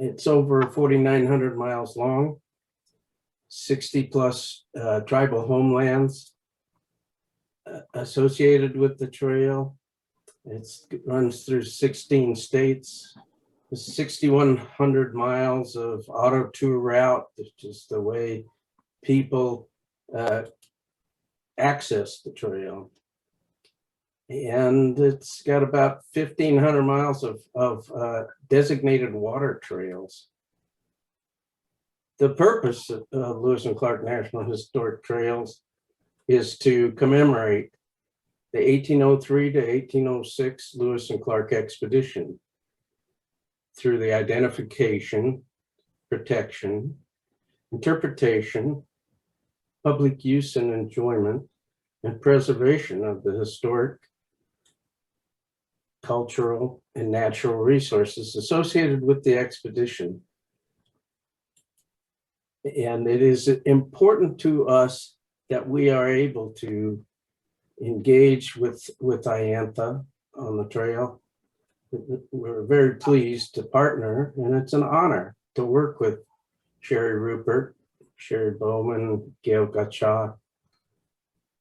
It's over 4,900 miles long, 60 plus tribal homelands associated with the trail. It runs through 16 states. 6,100 miles of auto tour route. It's just the way people access the trail. And it's got about 1,500 miles of designated water trails. The purpose of Lewis and Clark National Historic Trails is to commemorate the 1803 to 1806 Lewis and Clark expedition through the identification, protection, interpretation, public use and enjoyment, and preservation of the historic, cultural, and natural resources associated with the expedition. And it is important to us that we are able to engage with AIANTA on the trail. We're very pleased to partner, and it's an honor to work with Sherry Rupert, Sherry Bowman, Gail Gutschau,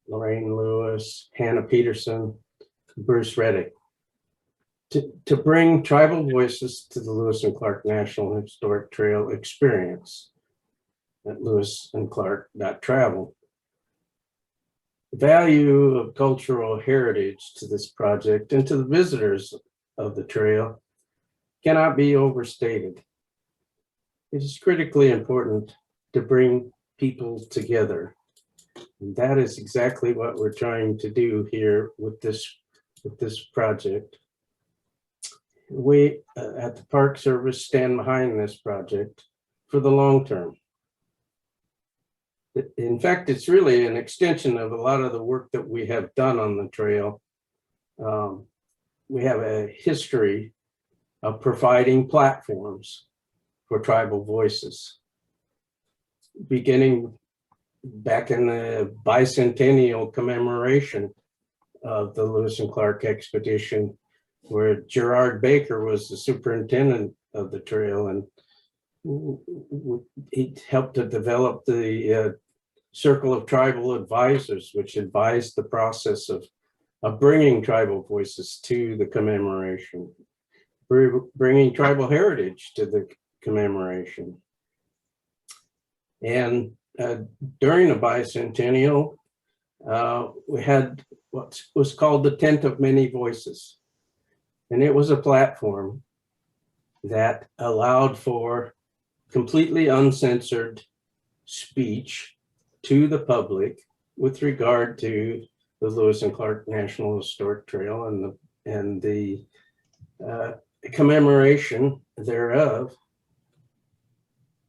Lorraine Lewis, Hannah Peterson, Bruce Rettig, to bring tribal voices to the Lewis and Clark National Historic Trail experience at lewisandclark.travel. The value of cultural heritage to this project and to the visitors of the trail cannot be overstated. It is critically important to bring people together. And that is exactly what we're trying to do here with this project. We at the Park Service stand behind this project for the long term. In fact, it's really an extension of a lot of the work that we have done on the trail. We have a history of providing platforms for tribal voices, beginning back in the bicentennial commemoration of the Lewis and Clark expedition, where Gerard Baker was the superintendent of the trail, and he helped to develop the Circle of Tribal Advisors, which advised the process of bringing tribal voices to the commemoration, bringing tribal heritage to the commemoration. And during the bicentennial, we had what was called the Tent of Many Voices. And it was a platform that allowed for completely uncensored speech to the public with regard to the Lewis and Clark National Historic Trail and the commemoration thereof.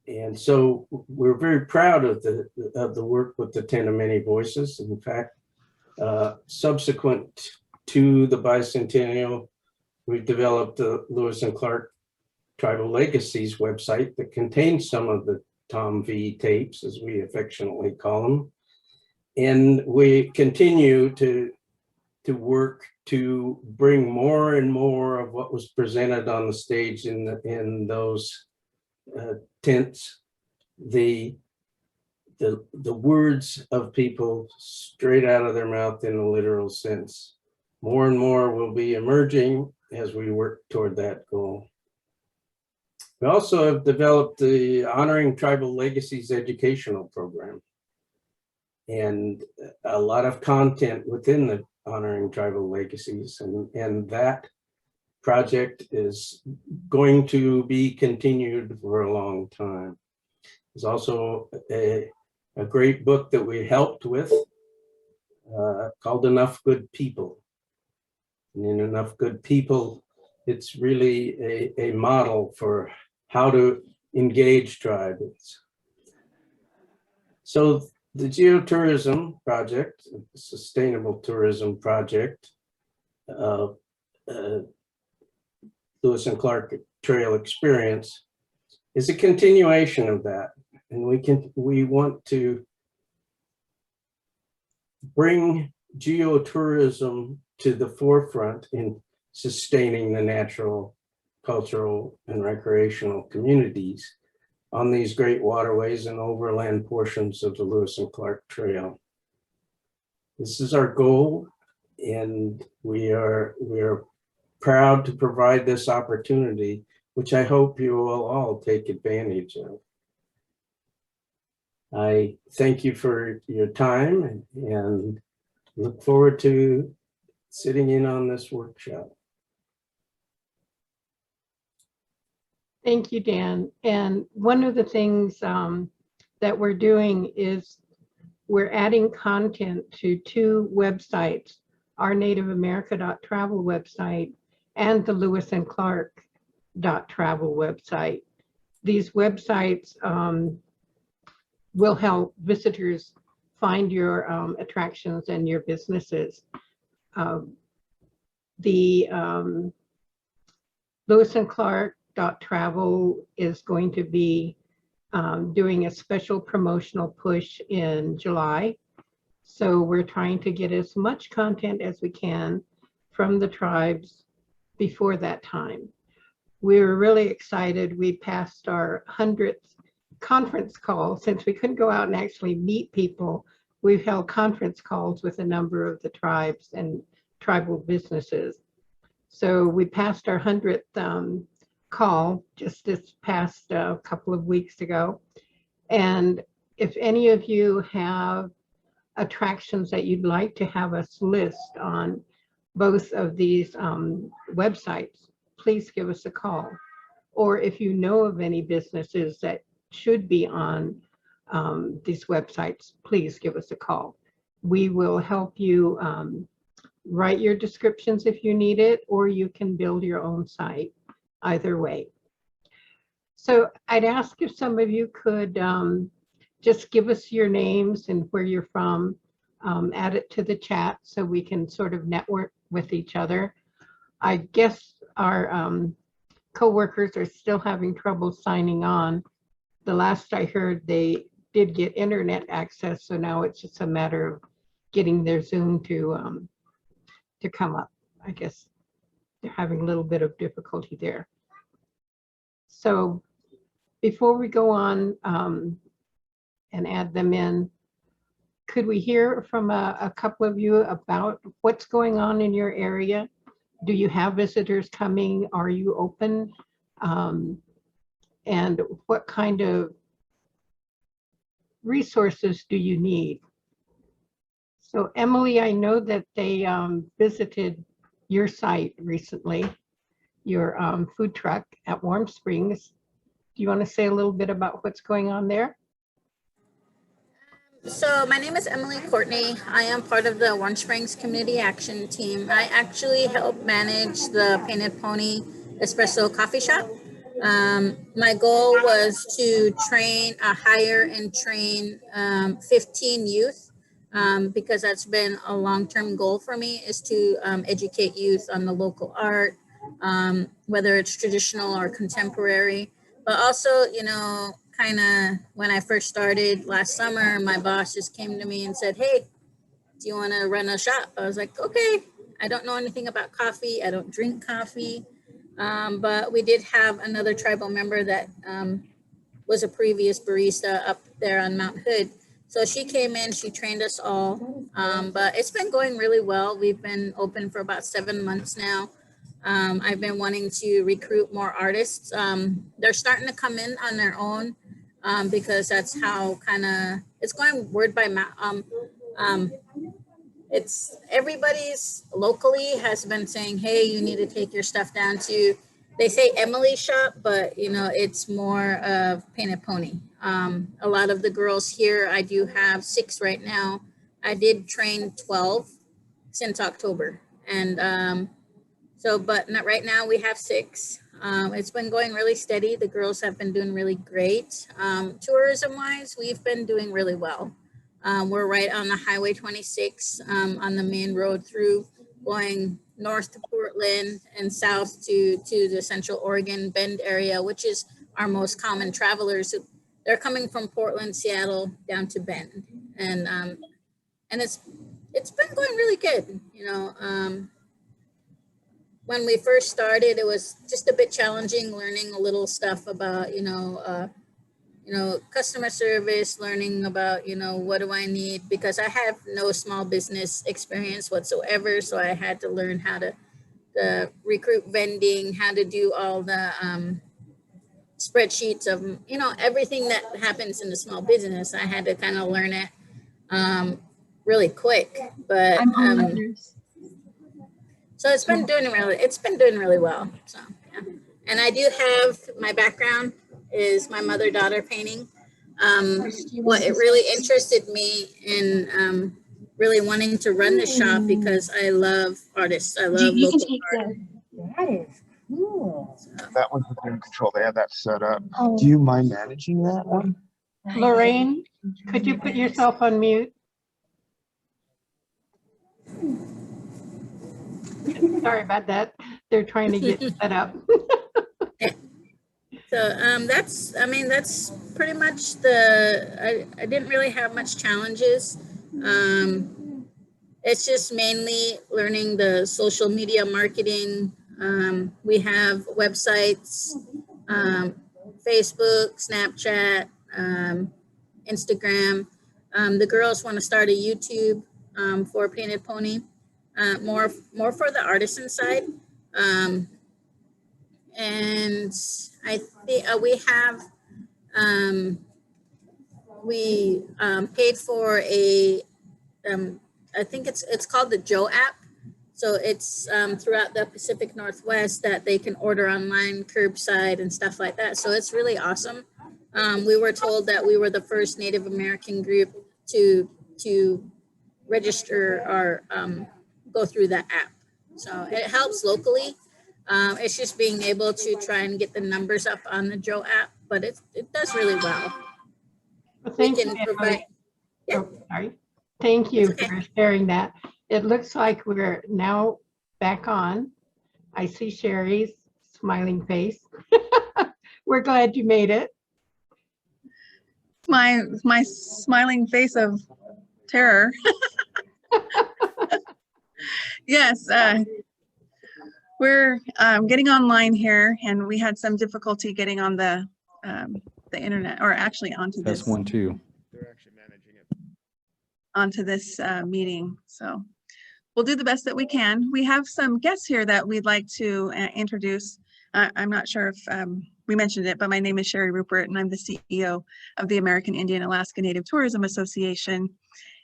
And so we're very proud of the work with the Tent of Many Voices. In fact, subsequent to the bicentennial, we developed the Lewis and Clark Tribal Legacies website that contains some of the Tom V tapes, as we affectionately call them. And we continue to work to bring more and more of what was presented on the stage in those tents, the words of people straight out of their mouth in a literal sense. More and more will be emerging as we work toward that goal. We also have developed the Honoring Tribal Legacies educational program, and a lot of content within the Honoring Tribal Legacies, and that project is going to be continued for a long time. There's also a great book that we helped with called Enough Good People. And in Enough Good People, it's really a model for how to engage tribes. So the geotourism project, sustainable tourism project, Lewis and Clark Trail Experience, is a continuation of that. And we want to bring geotourism to the forefront in sustaining the natural cultural and recreational communities on these great waterways and overland portions of the Lewis and Clark Trail. This is our goal, and we are proud to provide this opportunity, which I hope you will all take advantage of. I thank you for your time and look forward to sitting in on this workshop. Thank you, Dan. And one of the things that we're doing is we're adding content to 2 websites, our nativeamerica.travel website and the Lewis and Clark.travel website. These websites will help visitors find your attractions and your businesses. The Lewis and Clark.travel is going to be doing a special promotional push in July. So we're trying to get as much content as we can from the tribes before that time. We're really excited. We passed our 100th conference call. Since we couldn't go out and actually meet people, we've held conference calls with a number of the tribes and tribal businesses. So we passed our 100th call just this past couple of weeks ago. And if any of you have attractions that you'd like to have us list on both of these websites, please give us a call. Or if you know of any businesses that should be on these websites, please give us a call. We will help you write your descriptions if you need it, or you can build your own site, either way. So I'd ask if some of you could just give us your names and where you're from, add it to the chat so we can sort of network with each other. I guess our co-workers are still having trouble signing on. The last I heard, they did get internet access, so now it's just a matter of getting their Zoom to come up. I guess they're having a little bit of difficulty there. So before we go on and add them in, could we hear from a couple of you about what's going on in your area? Do you have visitors coming? Are you open? And what kind of resources do you need? So Emily, I know that they visited your site recently, your food truck at Warm Springs. Do you want to say a little bit about what's going on there? So my name is Emily Courtney. I am part of the Warm Springs Community Action Team. I actually help manage the Painted Pony Espresso Coffee Shop. My goal was to hire and train 15 youth because that's been a long-term goal for me, is to educate youth on the local art, whether it's traditional or contemporary. But also, you know, kind of when I first started last summer, my boss just came to me and said, "Hey, do you want to run a shop?" I was like, "Okay." I don't know anything about coffee. I don't drink coffee. But we did have another tribal member that was a previous barista up there on Mount Hood. So she came in, she trained us all. But it's been going really well. We've been open for about 7 months now. I've been wanting to recruit more artists. They're starting to come in on their own because that's how kind of it's going word by mouth. It's everybody's locally has been saying, "Hey, you need to take your stuff down to," they say Emily's shop, but you know, it's more of Painted Pony. A lot of the girls here, I do have 6 right now. I did train 12 since October. And but not right now we have 6. It's been going really steady. The girls have been doing really great. Tourism wise, we've been doing really well. We're right on the Highway 26 on the main road through, going north to Portland and south to the Central Oregon Bend area, which is our most common travelers. They're coming from Portland, Seattle down to Bend, and it's been going really good. You know, when we first started, it was just a bit challenging learning a little stuff about, customer service, learning about, what do I need? Because I have no small business experience whatsoever. So I had to learn how to recruit vending, how to do all the spreadsheets of, everything that happens in the small business. I had to kind of learn it really quick. But so it's been doing really well. So yeah. And I do have, my background is my mother-daughter painting. What it really interested me in really wanting to run the shop, because I love artists. I love local art. That is cool. That one's within control. They have that set up. Do you mind managing that one? Lorraine, could you put yourself on mute? Sorry about that. They're trying to get set up. So that's pretty much I didn't really have much challenges. It's just mainly learning the social media marketing. We have websites, Facebook, Snapchat, Instagram. The girls want to start a YouTube for Painted Pony, more for the artisan side. And I think we paid for a I think it's called the Joe app. So it's throughout the Pacific Northwest that they can order online, curbside, and stuff like that. So it's really awesome. We were told that we were the first Native American group to register or go through that app. So it helps locally. It's just being able to try and get the numbers up on the Joe app, but it does really well. Well, thank you. Yeah. Oh, sorry. Thank you for sharing that. It looks like we're now back on. I see Sherry's smiling face. We're glad you made it. My smiling face of terror. Yes, we're getting online here, and we had some difficulty getting on the internet, or actually onto this. That's one too. They're actually managing it. Onto this meeting. So we'll do the best that we can. We have some guests here that we'd like to introduce. I'm not sure if we mentioned it, but my name is Sherry Rupert, and I'm the CEO of the American Indian Alaska Native Tourism Association.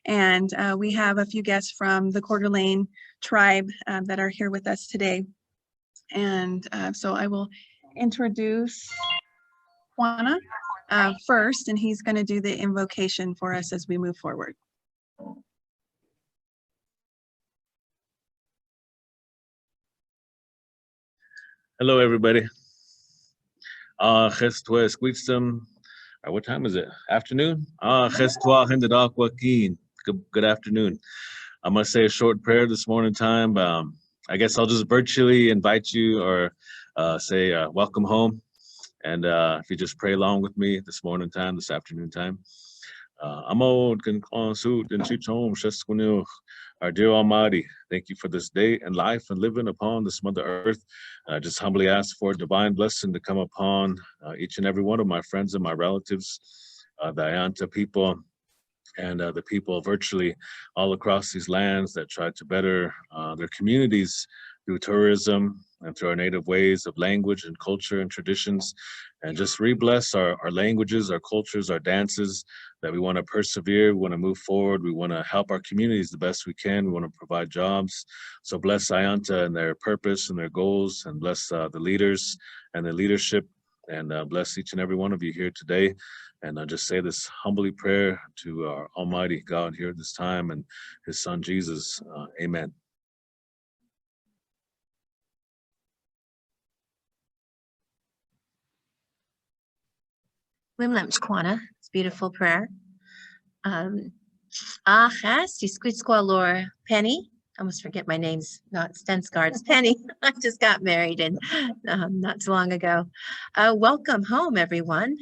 And we have a few guests from the Coeur d'Alene tribe that are here with us today. And so I will introduce Juana first, and he's going to do the invocation for us as we move forward. Hello, everybody. What time is it? Afternoon? Good afternoon. I'm going to say a short prayer this morning time. I guess I'll just virtually invite you or say welcome home. And if you just pray along with me this morning time, this afternoon time. Our dear Almighty, thank you for this day and life and living upon this Mother Earth. I just humbly ask for a divine blessing to come upon each and every one of my friends and my relatives, the AIANTA people, and the people virtually all across these lands that try to better their communities through tourism and through our native ways of language and culture and traditions, and just re-bless our languages, our cultures, our dances, that we want to persevere, we want to move forward, we want to help our communities the best we can, we want to provide jobs. So bless AIANTA and their purpose and their goals, and bless the leaders and the leadership, and bless each and every one of you here today. And I'll just say this humbly prayer to our Almighty God here at this time and His Son Jesus. Amen. Limlam's Kwana, it's a beautiful prayer. Penny, I almost forget my name's not Stensgaard, it's Penny. I just got married and not too long ago. Welcome home, everyone.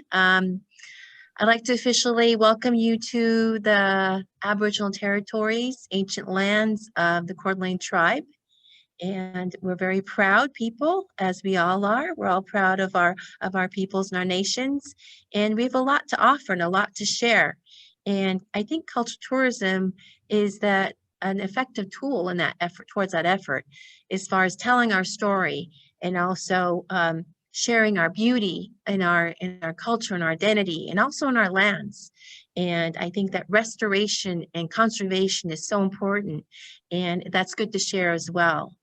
I'd like to officially welcome you to the Aboriginal territories, ancient lands of the Coeur d'Alene tribe. And we're very proud people, as we all are. We're all proud of our peoples and our nations, and we have a lot to offer and a lot to share. And I think cultural tourism is that an effective tool in that effort, towards that effort, as far as telling our story and also sharing our beauty in our culture and our identity, and also in our lands. And I think that restoration and conservation is so important, and that's good to share as well.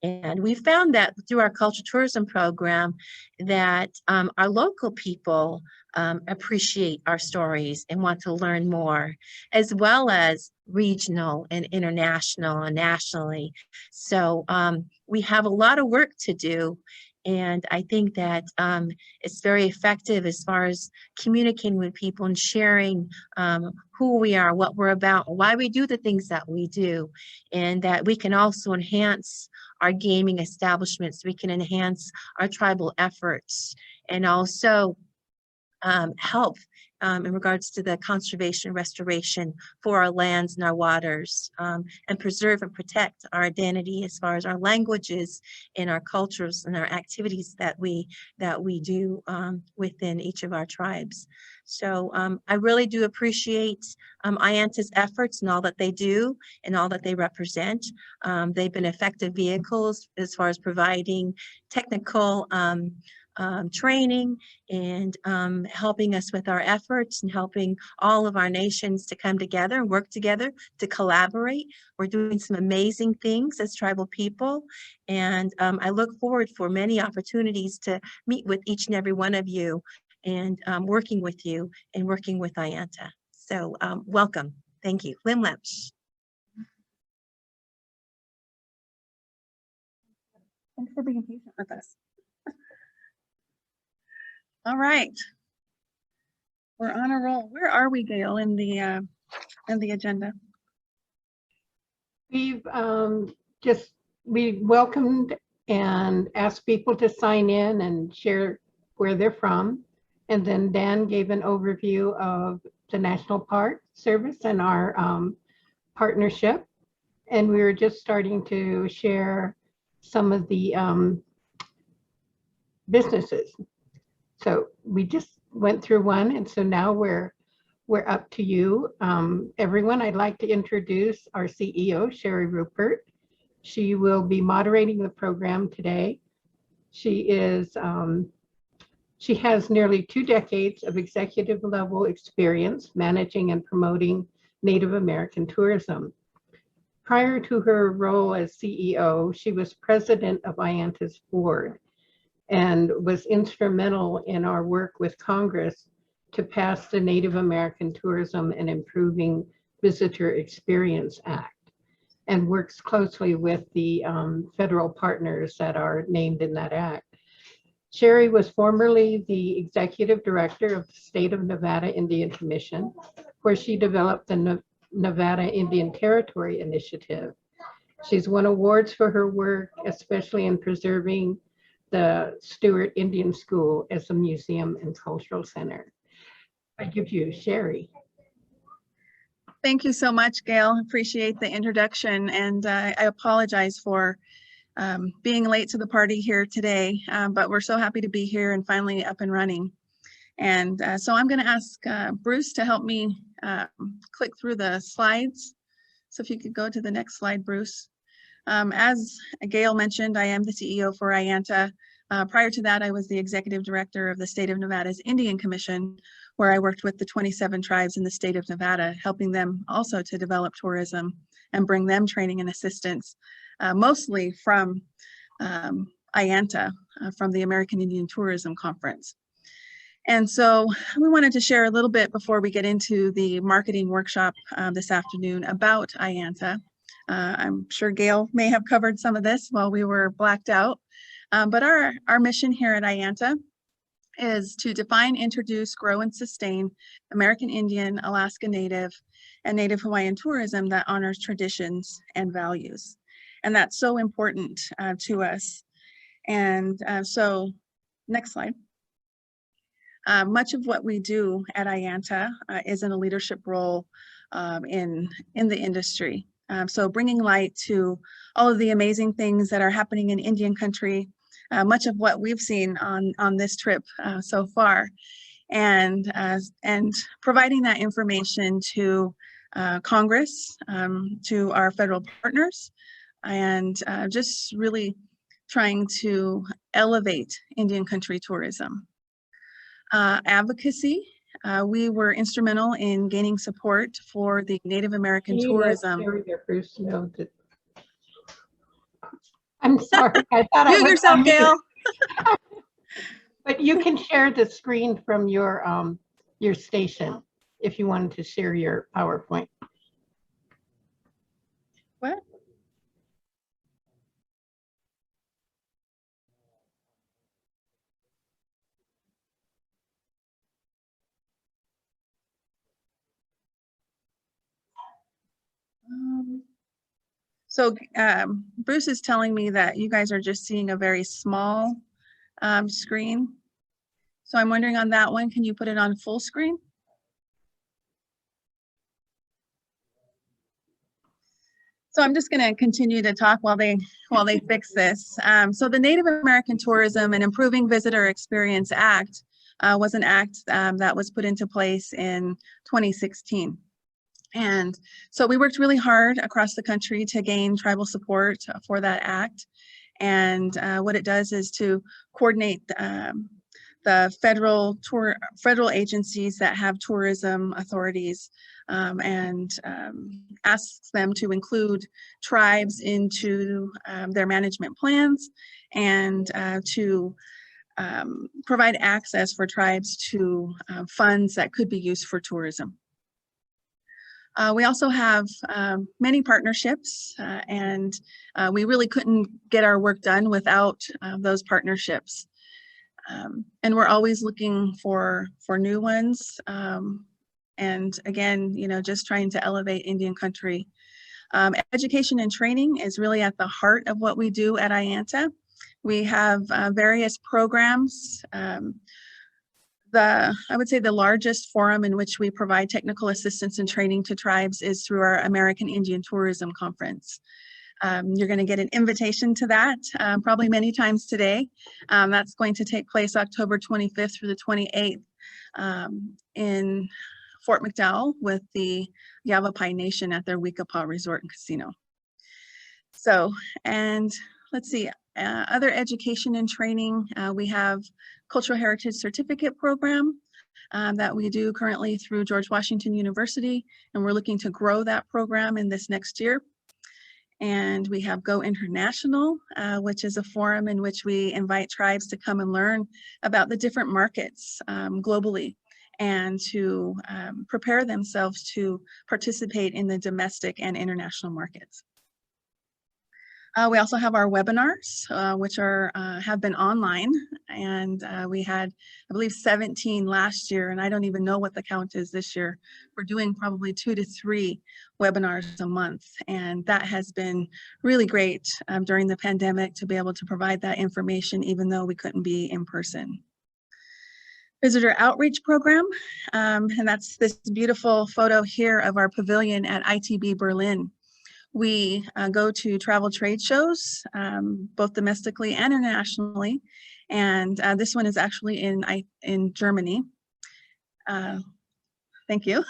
And we found that through our cultural tourism program that our local people appreciate our stories and want to learn more, as well as regional and international and nationally. So we have a lot of work to do. And I think that it's very effective as far as communicating with people and sharing who we are, what we're about, why we do the things that we do, and that we can also enhance our gaming establishments. We can enhance our tribal efforts, and also help in regards to the conservation restoration for our lands and our waters, and preserve and protect our identity as far as our languages and our cultures and our activities that we do within each of our tribes. So I really do appreciate AIANTA's efforts and all that they do and all that they represent. They've been effective vehicles as far as providing technical training and helping us with our efforts and helping all of our nations to come together and work together to collaborate. We're doing some amazing things as tribal people, and I look forward for many opportunities to meet with each and every one of you and working with you and working with AIANTA. So welcome. Thank you. Lim Lemsch. Thanks for being patient with us. All right, we're on a roll. Where are we, Gail, in the agenda? We've we welcomed and asked people to sign in and share where they're from. And then Dan gave an overview of the National Park Service and our partnership. And we were just starting to share some of the businesses. So we just went through one, and so now we're up to you. Everyone, I'd like to introduce our CEO, Sherry Rupert. She will be moderating the program today. She has nearly 2 decades of executive level experience managing and promoting Native American tourism. Prior to her role as CEO, she was president of AIANTA's board and was instrumental in our work with Congress to pass the Native American Tourism and Improving Visitor Experience Act, and works closely with the federal partners that are named in that act. Sherry was formerly the executive director of the State of Nevada Indian Commission, where she developed the Nevada Indian Territory Initiative. She's won awards for her work, especially in preserving the Stewart Indian School as a museum and cultural center. I give you Sherry. Thank you so much, Gail. Appreciate the introduction, and I apologize for being late to the party here today, but we're so happy to be here and finally up and running. And so I'm going to ask Bruce to help me click through the slides. So if you could go to the next slide, Bruce. As Gail mentioned, I am the CEO for AIANTA. Prior to that, I was the executive director of the State of Nevada's Indian Commission, where I worked with the 27 tribes in the state of Nevada, helping them also to develop tourism and bring them training and assistance, mostly from AIANTA, from the American Indian Tourism Conference. And so we wanted to share a little bit before we get into the marketing workshop this afternoon about AIANTA. I'm sure Gail may have covered some of this while we were blacked out, but our mission here at AIANTA is to define, introduce, grow, and sustain American Indian, Alaska Native, and Native Hawaiian tourism that honors traditions and values. And that's so important to us. And so, next slide. Much of what we do at AIANTA is in a leadership role in the industry. So bringing light to all of the amazing things that are happening in Indian country, much of what we've seen on this trip so far, and providing that information to Congress, to our federal partners, and just really trying to elevate Indian country tourism. Advocacy. We were instrumental in gaining support for the Native American tourism. Bruce know that. I'm sorry, I thought I Mute was yourself, on mute. Gail. But you can share the screen from your station if you wanted to share your PowerPoint. What? So Bruce is telling me that you guys are just seeing a very small screen. So I'm wondering on that one, can you put it on full screen? So I'm just going to continue to talk while they fix this. So the Native American Tourism and Improving Visitor Experience Act was an act that was put into place in 2016. And so we worked really hard across the country to gain tribal support for that act. And what it does is to coordinate the federal agencies that have tourism authorities and asks them to include tribes into their management plans and to provide access for tribes to funds that could be used for tourism. We also have many partnerships and we really couldn't get our work done without those partnerships. And we're always looking for new ones. And again, you know, just trying to elevate Indian country. Education and training is really at the heart of what we do at AIANTA. We have various programs. I would say the largest forum in which we provide technical assistance and training to tribes is through our American Indian Tourism Conference. You're going to get an invitation to that probably many times today. That's going to take place October 25th through the 28th in Fort McDowell with the Yavapai Nation at their Weekapaw Resort and Casino. So, and let's see, other education and training, we have Cultural Heritage Certificate Program that we do currently through George Washington University, and we're looking to grow that program in this next year. And we have Go International, which is a forum in which we invite tribes to come and learn about the different markets globally and to prepare themselves to participate in the domestic and international markets. We also have our webinars, which have been online, and we had, I believe, 17 last year, and I don't even know what the count is this year. We're doing probably 2 to 3 webinars a month, and that has been really great during the pandemic to be able to provide that information, even though we couldn't be in person. Visitor outreach program, and that's this beautiful photo here of our pavilion at ITB Berlin. We go to travel trade shows, both domestically and internationally, and this one is actually in Germany. Thank you.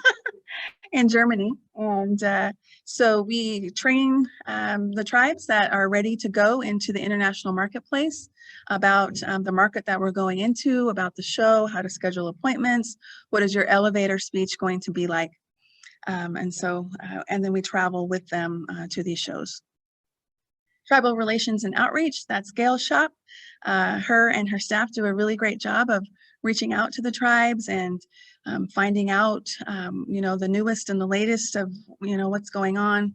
In Germany, and so we train the tribes that are ready to go into the international marketplace about the market that we're going into, about the show, how to schedule appointments, what is your elevator speech going to be like. And then we travel with them to these shows. Tribal Relations and Outreach, that's Gail's shop. Her and her staff do a really great job of reaching out to the tribes and finding out, you know, the newest and the latest of, you know, what's going on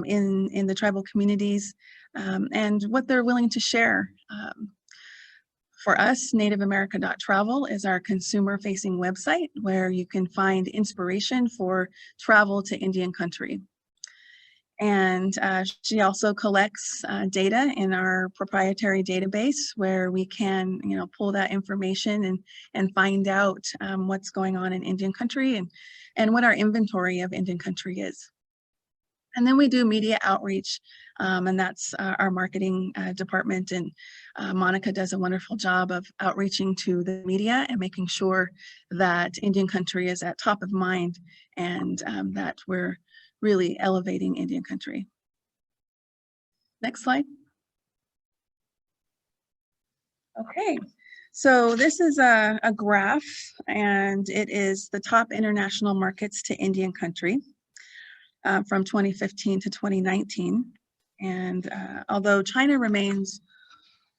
in the tribal communities and what they're willing to share. For us, nativeamerica.travel is our consumer-facing website where you can find inspiration for travel to Indian country. And she also collects data in our proprietary database where we can, you know, pull that information and find out what's going on in Indian country and what our inventory of Indian country is. And then we do media outreach, and that's our marketing department. And Monica does a wonderful job of outreaching to the media and making sure that Indian country is at top of mind, and that we're really elevating Indian country. Next slide. Okay, so this is a graph, and it is the top international markets to Indian country from 2015 to 2019. And although China remains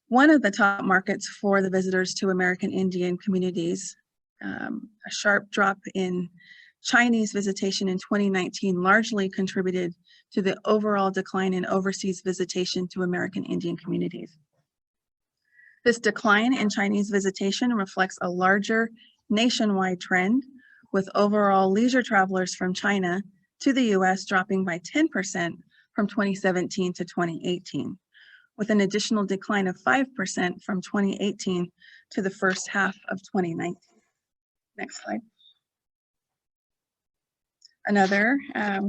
one of the top markets for the visitors to American Indian communities, a sharp drop in Chinese visitation in 2019 largely contributed to the overall decline in overseas visitation to American Indian communities. This decline in Chinese visitation reflects a larger nationwide trend, with overall leisure travelers from China to the US dropping by 10% from 2017 to 2018, with an additional decline of 5% from 2018 to the first half of 2019. Next slide. Another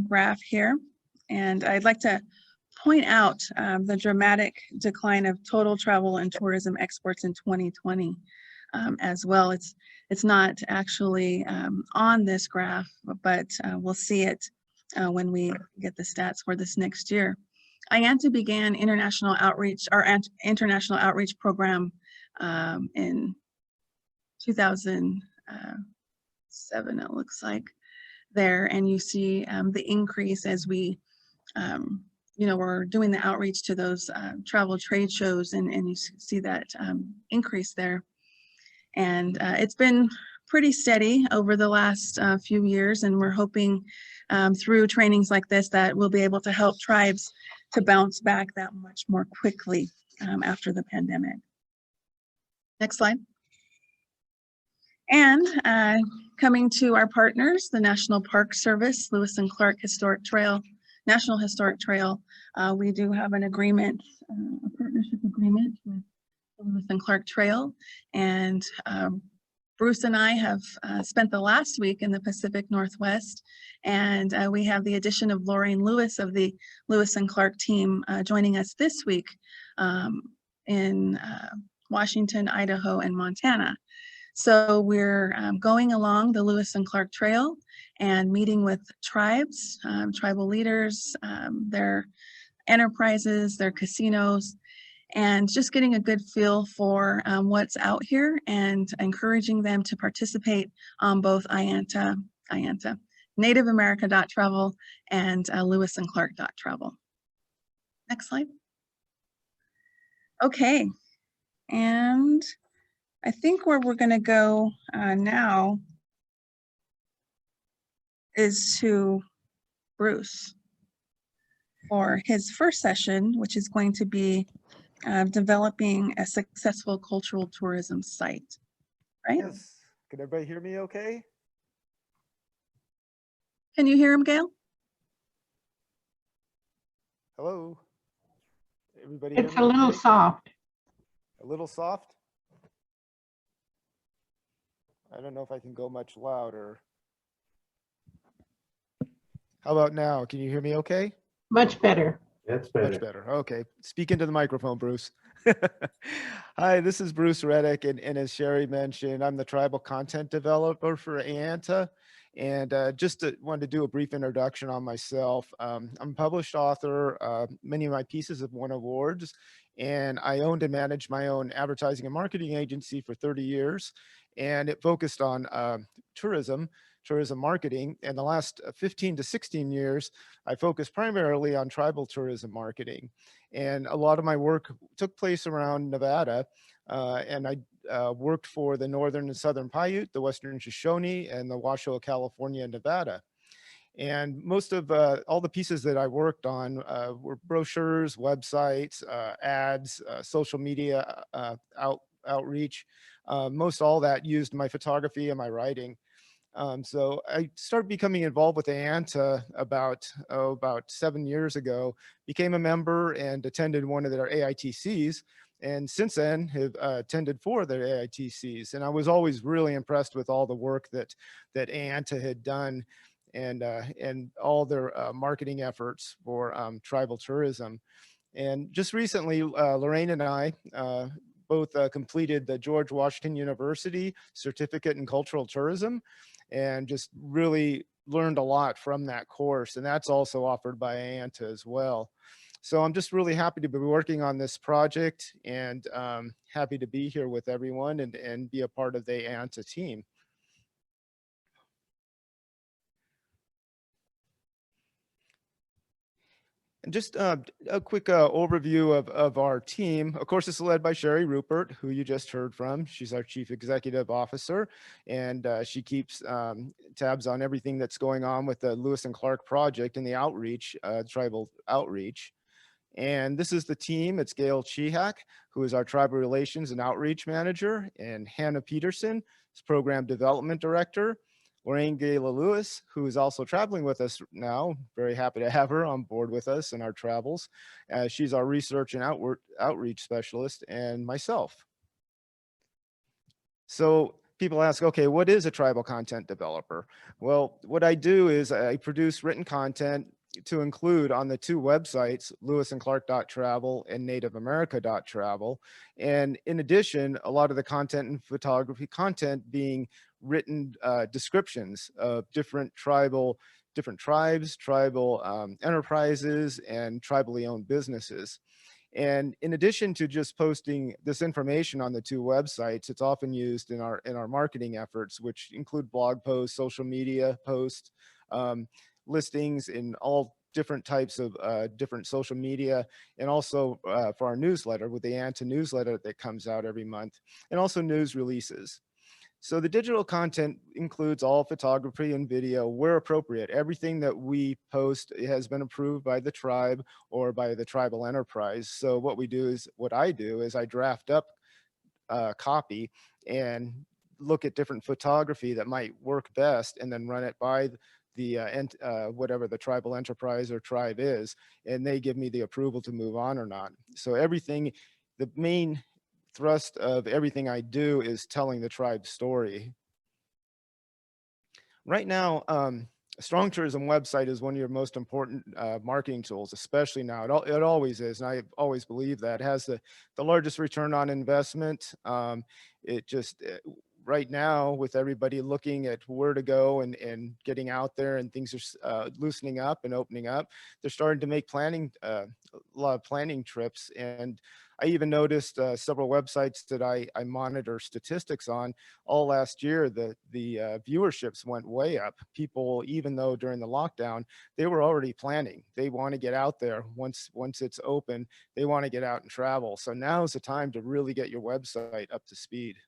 graph here, and I'd like to point out the dramatic decline of total travel and tourism exports in 2020 as well. It's not actually on this graph, but we'll see it when we get the stats for this next year. AIANTA began international outreach, our international outreach program in 2007, it looks like there, and you see the increase as we we're doing the outreach to those travel trade shows, and you see that increase there. And it's been pretty steady over the last few years, and we're hoping through trainings like this that we'll be able to help tribes to bounce back that much more quickly after the pandemic. Next slide. And coming to our partners, the National Park Service, Lewis and Clark Historic Trail, National Historic Trail, we do have an agreement, a partnership agreement with the Lewis and Clark Trail, and Bruce and I have spent the last week in the Pacific Northwest, and we have the addition of Lorraine Lewis of the Lewis and Clark team joining us this week in Washington, Idaho, and Montana. So we're going along the Lewis and Clark Trail and meeting with tribes, tribal leaders, their enterprises, their casinos, and just getting a good feel for what's out here and encouraging them to participate on both AIANTA, NativeAmerica.travel, and Lewis and Clark.travel. Next slide. Okay, and I think where we're going to go now is to Bruce for his first session, which is going to be developing a successful cultural tourism site, right? Yes. Can everybody hear me okay? Can you hear him, Gail? Hello? Everybody hear It's me a little okay? soft. A little soft? I don't know if I can go much louder. How about now? Can you hear me okay? Much better. That's better. Much better. Okay. Speak into the microphone, Bruce. Hi, this is Bruce Rettig, and as Sherry mentioned, I'm the tribal content developer for AIANTA. And wanted to do a brief introduction on myself. I'm a published author. Many of my pieces have won awards, and I owned and managed my own advertising and marketing agency for 30 years. And it focused on tourism marketing. And the last 15 to 16 years, I focused primarily on tribal tourism marketing. And a lot of my work took place around Nevada. And I worked for the Northern and Southern Paiute, the Western Shoshone, and the Washoe, California, and Nevada. And most of all the pieces that I worked on were brochures, websites, ads, social media outreach. Most all that used my photography and my writing. So I started becoming involved with AIANTA about 7 years ago, became a member and attended one of their AITCs. And since then have attended 4 of their AITCs. And I was always really impressed with all the work that AIANTA had done. and all their marketing efforts for tribal tourism. And just recently, Lorraine and I both completed the George Washington University Certificate in Cultural Tourism, and just really learned a lot from that course. And that's also offered by AIANTA as well. So I'm just really happy to be working on this project, and happy to be here with everyone and be a part of the AIANTA team. And just a quick overview of our team. Of course, it's led by Sherry Rupert, who you just heard from. She's our Chief Executive Officer, and she keeps tabs on everything that's going on with the Lewis and Clark project and the outreach, tribal outreach. And this is the team. It's Gail Chihak, who is our Tribal Relations and Outreach Manager, and Hannah Peterson is Program Development Director. Lorraine Gayla Lewis, who is also traveling with us now. Very happy to have her on board with us in our travels. She's our Research and Outreach Specialist, and myself. So people ask, okay, what is a tribal content developer? Well, what I do is I produce written content to include on the two websites, lewisandclark.travel and nativeamerica.travel. And in addition, a lot of the content and photography content being written descriptions of different tribes, tribal enterprises, and tribally owned businesses. And in addition to just posting this information on the two websites, it's often used in our marketing efforts, which include blog posts, social media posts, listings in all different types of different social media, and also for our newsletter with the AIANTA newsletter that comes out every month, and also news releases. So the digital content includes all photography and video where appropriate. Everything that we post has been approved by the tribe or by the tribal enterprise. So what I do is I draft up a copy and look at different photography that might work best, and then run it by the whatever the tribal enterprise or tribe is, and they give me the approval to move on or not. So everything, the main thrust of everything I do is telling the tribe's story. Right now, a strong tourism website is one of your most important marketing tools, especially now. It always is, and I always believe that. It has the largest return on investment. Right now, with everybody looking at where to go and getting out there, and things are loosening up and opening up, they're starting to make a lot of planning trips. And I even noticed several websites that I monitor statistics on. All last year, the viewerships went way up. People, even though during the lockdown, they were already planning. They want to get out there once it's open. They want to get out and travel. So now is the time to really get your website up to speed.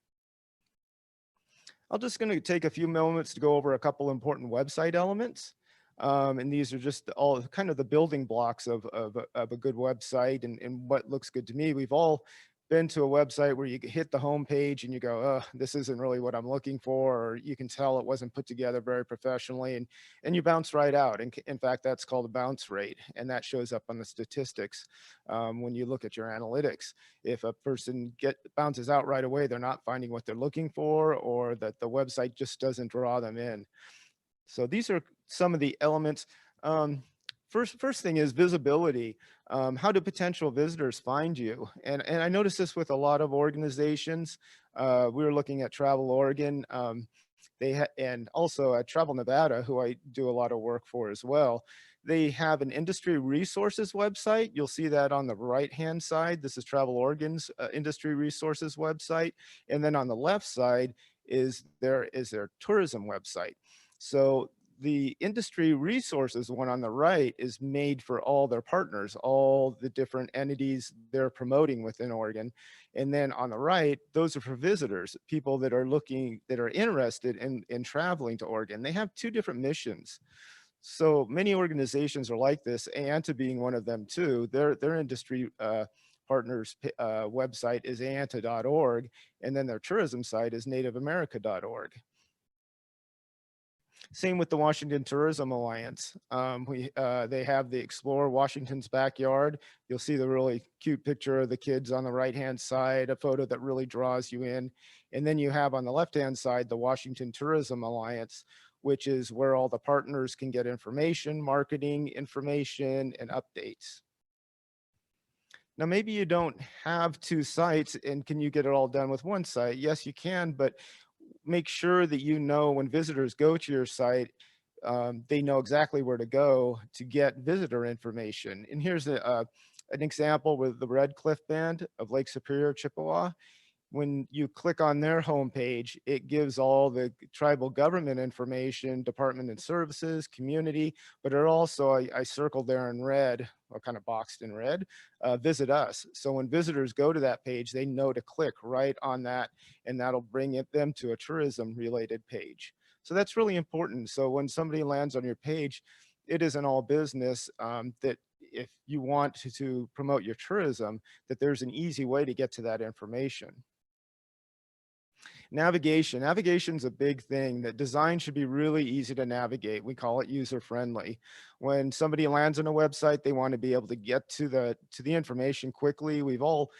I'm just going to take a few moments to go over a couple important website elements. And these are just all kind of the building blocks of a good website and what looks good to me. We've all been to a website where you hit the home page and you go, oh, this isn't really what I'm looking for, or you can tell it wasn't put together very professionally, and you bounce right out. And in fact, that's called a bounce rate, and that shows up on the statistics when you look at your analytics. If a person bounces out right away, they're not finding what they're looking for, or that the website just doesn't draw them in. So these are some of the elements. First thing is visibility. How do potential visitors find you? And I noticed this with a lot of organizations. We were looking at Travel Oregon, and also at Travel Nevada, who I do a lot of work for as well. They have an industry resources website. You'll see that on the right-hand side. This is Travel Oregon's industry resources website. And then on the left side is their tourism website. So the industry resources one on the right is made for all their partners, all the different entities they're promoting within Oregon. And then on the right, those are for visitors, people that are interested in traveling to Oregon. They have two different missions. So many organizations are like this, AIANTA being one of them too. Their industry partners website is aianta.org, and then their tourism site is nativeamerica.org. Same with the Washington Tourism Alliance. They have the Explore Washington's Backyard. You'll see the really cute picture of the kids on the right-hand side, a photo that really draws you in. And then you have on the left-hand side, the Washington Tourism Alliance, which is where all the partners can get information, marketing information, and updates. Now, maybe you don't have 2 sites, and can you get it all done with 1 site? Yes, you can, but make sure that you know when visitors go to your site, they know exactly where to go to get visitor information. And here's an example with the Red Cliff Band of Lake Superior, Chippewa. When you click on their homepage, it gives all the tribal government information, department and services, community, but it also, I circled there in red, or kind of boxed in red, visit us. So when visitors go to that page, they know to click right on that, and that'll bring them to a tourism related page. So that's really important. So when somebody lands on your page, it isn't all business, that if you want to promote your tourism, that there's an easy way to get to that information. Navigation's a big thing. That design should be really easy to navigate. We call it user friendly. When somebody lands on a website, they want to be able to get to the information quickly. We've all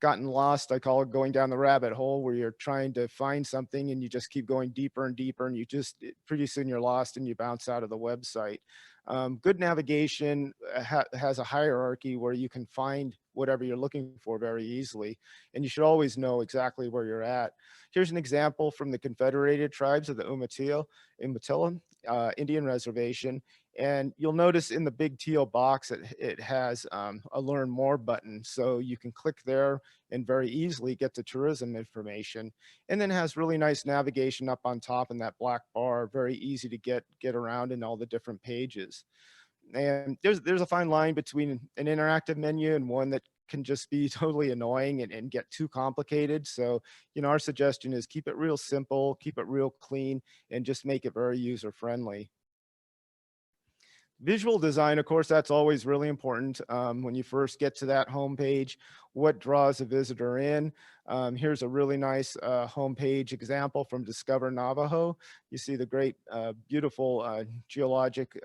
gotten lost. I call it going down the rabbit hole, where you're trying to find something and you just keep going deeper and deeper, and pretty soon you're lost and you bounce out of the website. Good navigation has a hierarchy where you can find whatever you're looking for very easily, and you should always know exactly where you're at. Here's an example from the Confederated Tribes of the Umatilla Indian Reservation, and you'll notice in the big teal box it has a Learn More button, so you can click there and very easily get to tourism information. And then has really nice navigation up on top in that black bar, very easy to get around in all the different pages. And there's a fine line between an interactive menu and one that can just be totally annoying and get too complicated. So, our suggestion is keep it real simple, keep it real clean, and just make it very user friendly. Visual design, of course, that's always really important. When you first get to that homepage, what draws a visitor in? Here's a really nice homepage example from Discover Navajo. You see the great, beautiful geologic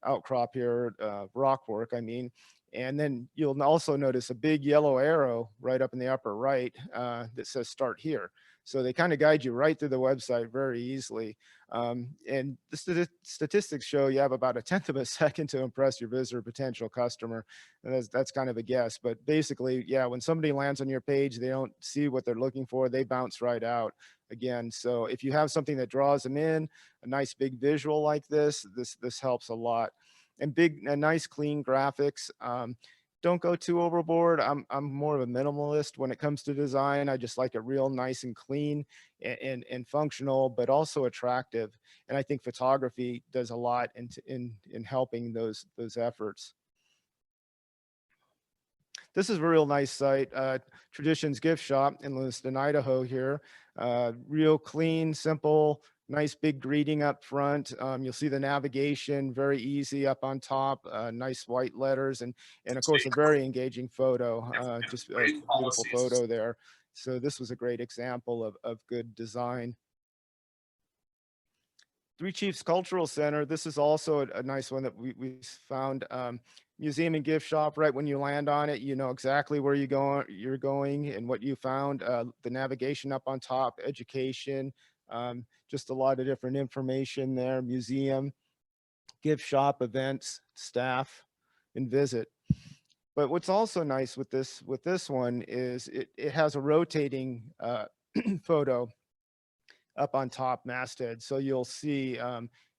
outcrop here, rock work, I mean. And then you'll also notice a big yellow arrow right up in the upper right that says start here. So they kind of guide you right through the website very easily. And the statistics show you have about 1/10 of a second to impress your visitor potential customer. And that's kind of a guess, but basically, yeah, when somebody lands on your page, they don't see what they're looking for, they bounce right out again. So if you have something that draws them in, a nice big visual like this helps a lot. And nice clean graphics. Don't go too overboard. I'm more of a minimalist when it comes to design. I just like it real nice and clean and functional, but also attractive. And I think photography does a lot in helping those efforts. This is a real nice site, Traditions Gift Shop in Lewiston, Idaho here. Real clean, simple, nice big greeting up front. You'll see the navigation, very easy up on top, nice white letters, and of course a very engaging photo, just a beautiful photo there. So this was a great example of good design. Three Chiefs Cultural Center, this is also a nice one that we found. Museum and gift shop, right when you land on it, you know exactly where you're going and what you found. The navigation up on top, education, just a lot of different information there. Museum, gift shop, events, staff, and visit. But what's also nice with this one is it has a rotating photo up on top masthead, so you'll see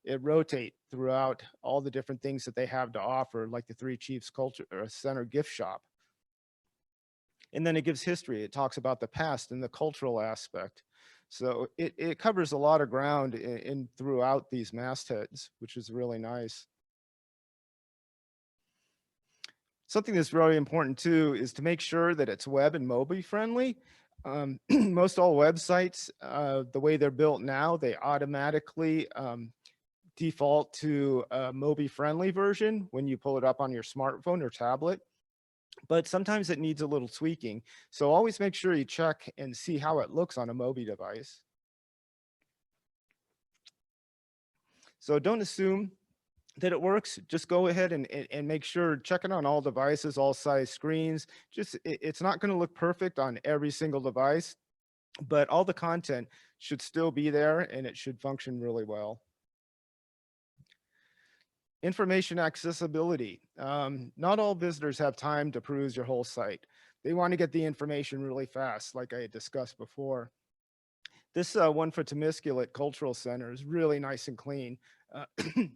it rotate throughout all the different things that they have to offer, like the Three Chiefs Culture Center gift shop. And then it gives history. It talks about the past and the cultural aspect. So it covers a lot of ground in throughout these mastheads, which is really nice. Something that's really important too is to make sure that it's web and mobile friendly. Most all websites, the way they're built now, they automatically default to a Mobi friendly version when you pull it up on your smartphone or tablet, but sometimes it needs a little tweaking. So always make sure you check and see how it looks on a Mobi device. So don't assume that it works. Just go ahead and make sure, check it on all devices, all size screens. Just, it's not going to look perfect on every single device, but all the content should still be there and it should function really well. Information accessibility. Not all visitors have time to peruse your whole site. They want to get the information really fast, like I had discussed before. This one for Temiskaming Cultural Center is really nice and clean.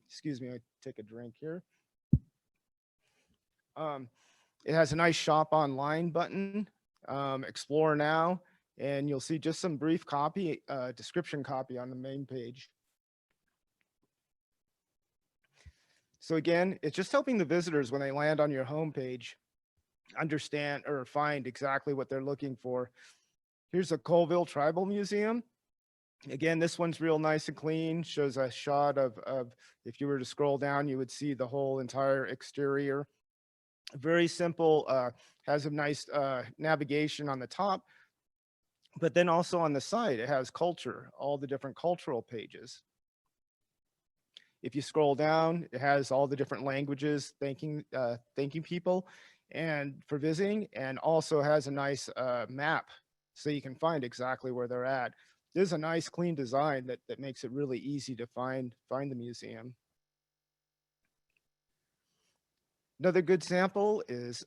Excuse me, I take a drink here. It has a nice shop online button, explore now, and you'll see just some brief copy, description copy on the main page. So again, it's just helping the visitors when they land on your homepage understand or find exactly what they're looking for. Here's a Colville Tribal Museum. Again, this one's real nice and clean, shows a shot of if you were to scroll down, you would see the whole entire exterior. Very simple, has a nice navigation on the top, but then also on the side, it has culture, all the different cultural pages. If you scroll down, it has all the different languages, thanking people and for visiting, and also has a nice map so you can find exactly where they're at. There's a nice clean design that makes it really easy to find the museum. Another good sample is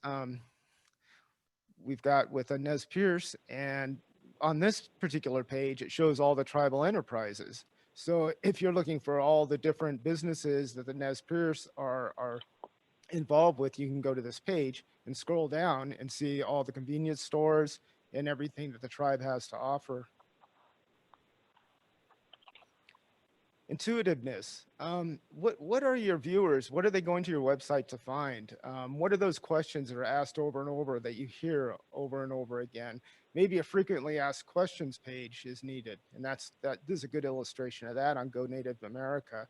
we've got with a Nez Perce, and on this particular page, it shows all the tribal enterprises. So if you're looking for all the different businesses that the Nez Perce are involved with, you can go to this page and scroll down and see all the convenience stores and everything that the tribe has to offer. Intuitiveness. What are your viewers? What are they going to your website to find? What are those questions that are asked over and over that you hear over and over again? Maybe a frequently asked questions page is needed. And this is a good illustration of that on Go Native America.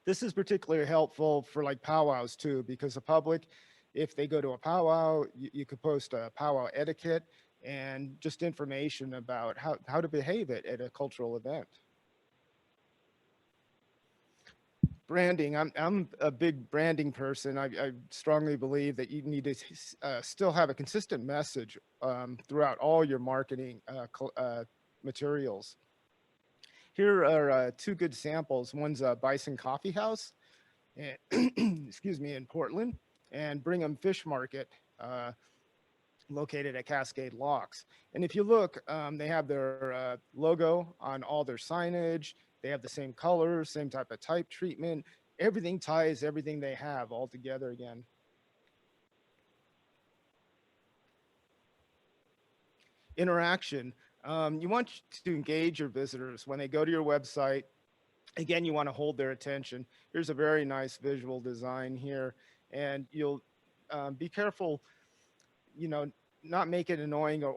This is particularly helpful for like powwows too, because the public, if they go to a powwow, you could post a powwow etiquette and just information about how to behave at a cultural event. Branding. I'm a big branding person. I strongly believe that you need to still have a consistent message throughout all your marketing materials. Here are two good samples. One's a Bison Coffee House, and excuse me, in Portland, and Brigham Fish Market, located at Cascade Locks. And if you look, they have their logo on all their signage. They have the same colors, same type of type treatment. Everything ties everything they have all together again. Interaction. You want to engage your visitors when they go to your website. Again, you want to hold their attention. Here's a very nice visual design here, and you'll be careful, not make it annoying or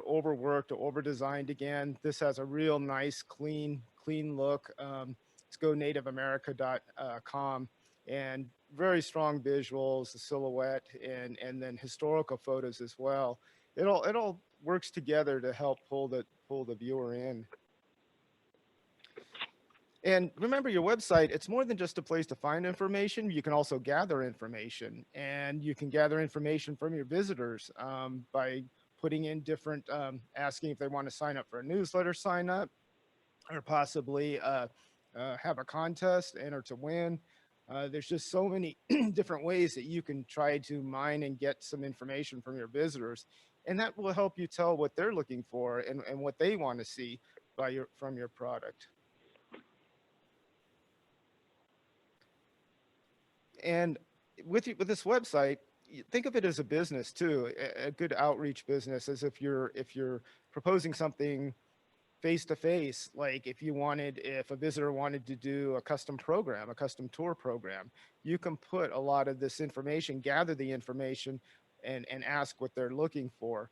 overworked or over designed. Again, this has a real nice, clean look. It's gonativeamerica.com, and very strong visuals, the silhouette, and then historical photos as well. It all works together to help pull the viewer in. And remember, your website, it's more than just a place to find information. You can also gather information, and you can gather information from your visitors by putting in different, asking if they want to sign up for a newsletter, sign up, or possibly have a contest, enter to win. There's just so many different ways that you can try to mine and get some information from your visitors. And that will help you tell what they're looking for and what they want to see from your product. And with this website, think of it as a business too, a good outreach business, as if you're proposing something face to face. Like if a visitor wanted to do a custom program, a custom tour program, you can put a lot of this information, gather the information, and ask what they're looking for.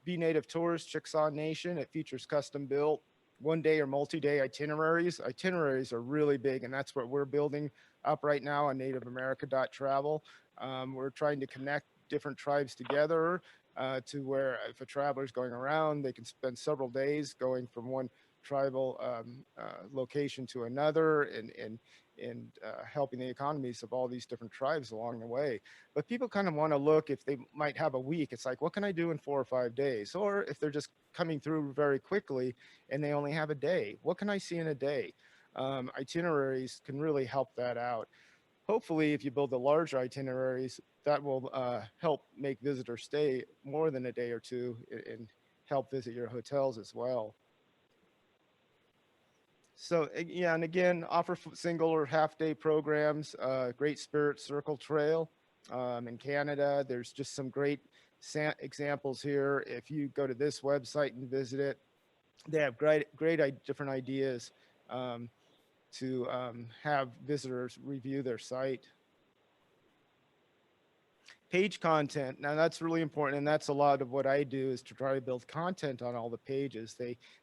Be Native Tours, Chickasaw Nation, it features custom built one-day or multi-day itineraries. Itineraries are really big, and that's what we're building up right now on nativeamerica.travel. We're trying to connect different tribes together to where if a traveler is going around, they can spend several days going from tribal location to another, and helping the economies of all these different tribes along the way. But people kind of want to look if they might have a week. It's like, what can I do in 4 or 5 days? Or if they're just coming through very quickly and they only have a day, what can I see in a day? Itineraries can really help that out. Hopefully, if you build the larger itineraries, that will help make visitors stay more than a day or two and help visit your hotels as well. So yeah, and again, offer single or half day programs. Great Spirit Circle Trail in Canada. There's just some great examples here. If you go to this website and visit it, they have great different ideas to have visitors review their site. Page content. Now that's really important, and that's a lot of what I do, is to try to build content on all the pages.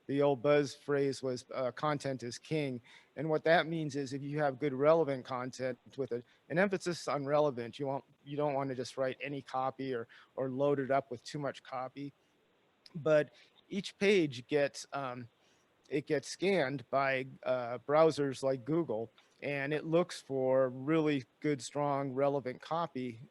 The old buzz phrase was content is king. And what that means is if you have good relevant content with an emphasis on relevant, you don't want to just write any copy or load it up with too much copy. But each page gets scanned by browsers like Google, and it looks for really good, strong, relevant copy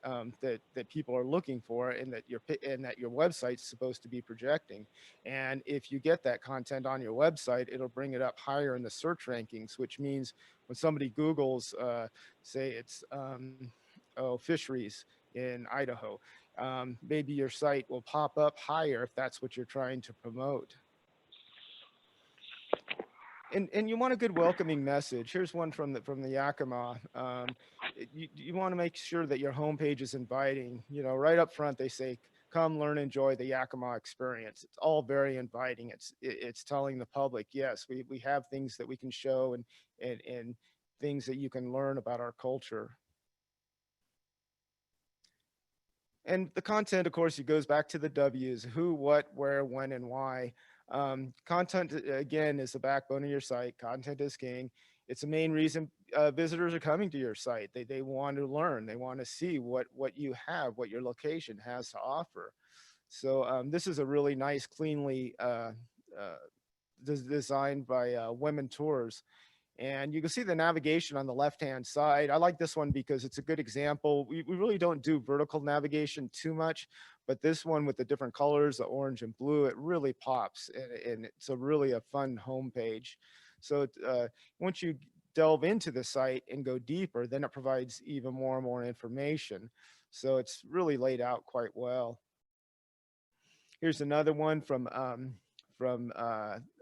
that people are looking for, and that your website's supposed to be projecting. And if you get that content on your website, it'll bring it up higher in the search rankings, which means when somebody Googles, say it's fisheries in Idaho, maybe your site will pop up higher if that's what you're trying to promote. And you want a good welcoming message. Here's one from the Yakima. You want to make sure that your homepage is inviting. You know, right up front, they say, come learn, enjoy the Yakima experience. It's all very inviting. It's telling the public, yes, we have things that we can show and things that you can learn about our culture. And the content, of course, it goes back to the W's: who, what, where, when, and why. Content, again, is the backbone of your site. Content is king. It's the main reason visitors are coming to your site. They want to learn. They want to see what you have, what your location has to offer. So this is a really nice, cleanly designed by Women Tours. And you can see the navigation on the left-hand side. I like this one because it's a good example. We really don't do vertical navigation too much, but this one with the different colors, the orange and blue, it really pops, and it's really a fun homepage. So once you delve into the site and go deeper, then it provides even more and more information. So it's really laid out quite well. Here's another one from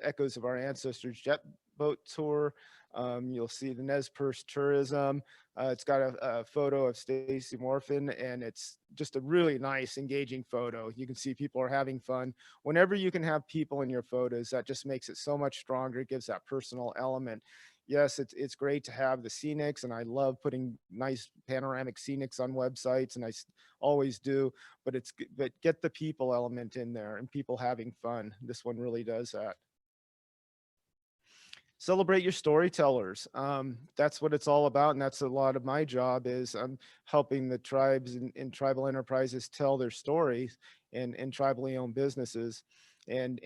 Echoes of Our Ancestors Jet Boat Tour. You'll see the Nez Perce Tourism. It's got a photo of Stacy Morfin, and it's just a really nice, engaging photo. You can see people are having fun. Whenever you can have people in your photos, that just makes it so much stronger. It gives that personal element. Yes, it's great to have the scenics, and I love putting nice panoramic scenics on websites, and I always do, but get the people element in there and people having fun. This one really does that. Celebrate your storytellers. That's what it's all about, and that's a lot of my job is helping the tribes and tribal enterprises tell their stories and tribally owned businesses and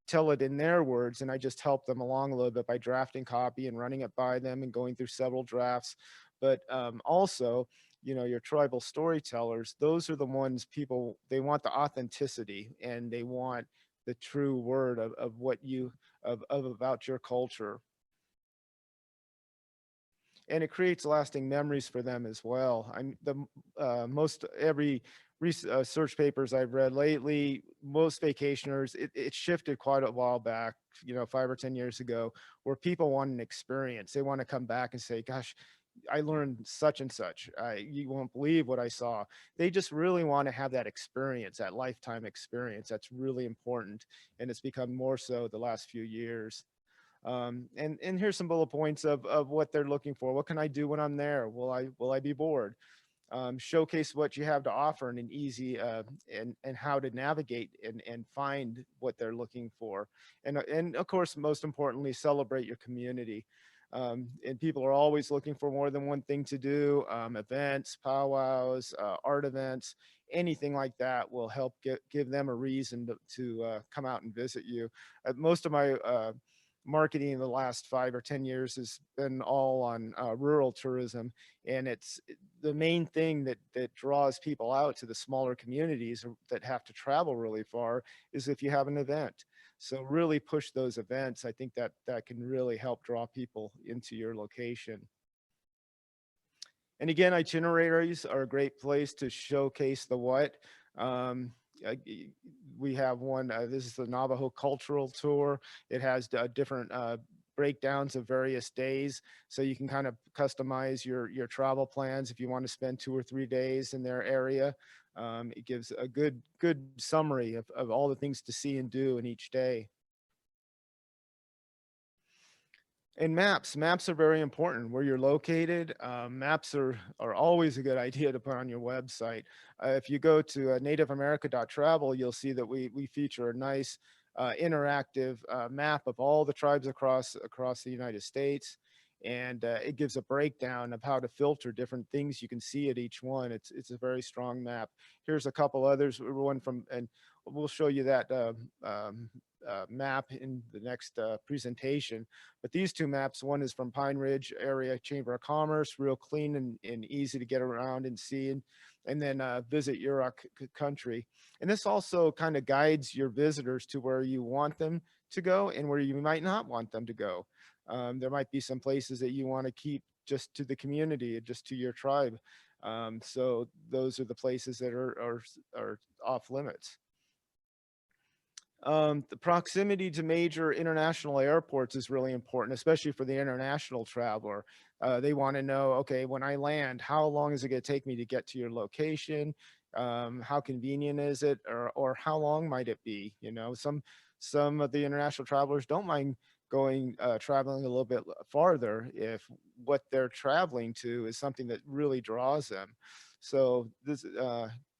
tell it in their words. And I just help them along a little bit by drafting copy and running it by them and going through several drafts. But also, you know, your tribal storytellers, those are the ones people, they want the authenticity and they want the true word of what you about your culture. And it creates lasting memories for them as well. Most every research papers I've read lately, most vacationers, it shifted quite a while back, you know, 5 or 10 years ago, where people want an experience. They want to come back and say, gosh, I learned such and such. You won't believe what I saw. They just really want to have that experience, that lifetime experience. That's really important. And it's become more so the last few years. And here's some bullet points of what they're looking for. What can I do when I'm there? Will I be bored? Showcase what you have to offer in an easy and how to navigate and find what they're looking for. And of course, most importantly, celebrate your community. And people are always looking for more than one thing to do. Events, powwows, art events, anything like that will help give them a reason to come out and visit you. Most of my marketing in the last 5 or 10 years has been all on rural tourism, and it's the main thing that draws people out to the smaller communities that have to travel really far is if you have an event. So really push those events. I think that can really help draw people into your location. And again, itineraries are a great place to showcase the what. Um, we have one, this is the Navajo Cultural Tour. It has different breakdowns of various days. So you can kind of customize your travel plans if you want to spend 2 or 3 days in their area. It gives a good summary of all the things to see and do in each day. And maps are very important. Where you're located, maps are always a good idea to put on your website. If you go to nativeamerica.travel, you'll see that we feature a nice interactive map of all the tribes across the United States. And it gives a breakdown of how to filter different things you can see at each one. It's a very strong map. Here's a couple others. One from, and we'll show you that map in the next presentation. But these two maps, one is from Pine Ridge Area Chamber of Commerce, real clean and easy to get around and see, and then Visit Yurok Country. And this also kind of guides your visitors to where you want them to go and where you might not want them to go. There might be some places that you want to keep just to the community, just to your tribe. So those are the places that are off limits. The proximity to major international airports is really important, especially for the international traveler. They want to know, okay, when I land, how long is it going to take me to get to your location? How convenient is it, or how long might it be? You know, some of the international travelers don't mind going traveling a little bit farther if what they're traveling to is something that really draws them. So this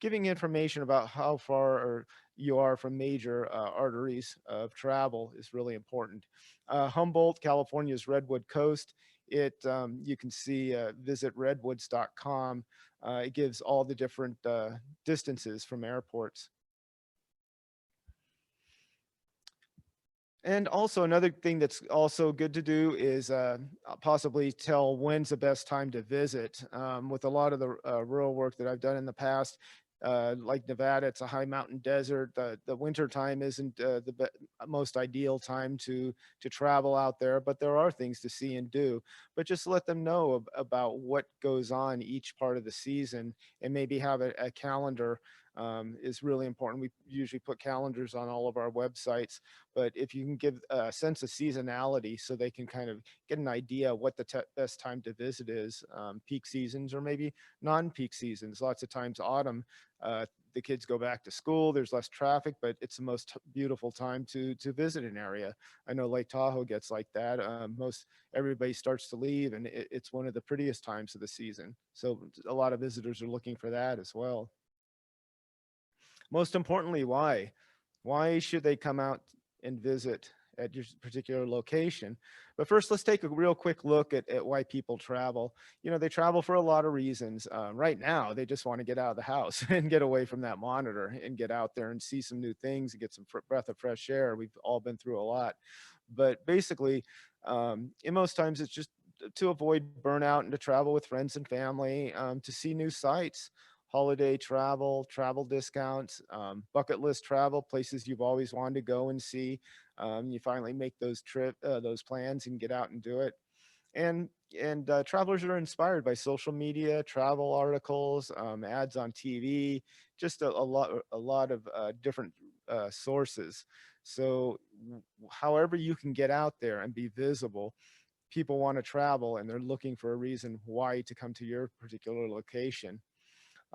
giving information about how far you are from major arteries of travel is really important. Humboldt, California's Redwood Coast. You can see visitredwoods.com. It gives all the different distances from airports. And also another thing that's also good to do is possibly tell when's the best time to visit. With a lot of the rural work that I've done in the past, like Nevada, it's a high mountain desert. The winter time isn't the most ideal time to travel out there, but there are things to see and do. But just let them know about what goes on each part of the season, and maybe have a calendar. Is really important. We usually put calendars on all of our websites, but if you can give a sense of seasonality so they can kind of get an idea what the best time to visit is, peak seasons or maybe non-peak seasons. Lots of times autumn, the kids go back to school, there's less traffic, but it's the most beautiful time to visit an area. I know Lake Tahoe gets like that. Most everybody starts to leave, and it's one of the prettiest times of the season. So a lot of visitors are looking for that as well. Most importantly, why? Why should they come out and visit at your particular location? But first, let's take a real quick look at why people travel. You know, they travel for a lot of reasons. Right now, they just want to get out of the house and get away from that monitor and get out there and see some new things and get some breath of fresh air. We've all been through a lot. But basically, in most times, it's just to avoid burnout and to travel with friends and family, to see new sights. Holiday travel, travel discounts, bucket list travel, places you've always wanted to go and see. You finally make those plans and get out and do it. And travelers are inspired by social media, travel articles, ads on TV, just a lot of different sources. So however you can get out there and be visible, people want to travel and they're looking for a reason why to come to your particular location.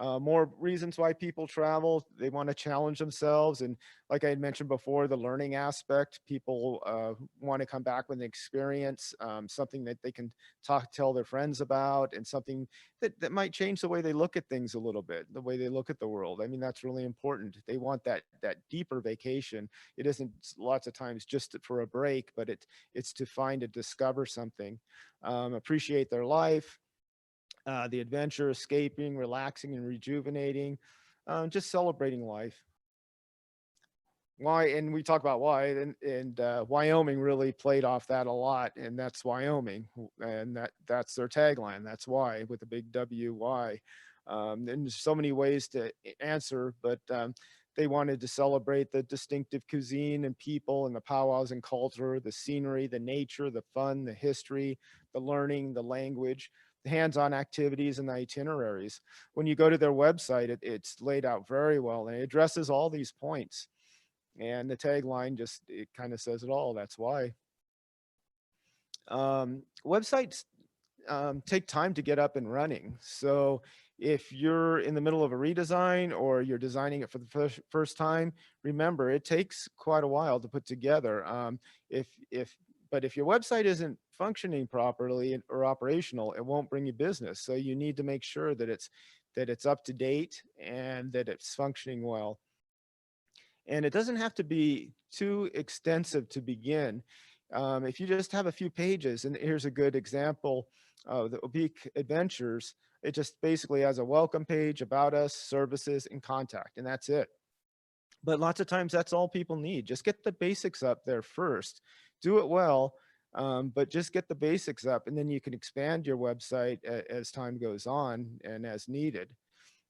More reasons why people travel. They want to challenge themselves. And like I had mentioned before, the learning aspect, people want to come back with an experience, something that they can tell their friends about, and something that might change the way they look at things a little bit, the way they look at the world. I mean, that's really important. They want that deeper vacation. It isn't lots of times just for a break, but it's to find and discover something, appreciate their life. The adventure, escaping, relaxing, and rejuvenating, just celebrating life. why, and we talk about why, and Wyoming really played off that a lot, and that's Wyoming, and that's their tagline. That's why, with a big WY. And there's so many ways to answer, but they wanted to celebrate the distinctive cuisine and people and the powwows and culture, the scenery, the nature, the fun, the history, the learning, the language, the hands-on activities, and the itineraries. When you go to their website, it's laid out very well, and it addresses all these points. And the tagline just, it kind of says it all. That's why. Websites take time to get up and running. So if you're in the middle of a redesign or you're designing it for the first time, remember it takes quite a while to put together. But if your website isn't functioning properly or operational, it won't bring you business. So you need to make sure that it's up to date and that it's functioning well. And it doesn't have to be too extensive to begin. If you just have a few pages, and here's a good example of the Oblique Adventures, it just basically has a welcome page, about us, services, and contact, and that's it. But lots of times that's all people need. Just get the basics up there first. Do it well, but just get the basics up, and then you can expand your website as time goes on and as needed.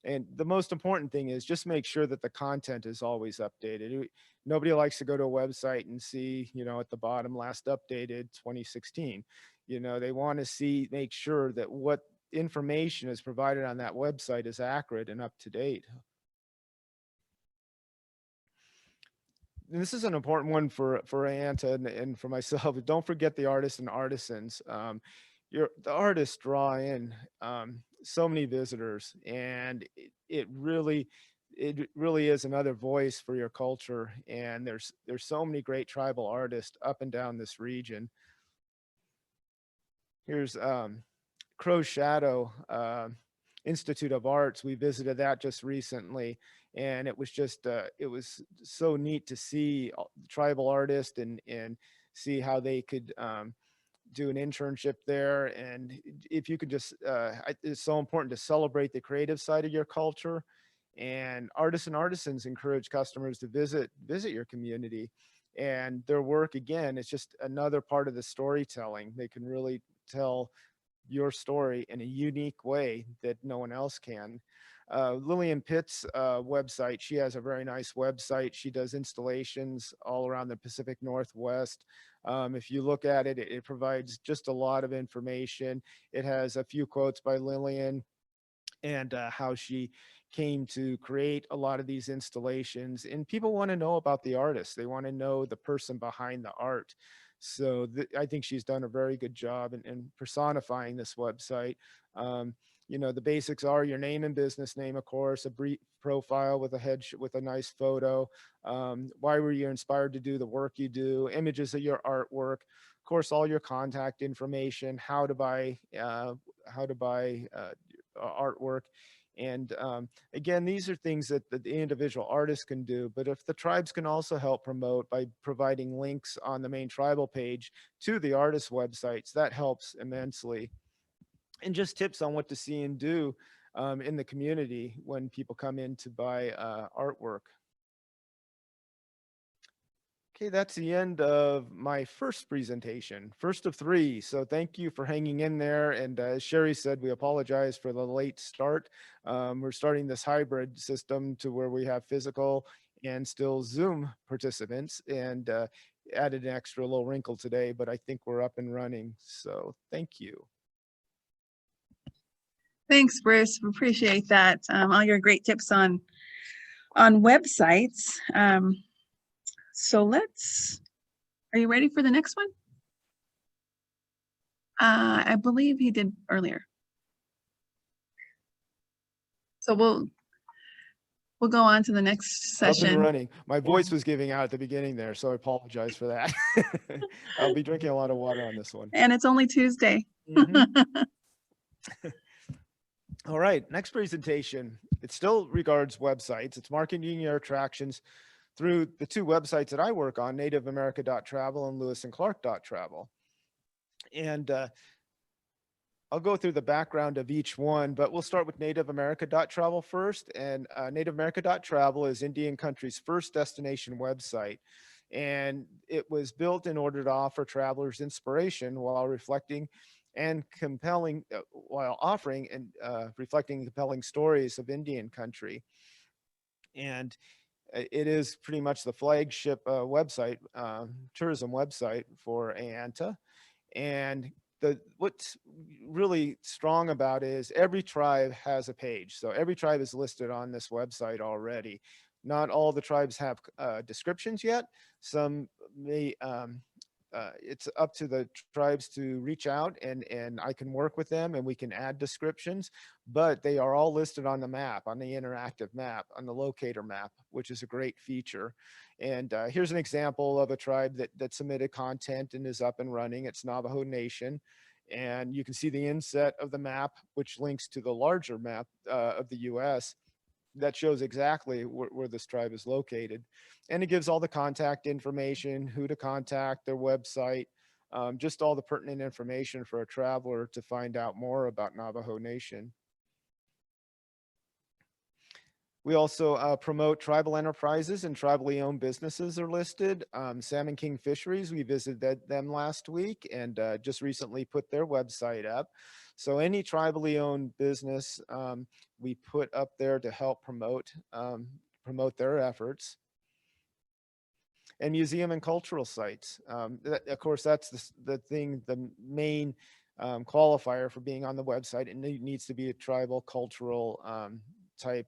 And the most important thing is just make sure that the content is always updated. Nobody likes to go to a website and see, at the bottom, last updated 2016. They want to make sure that what information is provided on that website is accurate and up to date. And this is an important one for AIANTA and for myself. Don't forget the artists and artisans. The artists draw in so many visitors, and it really is another voice for your culture. And there's so many great tribal artists up and down this region. Here's Crow's Shadow Institute of Arts. We visited that just recently, and it was just it was so neat to see tribal artists and see how they could do an internship there. And if you could just it's so important to celebrate the creative side of your culture. And artists and artisans encourage customers to visit your community, and their work, again, it's just another part of the storytelling. They can really tell your story in a unique way that no one else can. Lillian Pitt's website, she has a very nice website. She does installations all around the Pacific Northwest. If you look at it, it provides just a lot of information. It has a few quotes by Lillian and how she came to create a lot of these installations. And people want to know about the artist. They want to know the person behind the art. So I think she's done a very good job in personifying this website. The basics are your name and business name, of course, a brief profile with a nice photo. Why were you inspired to do the work you do? Images of your artwork, of course, all your contact information, how to buy artwork. And again, these are things that the individual artists can do, but if the tribes can also help promote by providing links on the main tribal page to the artist websites, that helps immensely. And just tips on what to see and do in the community when people come in to buy artwork. Okay, that's the end of my first presentation, first of 3. So thank you for hanging in there. And as Sherry said, we apologize for the late start. We're starting this hybrid system to where we have physical and still Zoom participants, and added an extra little wrinkle today, but I think we're up and running. So thank you. Thanks, Bruce. We appreciate that. All your great tips on websites. So are you ready for the next one? I believe he did earlier. So we'll go on to the next session. Up and running. My voice was giving out at the beginning there, so I apologize for that. I'll be drinking a lot of water on this one. And it's only Tuesday. All right, next presentation. It still regards websites. It's marketing your attractions through the 2 websites that I work on, nativeamerica.travel and lewisandclark.travel. And I'll go through the background of each one, but we'll start with nativeamerica.travel first. And nativeamerica.travel is Indian country's first destination website. And it was built in order to offer travelers inspiration while reflecting and compelling, while offering and reflecting compelling stories of Indian country. And it is pretty much the flagship website, tourism website for AIANTA. And what's really strong about it is every tribe has a page. So every tribe is listed on this website already. Not all the tribes have descriptions yet. Some may, it's up to the tribes to reach out and I can work with them and we can add descriptions, but they are all listed on the map, on the interactive map, on the locator map, which is a great feature. And here's an example of a tribe that submitted content and is up and running. It's Navajo Nation. And you can see the inset of the map, which links to the larger map of the US that shows exactly where this tribe is located. And it gives all the contact information, who to contact, their website, just all the pertinent information for a traveler to find out more about Navajo Nation. We also promote tribal enterprises and tribally owned businesses are listed. Salmon King Fisheries, we visited them last week and just recently put their website up. So any tribally owned business we put up there to help promote their efforts. And museum and cultural sites. Of course, that's the main qualifier for being on the website. It needs to be a tribal cultural type,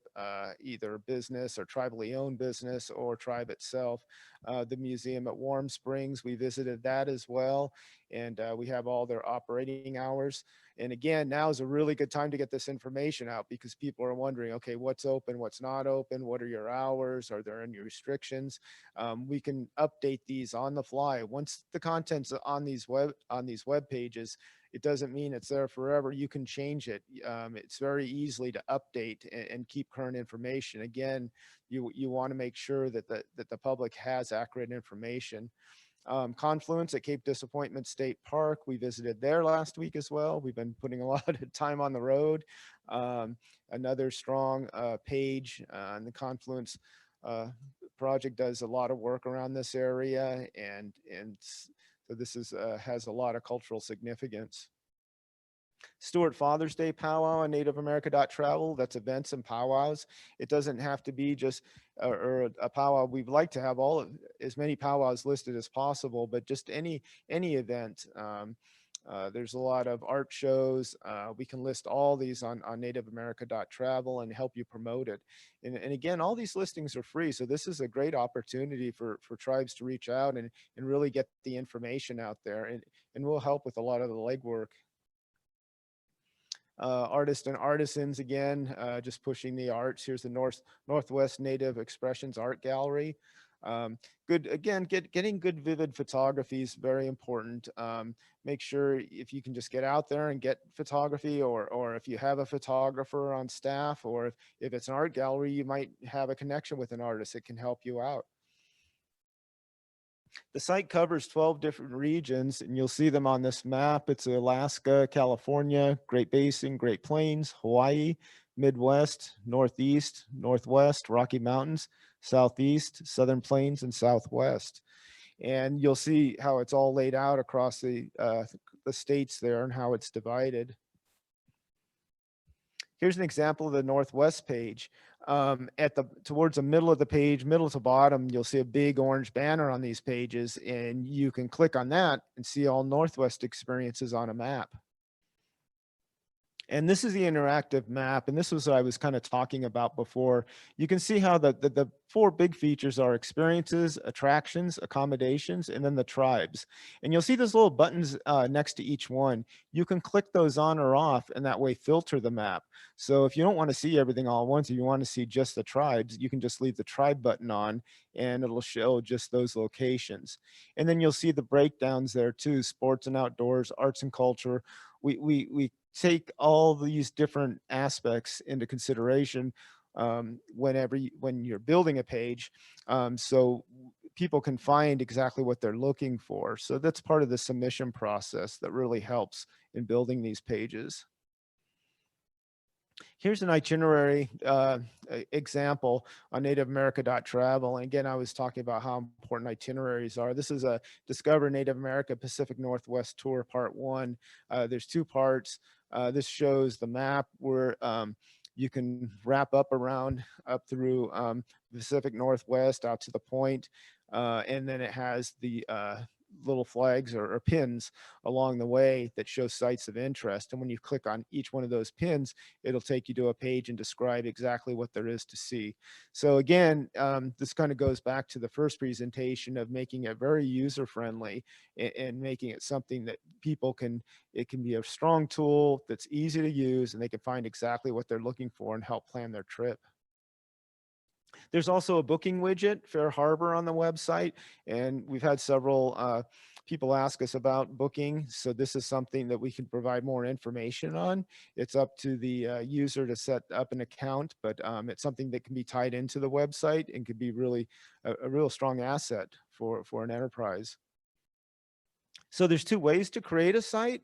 either business or tribally owned business or tribe itself. The museum at Warm Springs, we visited that as well. And we have all their operating hours. And again, now is a really good time to get this information out because people are wondering, okay, what's open, what's not open? What are your hours? Are there any restrictions? We can update these on the fly. Once the content's on these web pages, it doesn't mean it's there forever. You can change it. It's very easily to update and keep current information. Again, you want to make sure that the public has accurate information. Confluence at Cape Disappointment State Park, we visited there last week as well. We've been putting a lot of time on the road. Another strong page on the Confluence project does a lot of work around this area, and so this is has a lot of cultural significance. Stewart Father's Day powwow on nativeamerica.travel. That's events and powwows. It doesn't have to be just a powwow. We'd like to have as many powwows listed as possible, but just any event. There's a lot of art shows. We can list all these on nativeamerica.travel and help you promote it. And again, all these listings are free. So this is a great opportunity for tribes to reach out and really get the information out there. And we'll help with a lot of the legwork. Artists and artisans, again, just pushing the arts. Here's the Northwest Native Expressions Art Gallery. Good, again, getting good vivid photography is very important. Make sure if you can just get out there and get photography, or if you have a photographer on staff, or if it's an art gallery, you might have a connection with an artist that can help you out. The site covers 12 different regions, and you'll see them on this map. It's Alaska, California, Great Basin, Great Plains, Hawaii, Midwest, Northeast, Northwest, Rocky Mountains, Southeast, Southern Plains, and Southwest. And you'll see how it's all laid out across the states there and how it's divided. Here's an example of the Northwest page. Towards the middle of the page, middle to bottom, you'll see a big orange banner on these pages, and you can click on that and see all Northwest experiences on a map. And this is the interactive map, and this was what I was kind of talking about before. You can see how the four big features are experiences, attractions, accommodations, and then the tribes. And you'll see those little buttons next to each one. You can click those on or off, and that way filter the map. So if you don't want to see everything all at once, if you want to see just the tribes, you can just leave the tribe button on, and it'll show just those locations. And then you'll see the breakdowns there too: sports and outdoors, arts and culture. We take all these different aspects into consideration when you're building a page. So people can find exactly what they're looking for. So that's part of the submission process that really helps in building these pages. Here's an itinerary example on nativeamerica.travel. And again, I was talking about how important itineraries are. This is a Discover Native America Pacific Northwest Tour Part 1. There's 2 parts. This shows the map where you can wrap up through the Pacific Northwest out to the point. And then it has the little flags or pins along the way that show sites of interest. And when you click on each one of those pins, it'll take you to a page and describe exactly what there is to see. So again, this kind of goes back to the first presentation of making it very user-friendly and making it something that people it can be a strong tool that's easy to use, and they can find exactly what they're looking for and help plan their trip. There's also a booking widget, Fair Harbor, on the website, and we've had several people ask us about booking. So this is something that we can provide more information on. It's up to the user to set up an account, but it's something that can be tied into the website and could be really a real strong asset for an enterprise. So there's 2 ways to create a site.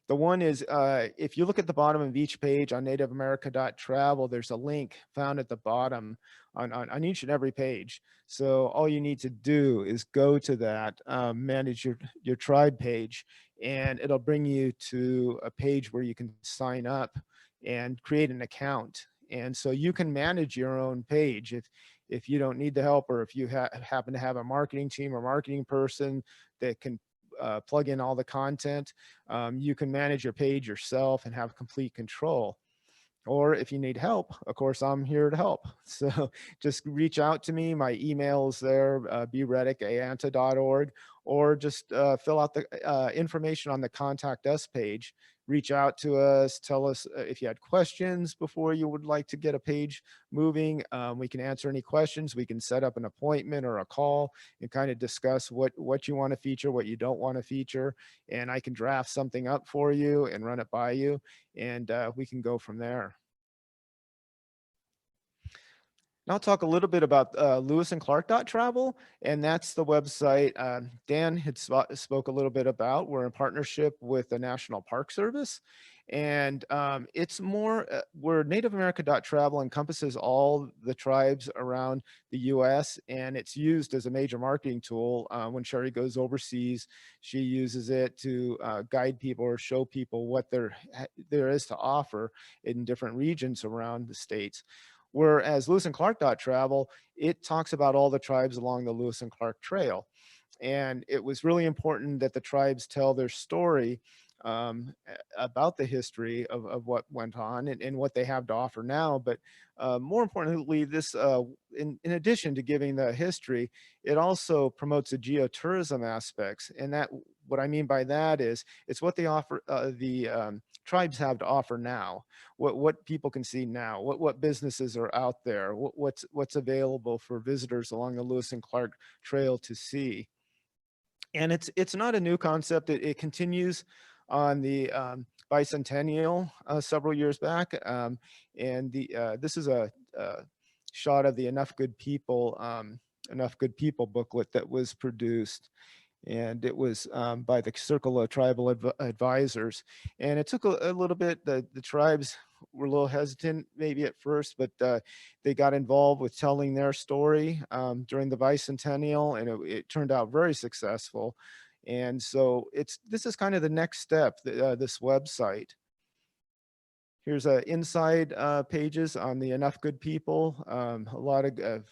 The one is, if you look at the bottom of each page on nativeamerica.travel, there's a link found at the bottom on each and every page. So all you need to do is go to that, manage your tribe page, and it'll bring you to a page where you can sign up and create an account. And so you can manage your own page if you don't need the help, or if you happen to have a marketing team or marketing person that can plug in all the content. You can manage your page yourself and have complete control. Or if you need help, of course, I'm here to help. So just reach out to me. My email is there, brettig@aianta.org, or just fill out the information on the Contact Us page. Reach out to us, tell us if you had questions before you would like to get a page moving. We can answer any questions. We can set up an appointment or a call and kind of discuss what you want to feature, what you don't want to feature. And I can draft something up for you and run it by you, and we can go from there. Now I'll talk a little bit about lewisandclark.travel, and that's the website Dan had spoke a little bit about. We're in partnership with the National Park Service, and it's more where nativeamerica.travel encompasses all the tribes around the U.S., and it's used as a major marketing tool. When Sherry goes overseas, she uses it to guide people or show people what there is to offer in different regions around the states. Whereas lewisandclark.travel, it talks about all the tribes along the Lewis and Clark Trail. And it was really important that the tribes tell their story about the history of what went on and what they have to offer now. But more importantly, this, in addition to giving the history, it also promotes the geotourism aspects. And that, what I mean by that is, it's what they offer, tribes have to offer now, what people can see now, what businesses are out there, what's available for visitors along the Lewis and Clark Trail to see. And it's not a new concept. It continues on the bicentennial several years back. And this is a shot of the Enough Good People booklet that was produced. And it was by the Circle of Tribal Advisors. And it took a little bit, the tribes were a little hesitant maybe at first, but they got involved with telling their story during the bicentennial, and it turned out very successful. And so this is kind of the next step, this website. Here's inside pages on the Enough Good People, a lot of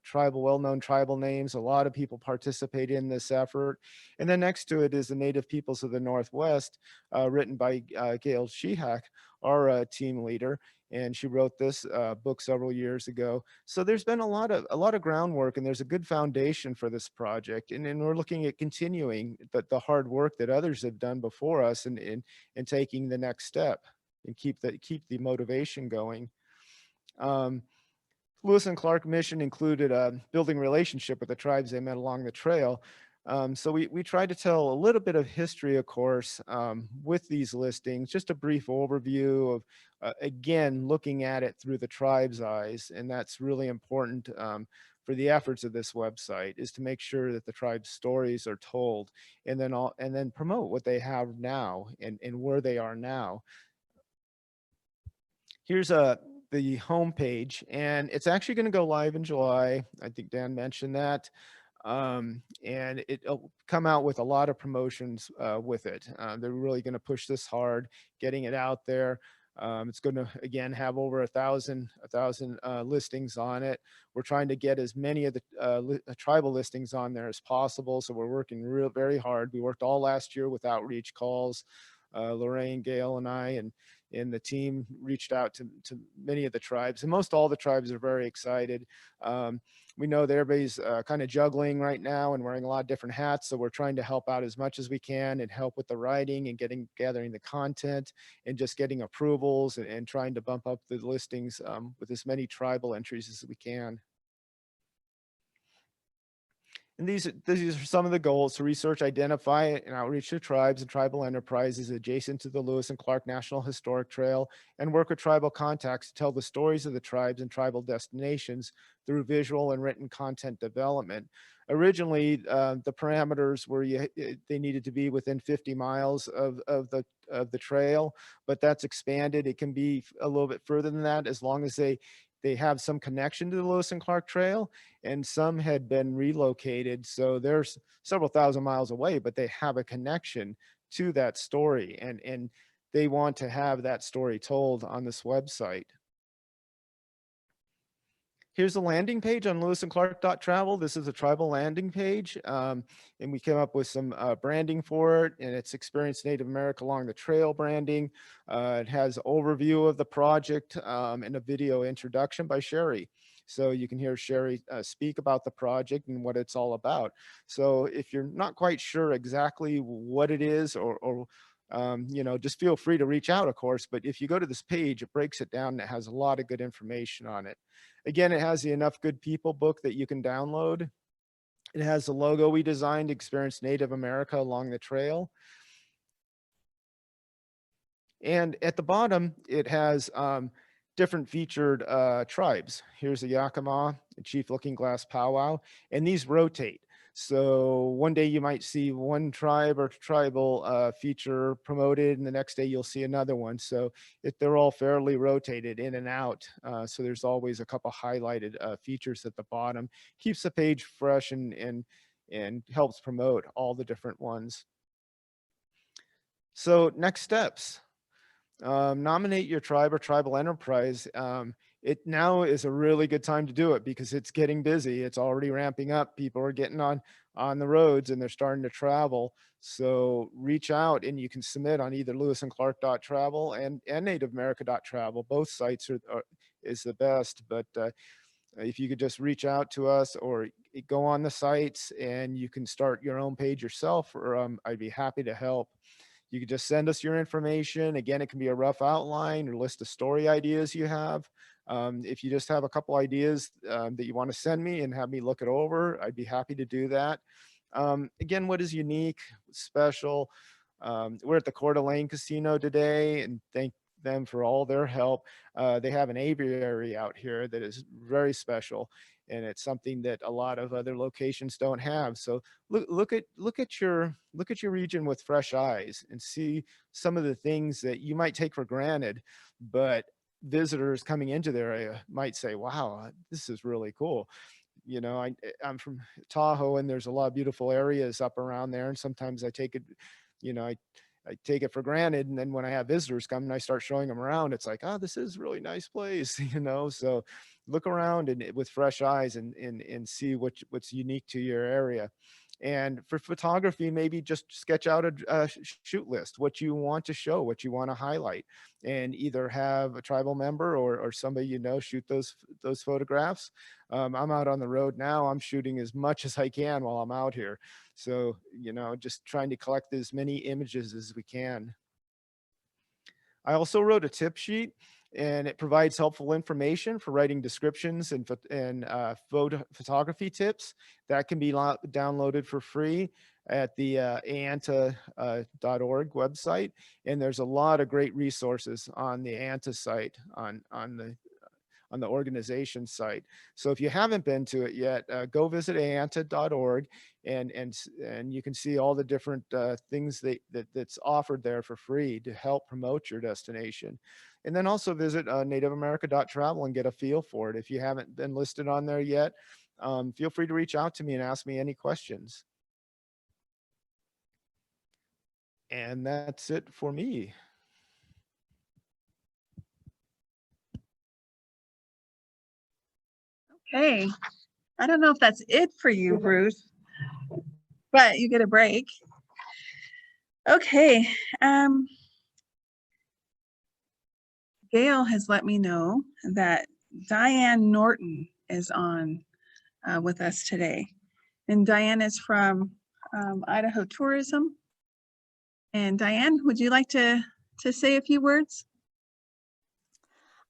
tribal, well-known tribal names. A lot of people participate in this effort. And then next to it is the Native Peoples of the Northwest, written by Gail Shehak, our team leader. And she wrote this book several years ago. So there's been a lot of groundwork, and there's a good foundation for this project. And we're looking at continuing the hard work that others have done before us and taking the next step and keep the motivation going. Lewis and Clark mission included building relationship with the tribes they met along the trail. So we tried to tell a little bit of history, of course, with these listings, just a brief overview of, again, looking at it through the tribe's eyes. And that's really important for for the efforts of this website is to make sure that the tribe's stories are told, and then promote what they have now and where they are now. Here's the homepage, and it's actually going to go live in July. I think Dan mentioned that. And it'll come out with a lot of promotions with it. They're really going to push this hard, getting it out there. It's going to, again, have over 1,000 listings on it. We're trying to get as many of the tribal listings on there as possible. So we're working very hard. We worked all last year with outreach calls. Lorraine, Gail, and I, and the team reached out to many of the tribes, and most all the tribes are very excited. We know that everybody's kind of juggling right now and wearing a lot of different hats. So we're trying to help out as much as we can and help with the writing and gathering the content and just getting approvals and trying to bump up the listings with as many tribal entries as we can. And these are some of the goals: to research, identify, and outreach to tribes and tribal enterprises adjacent to the Lewis and Clark National Historic Trail, and work with tribal contacts to tell the stories of the tribes and tribal destinations through visual and written content development. Originally, the parameters were they needed to be within 50 miles of the trail, but that's expanded. It can be a little bit further than that, as long as they have some connection to the Lewis and Clark Trail, and some had been relocated. So they're several thousand miles away, but they have a connection to that story, and they want to have that story told on this website. Here's the landing page on lewisandclark.travel. This is a tribal landing page, and we came up with some branding for it, and it's Experience Native America Along the Trail branding. It has overview of the project and a video introduction by Sherry. So you can hear Sherry speak about the project and what it's all about. So if you're not quite sure exactly what it is, or you know, just feel free to reach out, of course. But if you go to this page, it breaks it down and it has a lot of good information on it. Again, it has the Enough Good People book that you can download. It has the logo we designed, Experience Native America Along the Trail. And at the bottom, it has different featured tribes. Here's the Yakima, the Chief Looking Glass Powwow, and these rotate. So one day you might see one tribe or tribal feature promoted, and the next day you'll see another one. So they're all fairly rotated in and out. So there's always a couple highlighted features at the bottom. Keeps the page fresh and helps promote all the different ones. So next steps. Nominate your tribe or tribal enterprise. It now is a really good time to do it because it's getting busy. It's already ramping up. People are getting on the roads and they're starting to travel. So reach out, and you can submit on either lewisandclark.travel and nativeamerica.travel. Both sites is the best, but if you could just reach out to us or go on the sites and you can start your own page yourself, or I'd be happy to help. You could just send us your information. Again, it can be a rough outline or list of story ideas you have. If you just have a couple ideas that you want to send me and have me look it over, I'd be happy to do that. Again, what is unique, special? We're at the Coeur d'Alene Casino today, and thank them for all their help. They have an aviary out here that is very special, and it's something that a lot of other locations don't have. So look at your region with fresh eyes and see some of the things that you might take for granted, but visitors coming into their area might say, wow, this is really cool. You know, I'm from Tahoe, and there's a lot of beautiful areas up around there, and sometimes I take it, you know, I take it for granted. And then when I have visitors come and I start showing them around, it's like, oh, this is a really nice place, you know? So look around and with fresh eyes and see what's unique to your area. And for photography, maybe just sketch out a shoot list, what you want to show, what you want to highlight, and either have a tribal member or somebody you know shoot those photographs. I'm out on the road now. I'm shooting as much as I can while I'm out here. So, you know, just trying to collect as many images as we can. I also wrote a tip sheet, and it provides helpful information for writing descriptions and photography tips that can be downloaded for free at the AIANTA.org website. And there's a lot of great resources on the AIANTA site on on the organization site. So if you haven't been to it yet, go visit AIANTA.org, and you can see all the different things that's offered there for free to help promote your destination. And then also visit nativeamerica.travel and get a feel for it. If you haven't been listed on there yet, feel free to reach out to me and ask me any questions. And that's it for me. Okay, I don't know if that's it for you, Bruce, but you get a break. Okay, Gail has let me know that Diane Norton is on with us today. And Diane is from Idaho Tourism. And Diane, would you like to say a few words?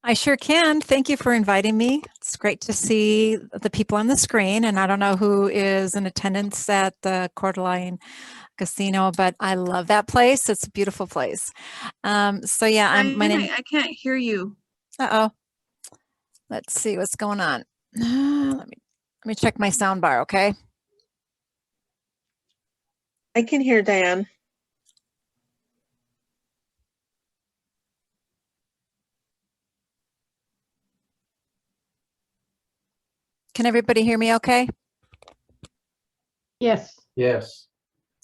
I sure can. Thank you for inviting me. It's great to see the people on the screen, and I don't know who is in attendance at the Coeur d'Alene Casino, but I love that place. It's a beautiful place. So yeah, my name. I can't hear you. Uh-oh. Let's see what's going on. Let me check my sound bar, okay? I can hear Diane. Can everybody hear me okay? Yes. Yes.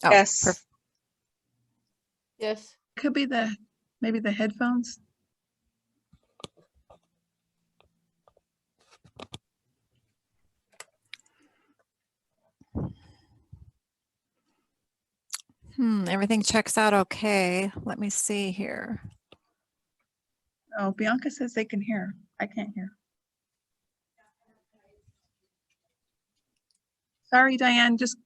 Oh, Yes. perfect. Yes. Could be maybe the headphones. Everything checks out okay. Let me see here. Oh, Bianca says they can hear. I can't hear. Sorry, Diane, just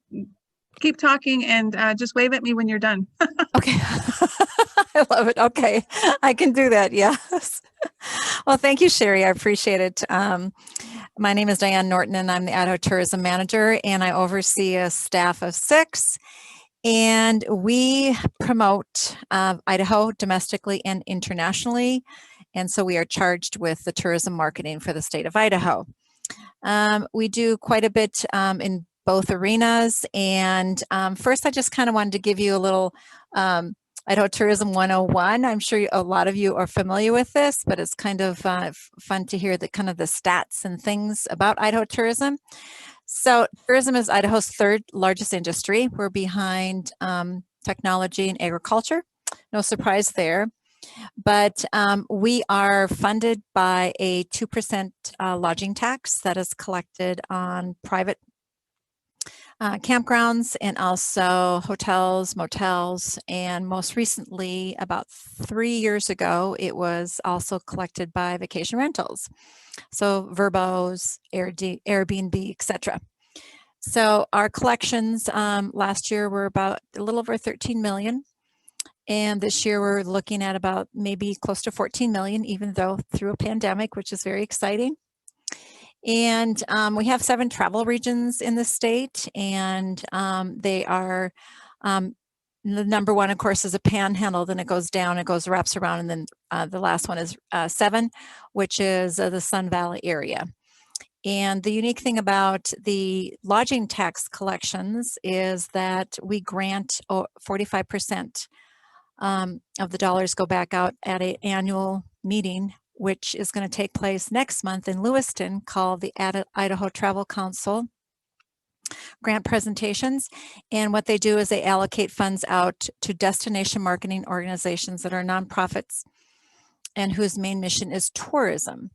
keep talking and just wave at me when you're done. Okay. I love it. Okay. I can do that. Yes. Well, thank you, Sherry. I appreciate it. My name is Diane Norton, and I'm the Idaho Tourism Manager, and I oversee a staff of 6. And we promote Idaho domestically and internationally. And so we are charged with the tourism marketing for the state of Idaho. We do quite a bit in both arenas. And first, I just kind of wanted to give you a little Idaho Tourism 101. I'm sure a lot of you are familiar with this, but it's kind of fun to hear the kind of the stats and things about Idaho tourism. So tourism is Idaho's 3rd largest industry. We're behind technology and agriculture. No surprise there. But we are funded by a 2% lodging tax that is collected on private campgrounds and also hotels, motels, and most recently, about 3 years ago, it was also collected by vacation rentals. So Verbos, Airbnb, etc. So our collections last year were about a little over 13 million. And this year we're looking at about maybe close to 14 million, even though through a pandemic, which is very exciting. And we have 7 travel regions in the state, and they are, the number 1, of course, is a panhandle, then it goes down, it goes, wraps around, and then the last one is 7, which is the Sun Valley area. And the unique thing about the lodging tax collections is that we grant 45% of the dollars go back out at an annual meeting, which is going to take place next month in Lewiston, called the Idaho Travel Council grant presentations. And what they do is they allocate funds out to destination marketing organizations that are nonprofits and whose main mission is tourism.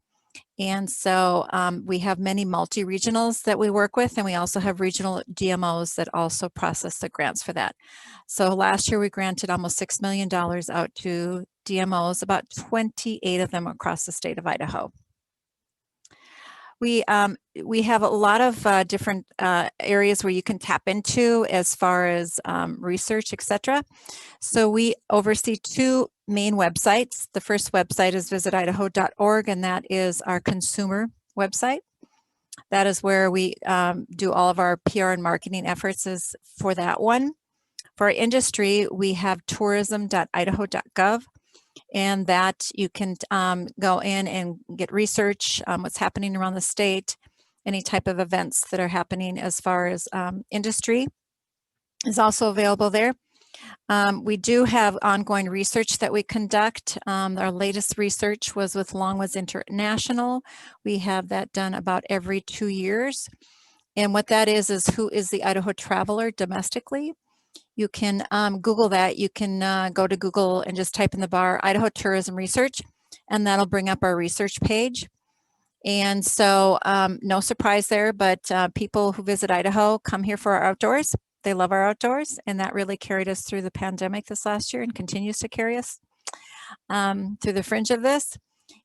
And so we have many multi-regionals that we work with, and we also have regional DMOs that also process the grants for that. So last year we granted almost $6 million out to DMOs, about 28 of them across the state of Idaho. We have a lot of different areas where you can tap into as far as research, etc. So we oversee 2 main websites. The first website is visitidaho.org, and that is our consumer website. That is where we do all of our PR and marketing efforts is for that one. For our industry, we have tourism.idaho.gov, and that you can go in and get research, what's happening around the state, any type of events that are happening as far as industry is also available there. We do have ongoing research that we conduct. Our latest research was with Longwoods International. We have that done about every 2 years. And what that is who is the Idaho traveler domestically. You can Google that. You can go to Google and just type in the bar Idaho Tourism Research, and that'll bring up our research page. And so no surprise there, but people who visit Idaho come here for our outdoors. They love our outdoors, and that really carried us through the pandemic this last year and continues to carry us through the fringe of this.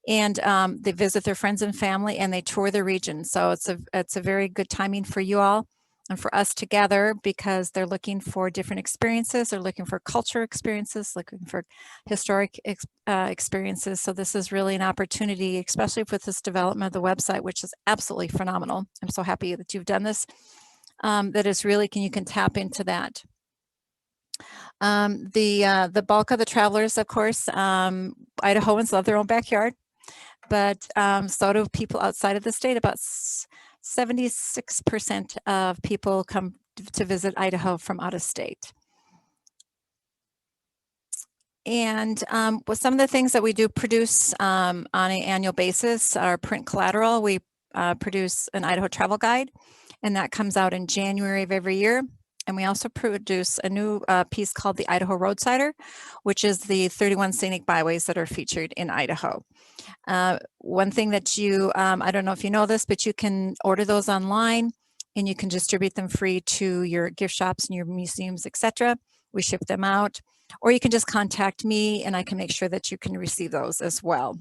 And they visit their friends and family, and they tour the region. So it's a very good timing for you all and for us together, because they're looking for different experiences. They're looking for culture experiences, looking for historic experiences. So this is really an opportunity, especially with this development of the website, which is absolutely phenomenal. I'm so happy that you've done this. That is really, you can tap into that. The bulk of the travelers, of course, Idahoans love their own backyard, but so do people outside of the state. About 76% of people come to visit Idaho from out of state. And with some of the things that we do produce on an annual basis, our print collateral, we produce an Idaho travel guide, and that comes out in January of every year. And we also produce a new piece called the Idaho Roadsider, which is the 31 scenic byways that are featured in Idaho. One thing that you, I don't know if you know this, but you can order those online and you can distribute them free to your gift shops and your museums, etc. We ship them out, or you can just contact me and I can make sure that you can receive those as well.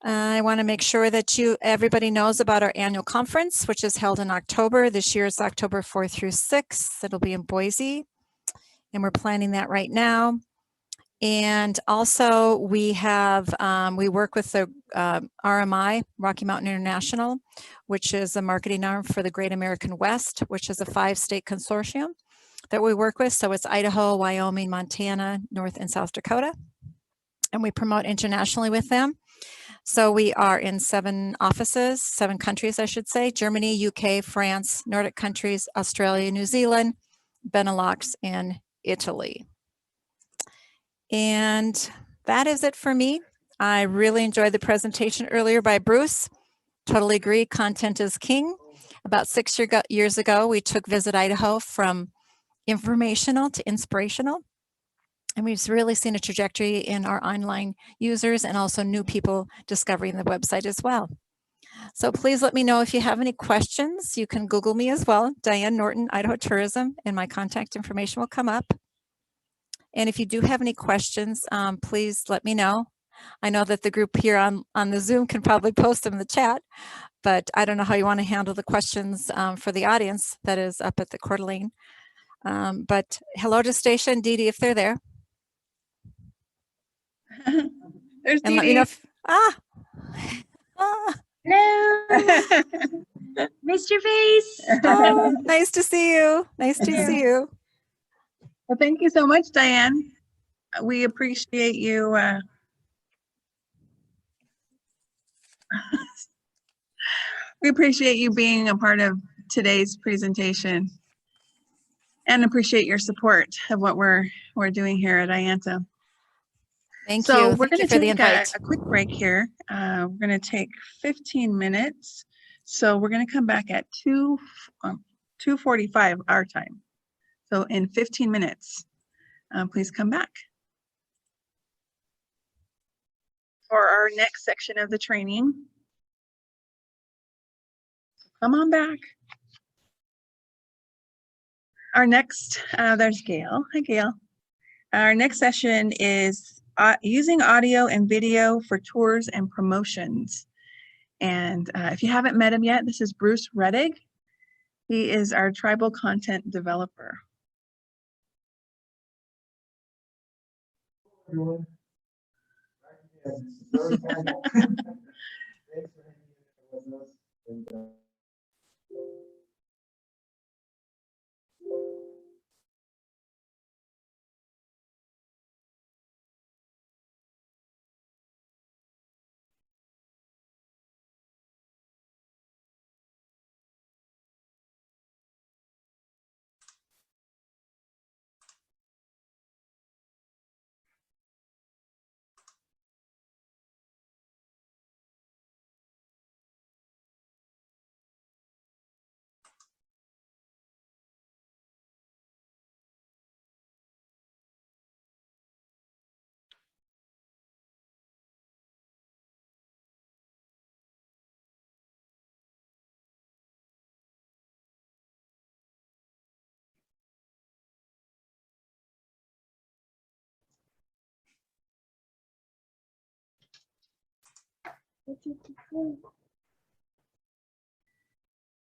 I want to make sure that everybody knows about our annual conference, which is held in October. This year is October 4th through 6th. It'll be in Boise, and we're planning that right now. And also we have, we work with the RMI, Rocky Mountain International, which is a marketing arm for the Great American West, which is a 5-state consortium that we work with. So it's Idaho, Wyoming, Montana, North and South Dakota. And we promote internationally with them. So we are in 7 offices, 7 countries, I should say: Germany, UK, France, Nordic countries, Australia, New Zealand, Benelux, and Italy. And that is it for me. I really enjoyed the presentation earlier by Bruce. Totally agree, content is king. About 6 years ago, we took Visit Idaho from informational to inspirational. And we've really seen a trajectory in our online users and also new people discovering the website as well. So please let me know if you have any questions. You can Google me as well, Diane Norton, Idaho Tourism, and my contact information will come up. And if you do have any questions, please let me know. I know that the group here on the Zoom can probably post them in the chat, but I don't know how you want to handle the questions for the audience that is up at the Coeur d'Alene. But hello to Stacia and Dee Dee if they're there. There's And Dee let me know Dee. Hello. Missed your face. Oh, nice to see you. Nice to see you. Well, thank you so much, Diane. We appreciate you. We appreciate you being a part of today's presentation and appreciate your support of what we're doing here at AIANTA. Thank So you. we're Thank you going for to the take invite. a quick break here. We're going to take 15 minutes. So we're going to come back at 2:45 our time. So in 15 minutes, please come back for our next section of the training. Come on back. Our next, there's Gail. Hi, Gail. Our next session is using audio and video for tours and promotions. And if you haven't met him yet, this is Bruce Rettig. He is our tribal content developer.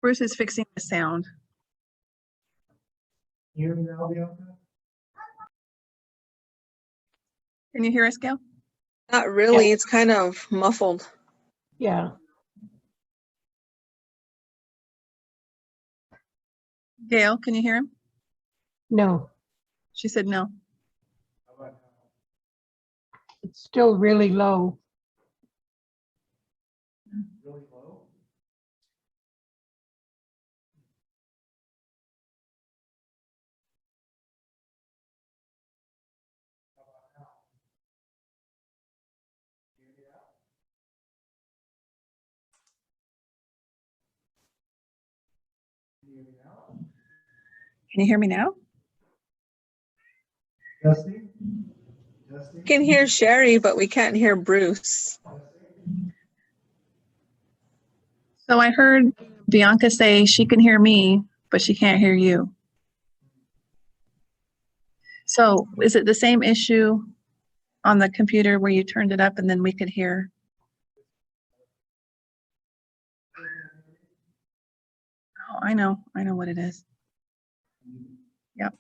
Bruce is fixing the sound. Hear me now, Bianca? Can you hear us, Gail? Not really. It's kind of muffled. Yeah, Gail, can you hear him? no, She said no. it's still really low. Really low? Can you hear me now? Testing? Testing? We can hear Sherry, but we can't hear Bruce. So I heard Bianca say she can hear me, but she can't hear you. So is it the same issue on the computer where you turned it up and then we could hear? Oh, I know what it is. Yep.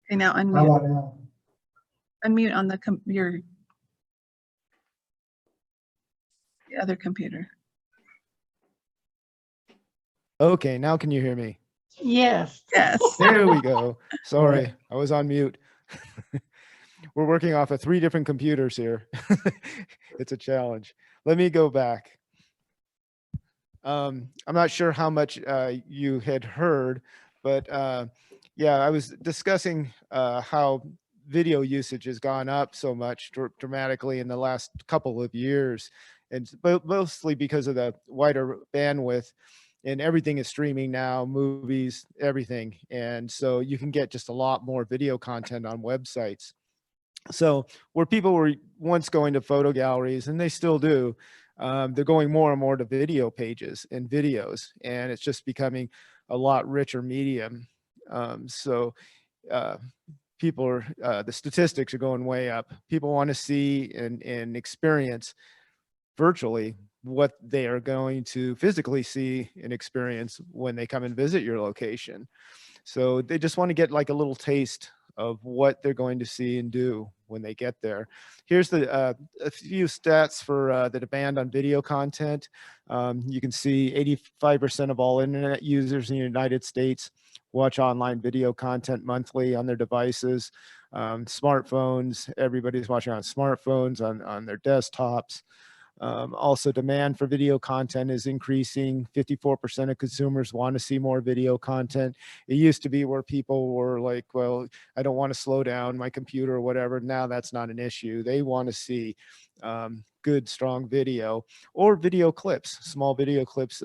Okay, now How unmute. about now? Unmute on the your the other computer. Okay, now can you hear me? Yes, Yes. There we go. Sorry, I was on mute. We're working off of 3 different computers here. It's a challenge. Let me go back. I'm not sure how much you had heard, but yeah, I was discussing how video usage has gone up so much dramatically in the last couple of years, and mostly because of the wider bandwidth. And everything is streaming now, movies, everything. And so you can get just a lot more video content on websites. So where people were once going to photo galleries, and they still do, they're going more and more to video pages and videos, and it's just becoming a lot richer medium. People are, the statistics are going way up. People want to see and experience virtually what they are going to physically see and experience when they come and visit your location. So they just want to get like a little taste of what they're going to see and do when they get there. Here's a few stats for the demand on video content. You can see 85% of all internet users in the United States watch online video content monthly on their devices. Smartphones, everybody's watching on smartphones, on their desktops. Also, demand for video content is increasing. 54% of consumers want to see more video content. It used to be where people were like, well, I don't want to slow down my computer or whatever. Now that's not an issue. They want to see good, strong video or video clips, small video clips.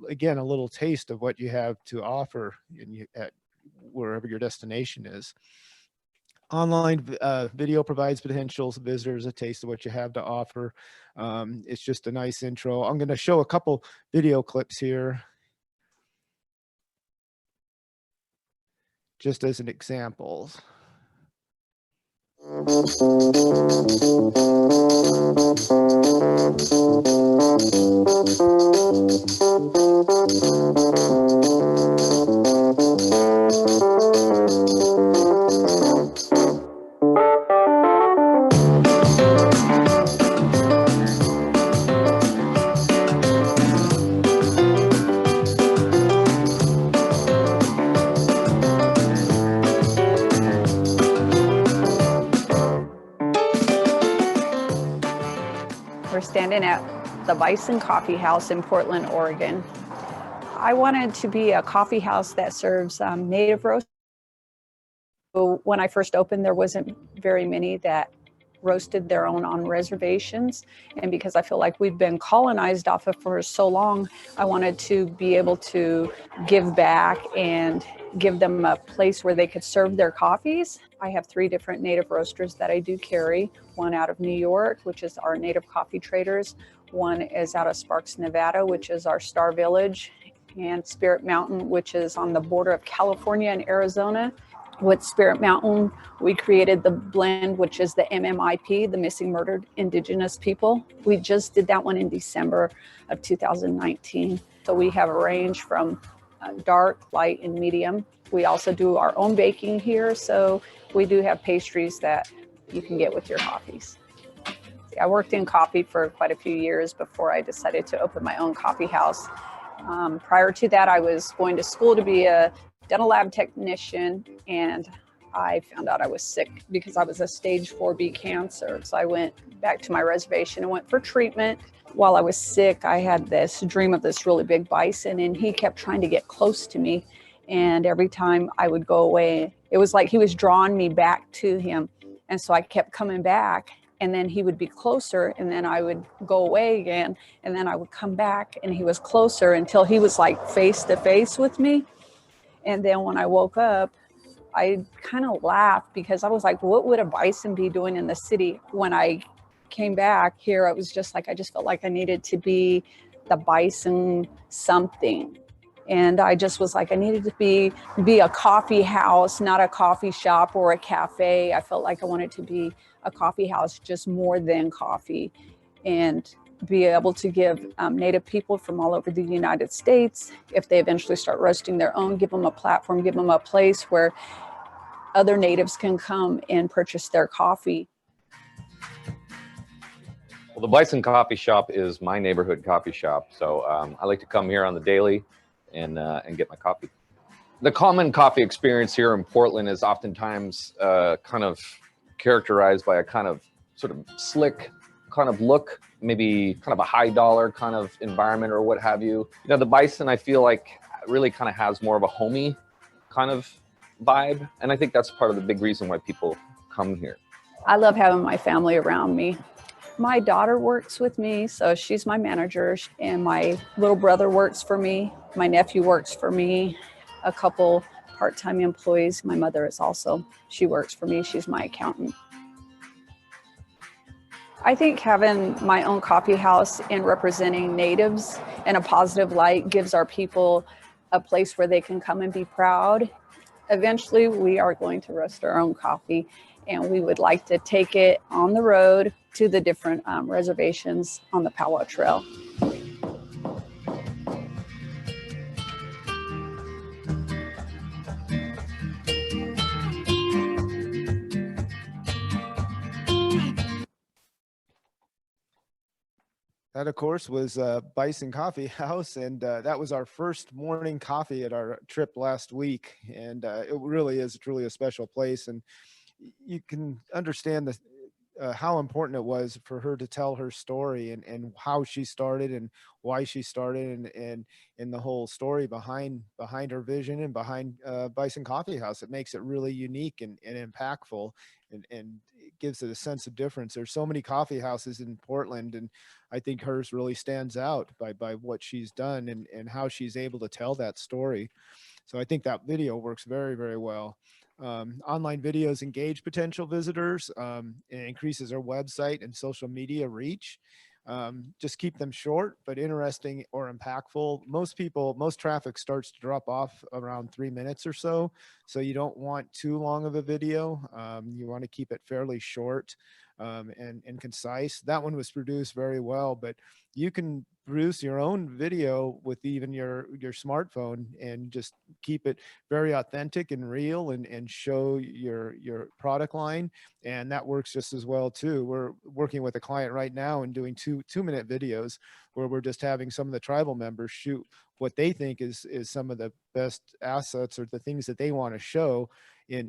Again, a little taste of what you have to offer at wherever your destination is. Online video provides potential visitors a taste of what you have to offer. It's just a nice intro. I'm going to show a couple video clips here, just as an example. We're standing at the Bison Coffee House in Portland, Oregon. I wanted to be a coffee house that serves native roast. So when I first opened, there wasn't very many that roasted their own on reservations. And because I feel like we've been colonized off of for so long, I wanted to be able to give back and give them a place where they could serve their coffees. I have 3 different native roasters that I do carry. One out of New York, which is our Native Coffee Traders. One is out of Sparks, Nevada, which is our Star Village, and Spirit Mountain, which is on the border of California and Arizona. With Spirit Mountain, we created the blend, which is the MMIP, the Missing Murdered Indigenous People. We just did that one in December of 2019. So we have a range from dark, light, and medium. We also do our own baking here, so we do have pastries that you can get with your coffees. I worked in coffee for quite a few years before I decided to open my own coffee house. Prior to that, I was going to school to be a dental lab technician, and I found out I was sick because I was a stage 4B cancer. So I went back to my reservation and went for treatment. While I was sick, I had this dream of this really big bison, and he kept trying to get close to me. And every time I would go away, it was like he was drawing me back to him. And so I kept coming back, and then he would be closer, and then I would go away again, and then I would come back, and he was closer until he was like face to face with me. And then when I woke up, I kind of laughed because I was like, what would a bison be doing in the city? When I came back here, I was just like, I just felt like I needed to be the bison something. And I just was like, I needed to be a coffee house, not a coffee shop or a cafe. I felt like I wanted to be a coffee house, just more than coffee, and be able to give Native people from all over the United States, if they eventually start roasting their own, give them a platform, give them a place where other Natives can come and purchase their coffee. Well, the Bison Coffee Shop is my neighborhood coffee shop, so I like to come here on the daily and get my coffee. The common coffee experience here in Portland is oftentimes kind of characterized by a kind of sort of slick kind of look, maybe kind of a high dollar kind of environment or what have you. You know, the Bison, I feel like really kind of has more of a homey kind of vibe. And I think that's part of the big reason why people come here. I love having my family around me. My daughter works with me, so she's my manager, and my little brother works for me. My nephew works for me. A couple part-time employees. My mother is also, she works for me. She's my accountant. I think having my own coffee house and representing Natives in a positive light gives our people a place where they can come and be proud. Eventually, we are going to roast our own coffee, and we would like to take it on the road to the different reservations on the Powwow Trail. That, of course, was Bison Coffee House, and that was our first morning coffee at our trip last week. And it really is truly a special place, and you can understand how important it was for her to tell her story and how she started and why she started and the whole story behind her vision and behind Bison Coffee House. It makes it really unique and impactful, and it gives it a sense of difference. There's so many coffee houses in Portland, and I think hers really stands out by what she's done and how she's able to tell that story. So I think that video works very, very well. Online videos engage potential visitors, and increases our website and social media reach. Just keep them short but interesting or impactful. Most traffic starts to drop off around 3 minutes or so. So you don't want too long of a video. You want to keep it fairly short and concise. That one was produced very well, but you can produce your own video with even your smartphone and just keep it very authentic and real and show your product line. And that works just as well too. We're working with a client right now and doing two-minute videos where we're just having some of the tribal members shoot what they think is some of the best assets or the things that they want to show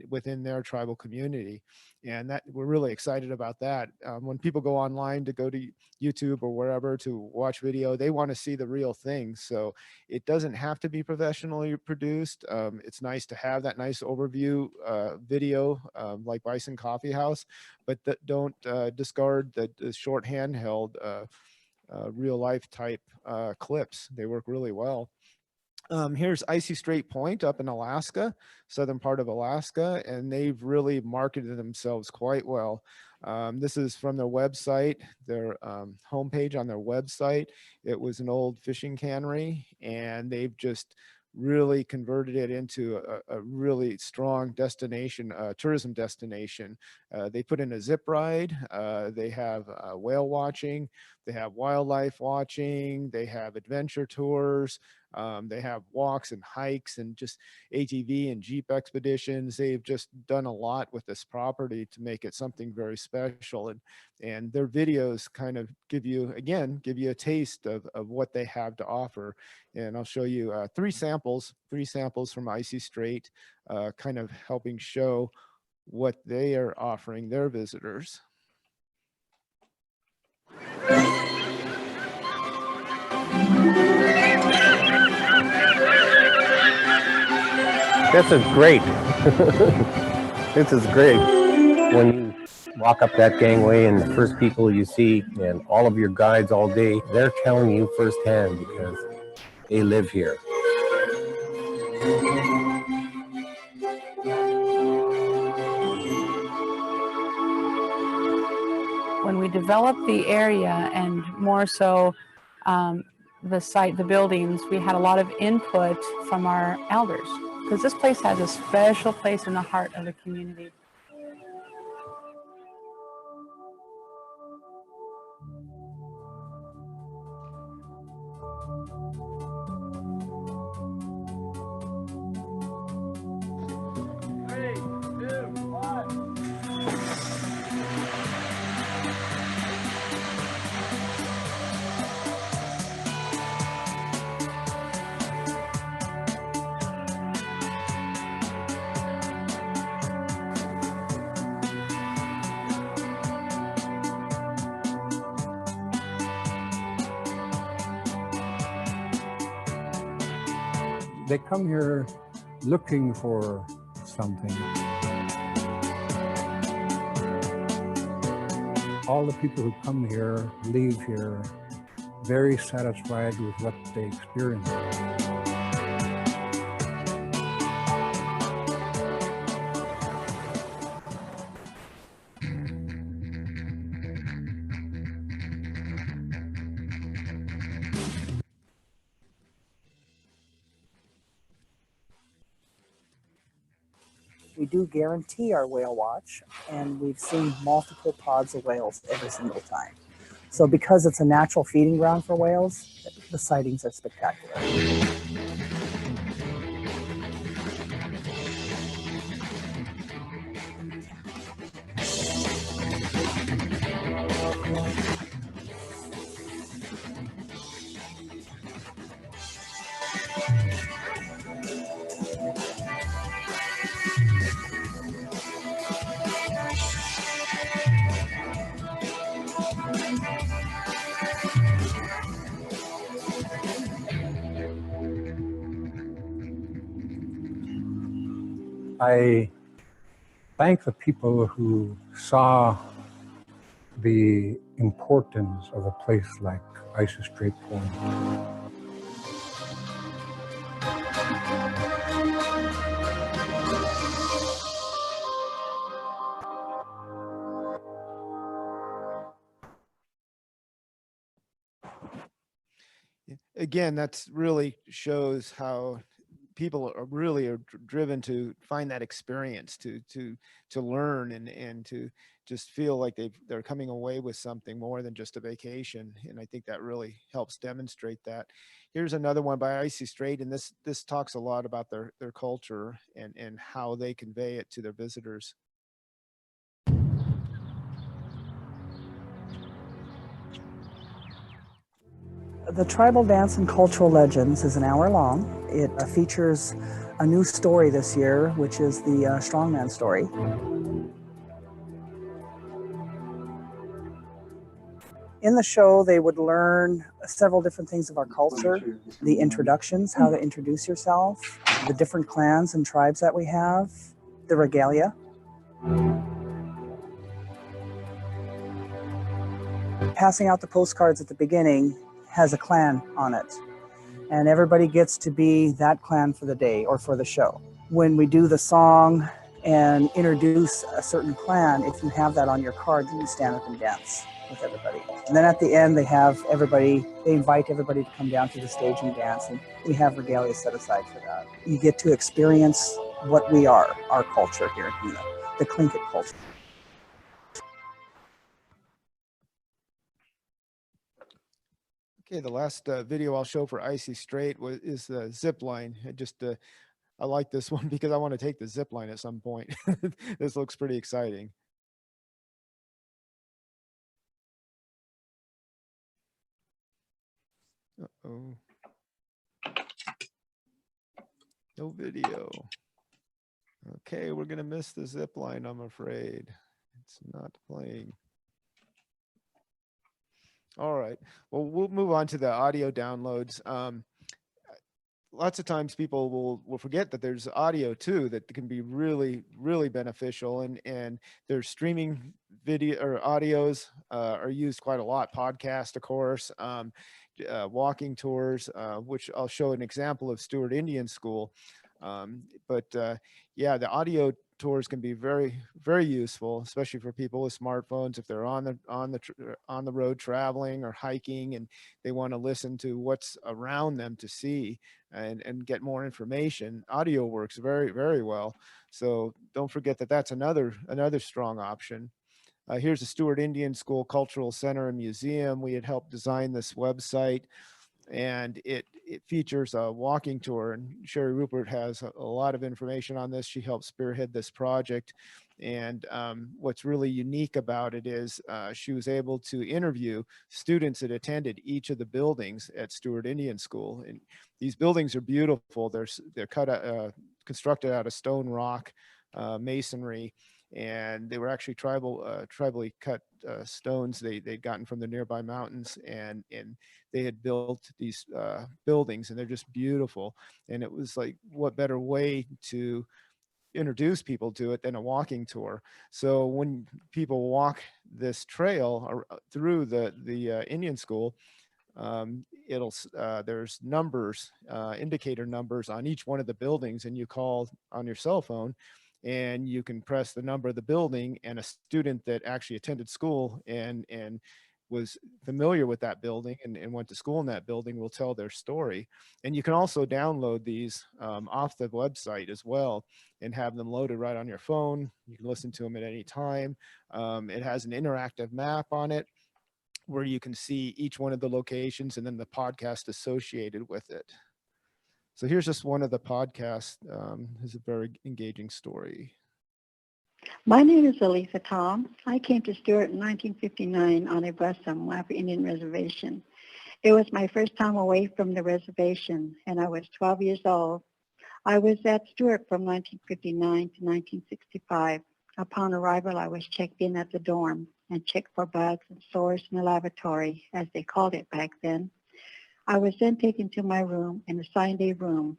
within their tribal community. And that we're really excited about that. When people go online to go to YouTube or wherever to watch video, they want to see the real thing. So it doesn't have to be professionally produced. It's nice to have that nice overview video like Bison Coffee House, but don't discard the short handheld real life type clips. They work really well. Here's Icy Strait Point up in Alaska, southern part of Alaska, and they've really marketed themselves quite well. This is from their website, their homepage on their website. It was an old fishing cannery, and they've just really converted it into a really strong destination, tourism destination. They put in a zip ride. They have whale watching. They have wildlife watching. They have adventure tours. They have walks and hikes and just ATV and Jeep expeditions. They've just done a lot with this property to make it something very special. And their videos kind of give you a taste of what they have to offer. And I'll show you three samples from Icy Strait, kind of helping show what they are offering their visitors. This is great. This is great. When you walk up that gangway and the first people you see and all of your guides all day, they're telling you firsthand because they live here. When we developed the area and more so the site, the buildings, we had a lot of input from our elders because this place has a special place in the heart of the community. They come here looking for something. All the people who come here leave here very satisfied with what they experience. We do guarantee our whale watch, and we've seen multiple pods of whales every single time. So because it's a natural feeding ground for whales, the sightings are spectacular. I thank the people who saw the importance of a place like Icy Strait Point. Again, that's really shows how people are really driven to find that experience, to learn and to just feel like they're coming away with something more than just a vacation. And I think that really helps demonstrate that. Here's another one by Icy Strait, and this talks a lot about their culture and how they convey it to their visitors. The Tribal Dance and Cultural Legends is an hour long. It features a new story this year, which is the strongman story. In the show, they would learn several different things of our culture, the introductions, how to introduce yourself, the different clans and tribes that we have, the regalia. Passing out the postcards at the beginning has a clan on it, and everybody gets to be that clan for the day or for the show. When we do the song and introduce a certain plan. If you have that on your card, then you stand up and dance with everybody. And then at the end, they invite everybody to come down to the stage and dance, and we have regalia set aside for that. You get to experience what we are, our culture here in Hina, the Tlingit culture. Okay, the last video I'll show for Icy Strait is the zip line. I like this one because I want to take the zip line at some point. This looks pretty exciting. Uh-oh. No video. Okay, we're gonna miss the zip line, I'm afraid. It's not playing. All right, well, we'll move on to the audio downloads. Lots of times people will forget that there's audio too that can be really, really beneficial, and there's streaming video or audios are used quite a lot. Podcast, of course, walking tours, which I'll show an example of Stewart Indian School. Yeah, the audio tours can be very, very useful, especially for people with smartphones if they're on the road traveling or hiking and they want to listen to what's around them to see and get more information. Audio works very, very well. So don't forget that that's another strong option. Here's the Stewart Indian School Cultural Center and Museum. We had helped design this website, and it features a walking tour, and Sherry Rupert has a lot of information on this. She helped spearhead this project, and what's really unique about it is she was able to interview students that attended each of the buildings at Stewart Indian School, and these buildings are beautiful. They're constructed out of stone rock masonry, and they were actually tribally cut stones they'd gotten from the nearby mountains, and they had built these buildings, and they're just beautiful. And it was like, what better way to introduce people to it than a walking tour? So when people walk this trail through the Indian School, there's numbers, indicator numbers on each one of the buildings, and you call on your cell phone and you can press the number of the building, and a student that actually attended school and was familiar with that building and went to school in that building will tell their story. And you can also download these off the website as well and have them loaded right on your phone. You can listen to them at any time. It has an interactive map on it where you can see each one of the locations and then the podcast associated with it. So here's just one of the podcasts. It's a very engaging story. My name is Elisa Tom. I came to Stewart in 1959 on a bus on Wappi Indian Reservation. It was my first time away from the reservation, and I was 12 years old. I was at Stewart from 1959 to 1965. Upon arrival, I was checked in at the dorm and checked for bugs and sores in the lavatory, as they called it back then. I was then taken to my room and assigned a room.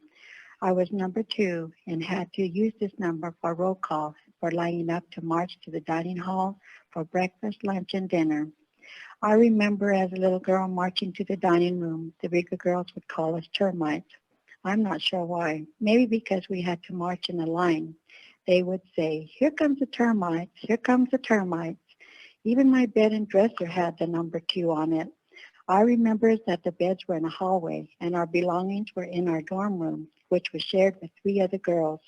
I was number 2 and had to use this number for roll call for lining up to march to the dining hall for breakfast, lunch, and dinner. I remember as a little girl marching to the dining room, the bigger girls would call us termites. I'm not sure why. Maybe because we had to march in a line. They would say, "Here comes the termites, here comes the termites." Even my bed and dresser had the number 2 on it. I remember that the beds were in a hallway and our belongings were in our dorm room, which was shared with 3 other girls.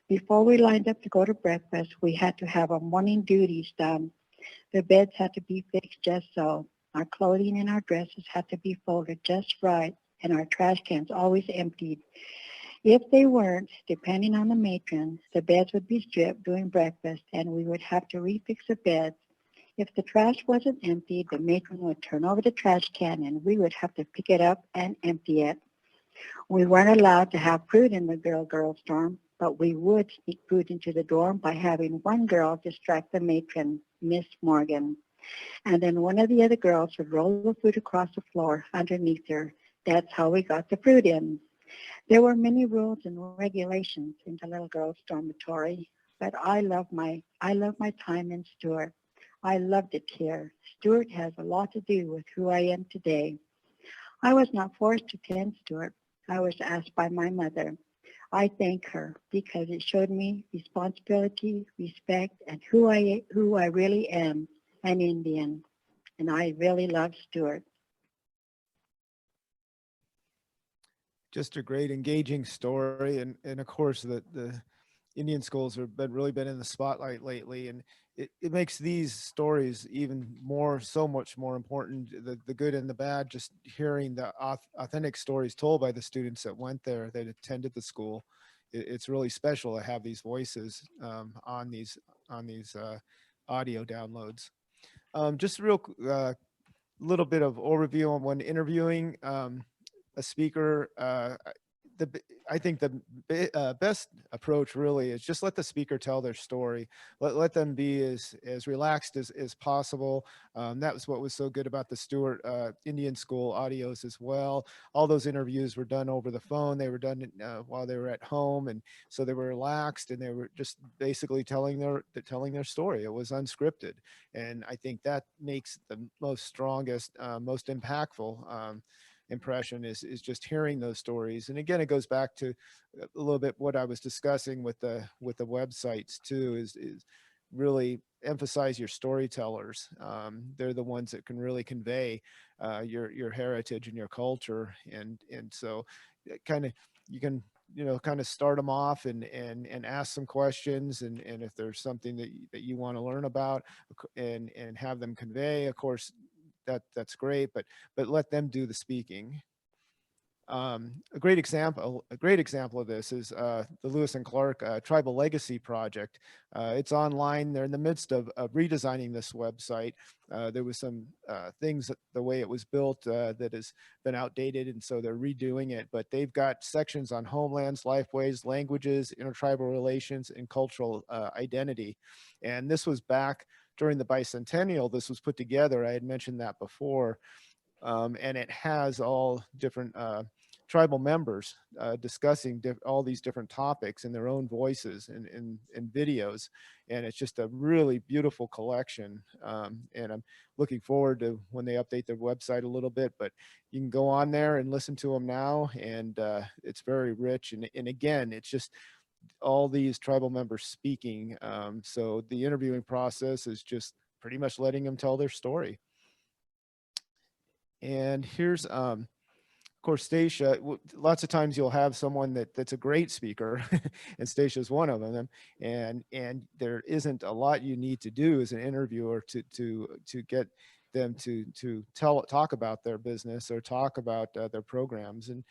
Before we lined up to go to breakfast, we had to have our morning duties done. The beds had to be fixed just so. Our clothing and our dresses had to be folded just right, and our trash cans always emptied. If they weren't, depending on the matron, the beds would be stripped during breakfast and we would have to refix the beds. If the trash wasn't emptied, the matron would turn over the trash can and we would have to pick it up and empty it. We weren't allowed to have food in the girls' dorm, but we would sneak food into the dorm by having one girl distract the matron, Miss Morgan. And then one of the other girls would roll the food across the floor underneath her. That's how we got the food in. There were many rules and regulations in the little girls' dormitory, but I love my time in Stewart. I loved it here. Stewart has a lot to do with who I am today. I was not forced to attend Stewart. I was asked by my mother. I thank her because it showed me responsibility, respect, and who I really am, an Indian. And I really love Stewart. Just a great engaging story. And of course the Indian schools have really been in the spotlight lately, and it makes these stories even more, so much more important, the good and the bad, just hearing the authentic stories told by the students that went there, that attended the school. It's really special to have these voices on these audio downloads. Just real little bit of overview on when interviewing a speaker. I think the best approach really is just let the speaker tell their story. Let them be as relaxed as possible. That was what was so good about the Stewart Indian School audios as well. All those interviews were done over the phone. They were done while they were at home, and so they were relaxed and they were just basically telling their story. It was unscripted, and I think that makes the most strongest, most impactful impression is just hearing those stories. And again, it goes back to a little bit what I was discussing with the websites too, is really emphasize your storytellers. They're the ones that can really convey your heritage and your culture. And so kind of, you can, kind of start them off and ask some questions. And if there's something that you want to learn about and have them convey, of course, that's great, but let them do the speaking. A great example of this is the Lewis and Clark Tribal Legacy Project. It's online. They're in the midst of redesigning this website. There was some things, the way it was built, that has been outdated, and so they're redoing it. But they've got sections on homelands, lifeways, languages, intertribal relations, and cultural identity. And this was back during the bicentennial. This was put together. I had mentioned that before. And it has all different tribal members discussing all these different topics in their own voices and videos. And it's just a really beautiful collection. And I'm looking forward to when they update their website a little bit, but you can go on there and listen to them now. And it's very rich. And again, it's just all these tribal members speaking. So the interviewing process is just pretty much letting them tell their story. And here's, of course, Stacia. Lots of times you'll have someone that's a great speaker, and Stacia's one of them. And there isn't a lot you need to do as an interviewer to get them to talk about their business or talk about their programs. And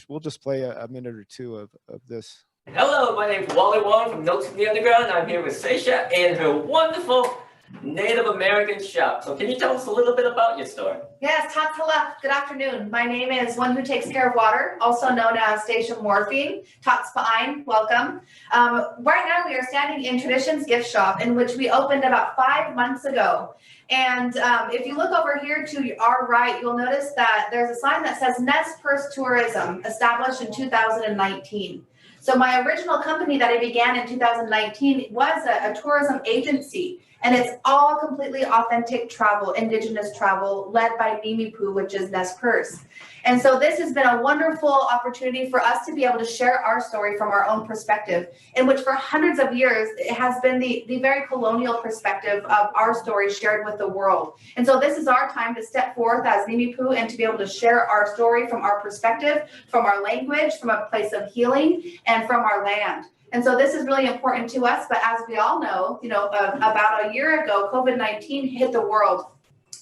we'll just play a minute or two of this. Hello, my name is Wally Wong from Notes from the Underground. I'm here with Stacia and her wonderful Native American shop. So can you tell us a little bit about your store? Yes, Tatsala. Good afternoon. My name is One Who Takes Care of Water, also known as Station Morphine. Tatspa'ain, welcome. Right now we are standing in Traditions Gift Shop, in which we opened about 5 months ago. And if you look over here to our right, you'll notice that there's a sign that says Nez Perce Tourism, established in 2019. So my original company that I began in 2019 was a tourism agency, and it's all completely authentic travel, indigenous travel, led by Nimipu, which is Nez Perce. And so this has been a wonderful opportunity for us to be able to share our story from our own perspective, in which for hundreds of years, it has been the very colonial perspective of our story shared with the world. And so this is our time to step forth as Nimipu and to be able to share our story from our perspective, from our language, from a place of healing, and from our land. And so this is really important to us. But as we all know, about a year ago, COVID-19 hit the world.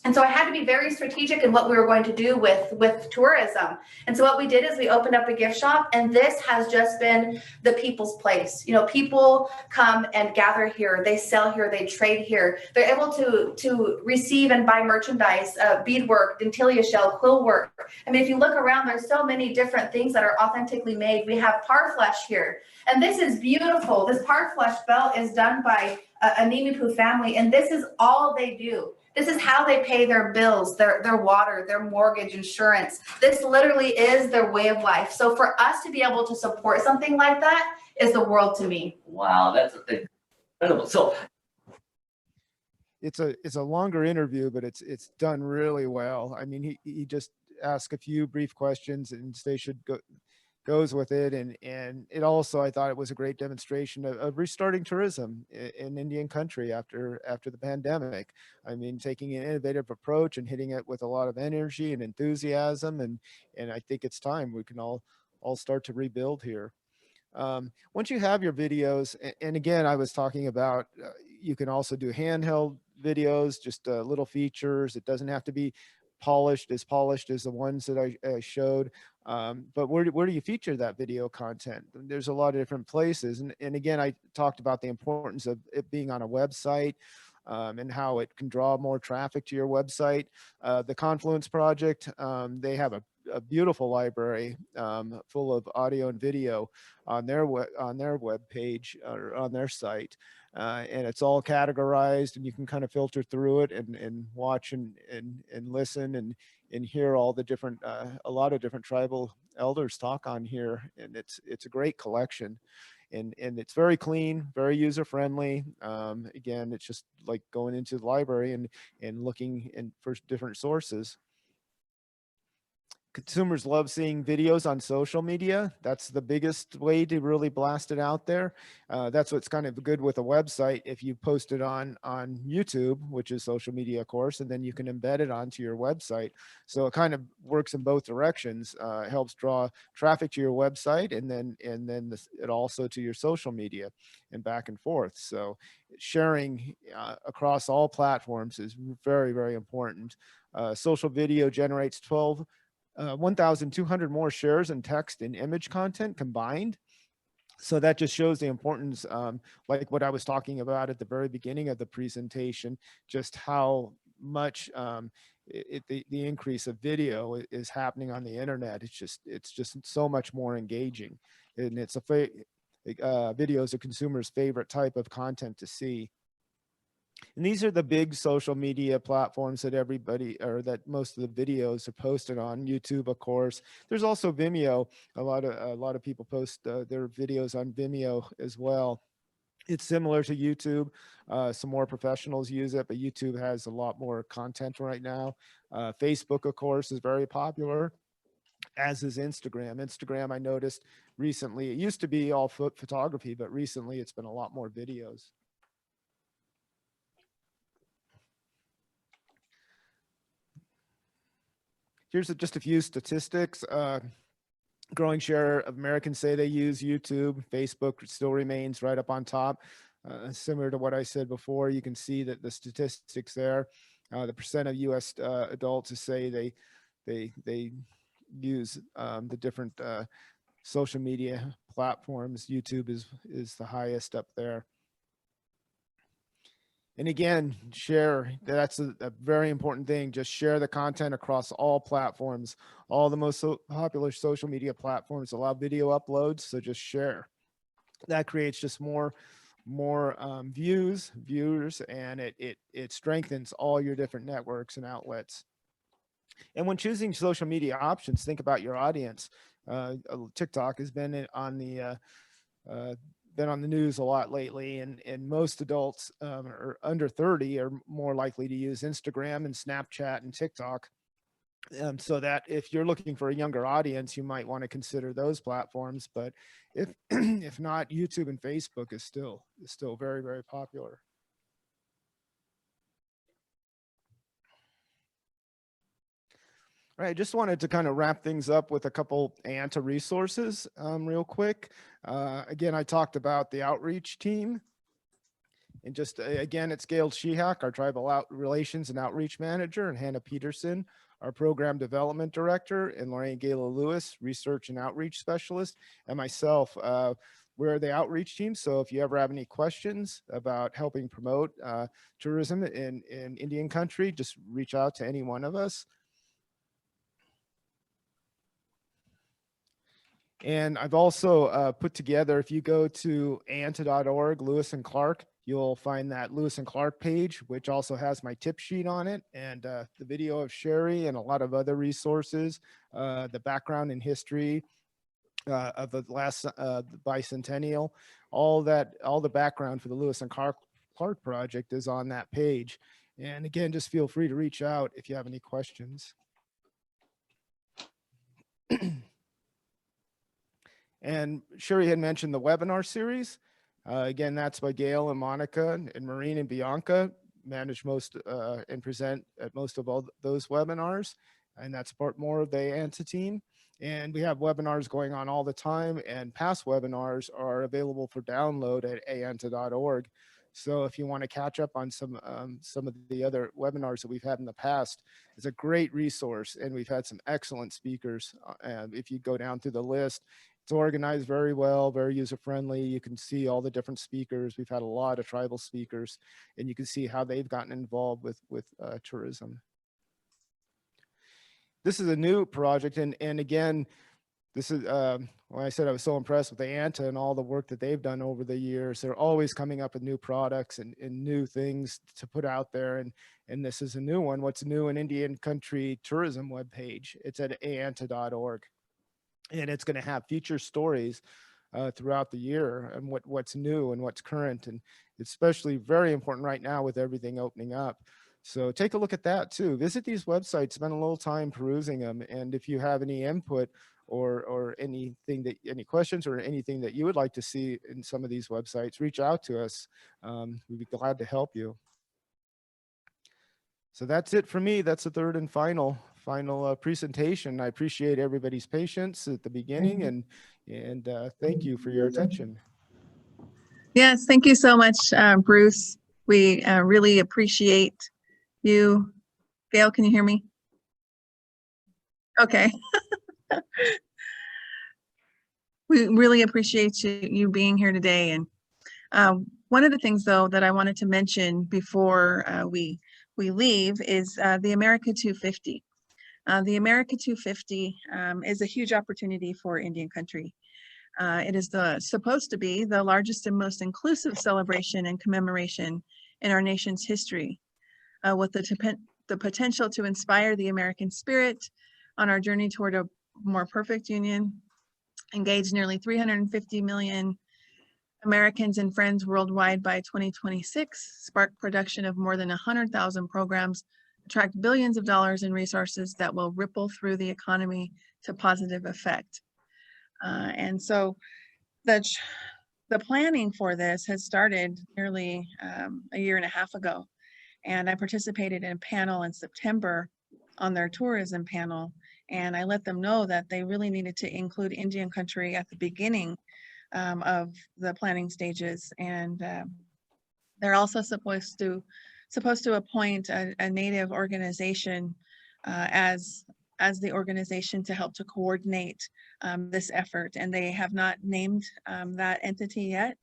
And so I had to be very strategic in what we were going to do with tourism. And so what we did is we opened up a gift shop, and this has just been the people's place. People come and gather here, they sell here, they trade here. They're able to receive and buy merchandise, beadwork, dentillia shell, quill work. I mean, if you look around, there's so many different things that are authentically made. We have parfleche here, and this is beautiful. This parfleche belt is done by a Nimipu family, and this is all they do. This is how they pay their bills, their water, their mortgage, insurance. This literally is their way of life. So for us to be able to support something like that is the world to me. Wow, that's incredible. So it's a longer interview, but it's done really well. I mean, he just asked a few brief questions, and Stacia goes with it. And it also, I thought it was a great demonstration of restarting tourism in Indian country after the pandemic. I mean, taking an innovative approach and hitting it with a lot of energy and enthusiasm. And I think it's time we can all start to rebuild here. Once you have your videos, and again, I was talking about, you can also do handheld videos, just little features. It doesn't have to be polished as the ones that I showed. But where do you feature that video content? There's a lot of different places. And again, I talked about the importance of it being on a website, and how it can draw more traffic to your website. The Confluence Project, they have a beautiful library full of audio and video on their web page or on their site. And it's all categorized, and you can kind of filter through it and watch and listen and hear all the different, a lot of different tribal elders talk on here. And it's a great collection. And it's very clean, very user friendly. Again, it's just like going into the library and looking for different sources. Consumers love seeing videos on social media. That's the biggest way to really blast it out there. That's what's kind of good with a website. If you post it on YouTube, which is social media, of course, and then you can embed it onto your website. So it kind of works in both directions. It helps draw traffic to your website, and then it also to your social media and back and forth. So sharing across all platforms is very, very important. Social video generates 1,200 more shares in text and image content combined. So that just shows the importance, like what I was talking about at the very beginning of the presentation, just how much the increase of video is happening on the internet. It's just so much more engaging, and it's video is a consumer's favorite type of content to see. And these are the big social media platforms that that most of the videos are posted on. YouTube, of course. There's also Vimeo. A lot of people post their videos on Vimeo as well. It's similar to YouTube. Some more professionals use it, but YouTube has a lot more content right now. Facebook, of course, is very popular, as is Instagram. Instagram, I noticed recently, it used to be all photography, but recently it's been a lot more videos. Here's just a few statistics. Growing share of Americans say they use YouTube. Facebook still remains right up on top. Similar to what I said before, you can see that the statistics there. The percent of U.S. Adults who say they use the different social media platforms. YouTube is the highest up there. And again, share. That's a very important thing. Just share the content across all platforms. All the most popular social media platforms allow video uploads, so just share. That creates just more viewers, and it strengthens all your different networks and outlets. And when choosing social media options, think about your audience. TikTok has been on the news a lot lately, and most adults are under 30 are more likely to use Instagram and Snapchat and TikTok. So that if you're looking for a younger audience, you might want to consider those platforms. But if not, YouTube and Facebook is still very, very popular. All right, just wanted to kind of wrap things up with a couple AIANTA resources real quick. Again, I talked about the outreach team. And just again, it's Gail Shehak, our Tribal Relations and Outreach Manager, and Hannah Peterson, our Program Development Director, and Lorraine Gala Lewis, Research and Outreach Specialist, and myself. We're the outreach team, so if you ever have any questions about helping promote tourism in Indian country, just reach out to any one of us. And I've also put together, if you go to AIANTA.org, Lewis and Clark, you'll find that Lewis and Clark page, which also has my tip sheet on it, and the video of Sherry and a lot of other resources, the background and history of the last bicentennial, all the background for the Lewis and Clark project is on that page. And again, just feel free to reach out if you have any questions. And Sherry had mentioned the webinar series. Again, that's by Gail and Monica and Maureen and Bianca, manage most and present at most of all those webinars. And that's part more of the AIANTA team. And we have webinars going on all the time, and past webinars are available for download at aianta.org. So if you want to catch up on some of the other webinars that we've had in the past, it's a great resource, and we've had some excellent speakers. And if you go down through the list, it's organized very well, very user-friendly. You can see all the different speakers. We've had a lot of tribal speakers, and you can see how they've gotten involved with tourism. This is a new project, and again, this is when I said I was so impressed with the AIANTA and all the work that they've done over the years. They're always coming up with new products and new things to put out there, and this is a new one. What's new in Indian Country Tourism webpage? It's at aianta.org, and it's going to have feature stories throughout the year and what's new and what's current, and especially very important right now with everything opening up. So take a look at that too. Visit these websites, spend a little time perusing them, and if you have any input or anything that any questions or anything that you would like to see in some of these websites, reach out to us. We'd be glad to help you. So that's it for me. That's the third and final presentation. I appreciate everybody's patience at the beginning, and thank you for your attention. Yes, thank you so much, Bruce. We really appreciate you. Gail, can you hear me? Okay. We really appreciate you being here today. And one of the things, though, that I wanted to mention before we leave is the America 250. The America 250 is a huge opportunity for Indian Country. It is supposed to be the largest and most inclusive celebration and commemoration in our nation's history, with the potential to inspire the American spirit on our journey toward a more perfect union, engage nearly 350 million Americans and friends worldwide by 2026, spark production of more than 100,000 programs, attract billions of dollars in resources that will ripple through the economy to positive effect. And so the planning for this has started nearly a year and a half ago. And I participated in a panel in September on their tourism panel. And I let them know that they really needed to include Indian Country at the beginning of the planning stages. And they're also supposed to appoint a Native organization as the organization to help to coordinate this effort. And they have not named that entity yet.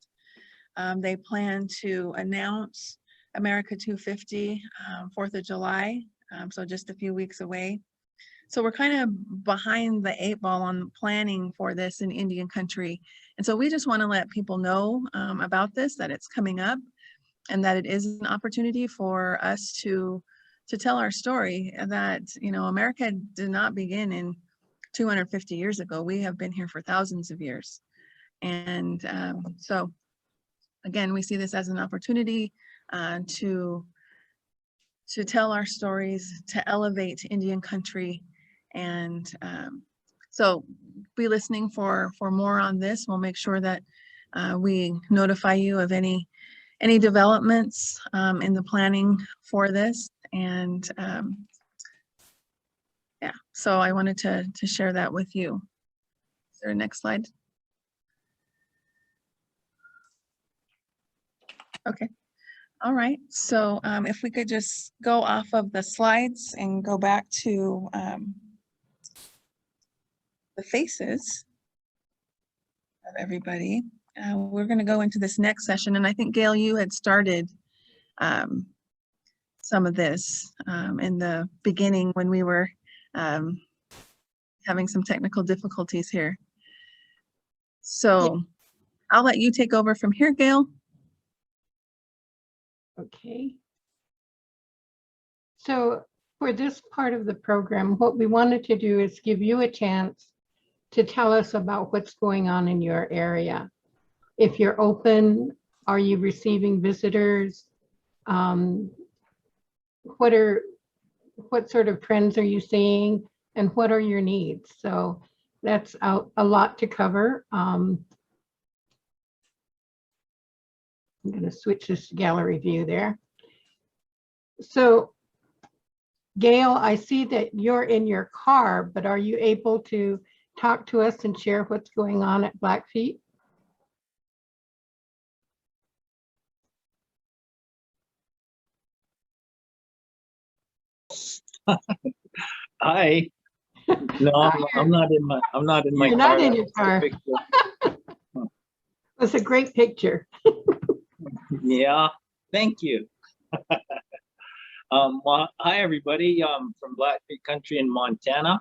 They plan to announce America 250 4th of July, so just a few weeks away. So we're kind of behind the 8 ball on planning for this in Indian Country. And so we just want to let people know about this, that it's coming up, and that it is an opportunity for us to tell our story, that, you know, America did not begin in 250 years ago. We have been here for thousands of years. And so again, we see this as an opportunity to tell our stories, to elevate Indian Country. And so be listening for more on this. We'll make sure that we notify you of any developments in the planning for this. And yeah, so I wanted to share that with you. Is there a next slide? Okay. All right. So if we could just go off of the slides and go back to the faces of everybody. We're going to go into this next session. And I think, Gail, you had started some of this in the beginning when we were having some technical difficulties here. So I'll let you take over from here, Gail. Okay. So for this part of the program, what we wanted to do is give you a chance to tell us about what's going on in your area. If you're open, are you receiving visitors? What sort of trends are you seeing, and what are your needs? So that's a lot to cover. I'm going to switch this to gallery view there. So, Gail, I see that you're in your car, but are you able to talk to us and share what's going on at Blackfeet? Hi. No, I'm not in my You're car. not in That your was the car. picture. It's a great picture. Yeah, thank you. Well, hi everybody. From Blackfeet Country in Montana.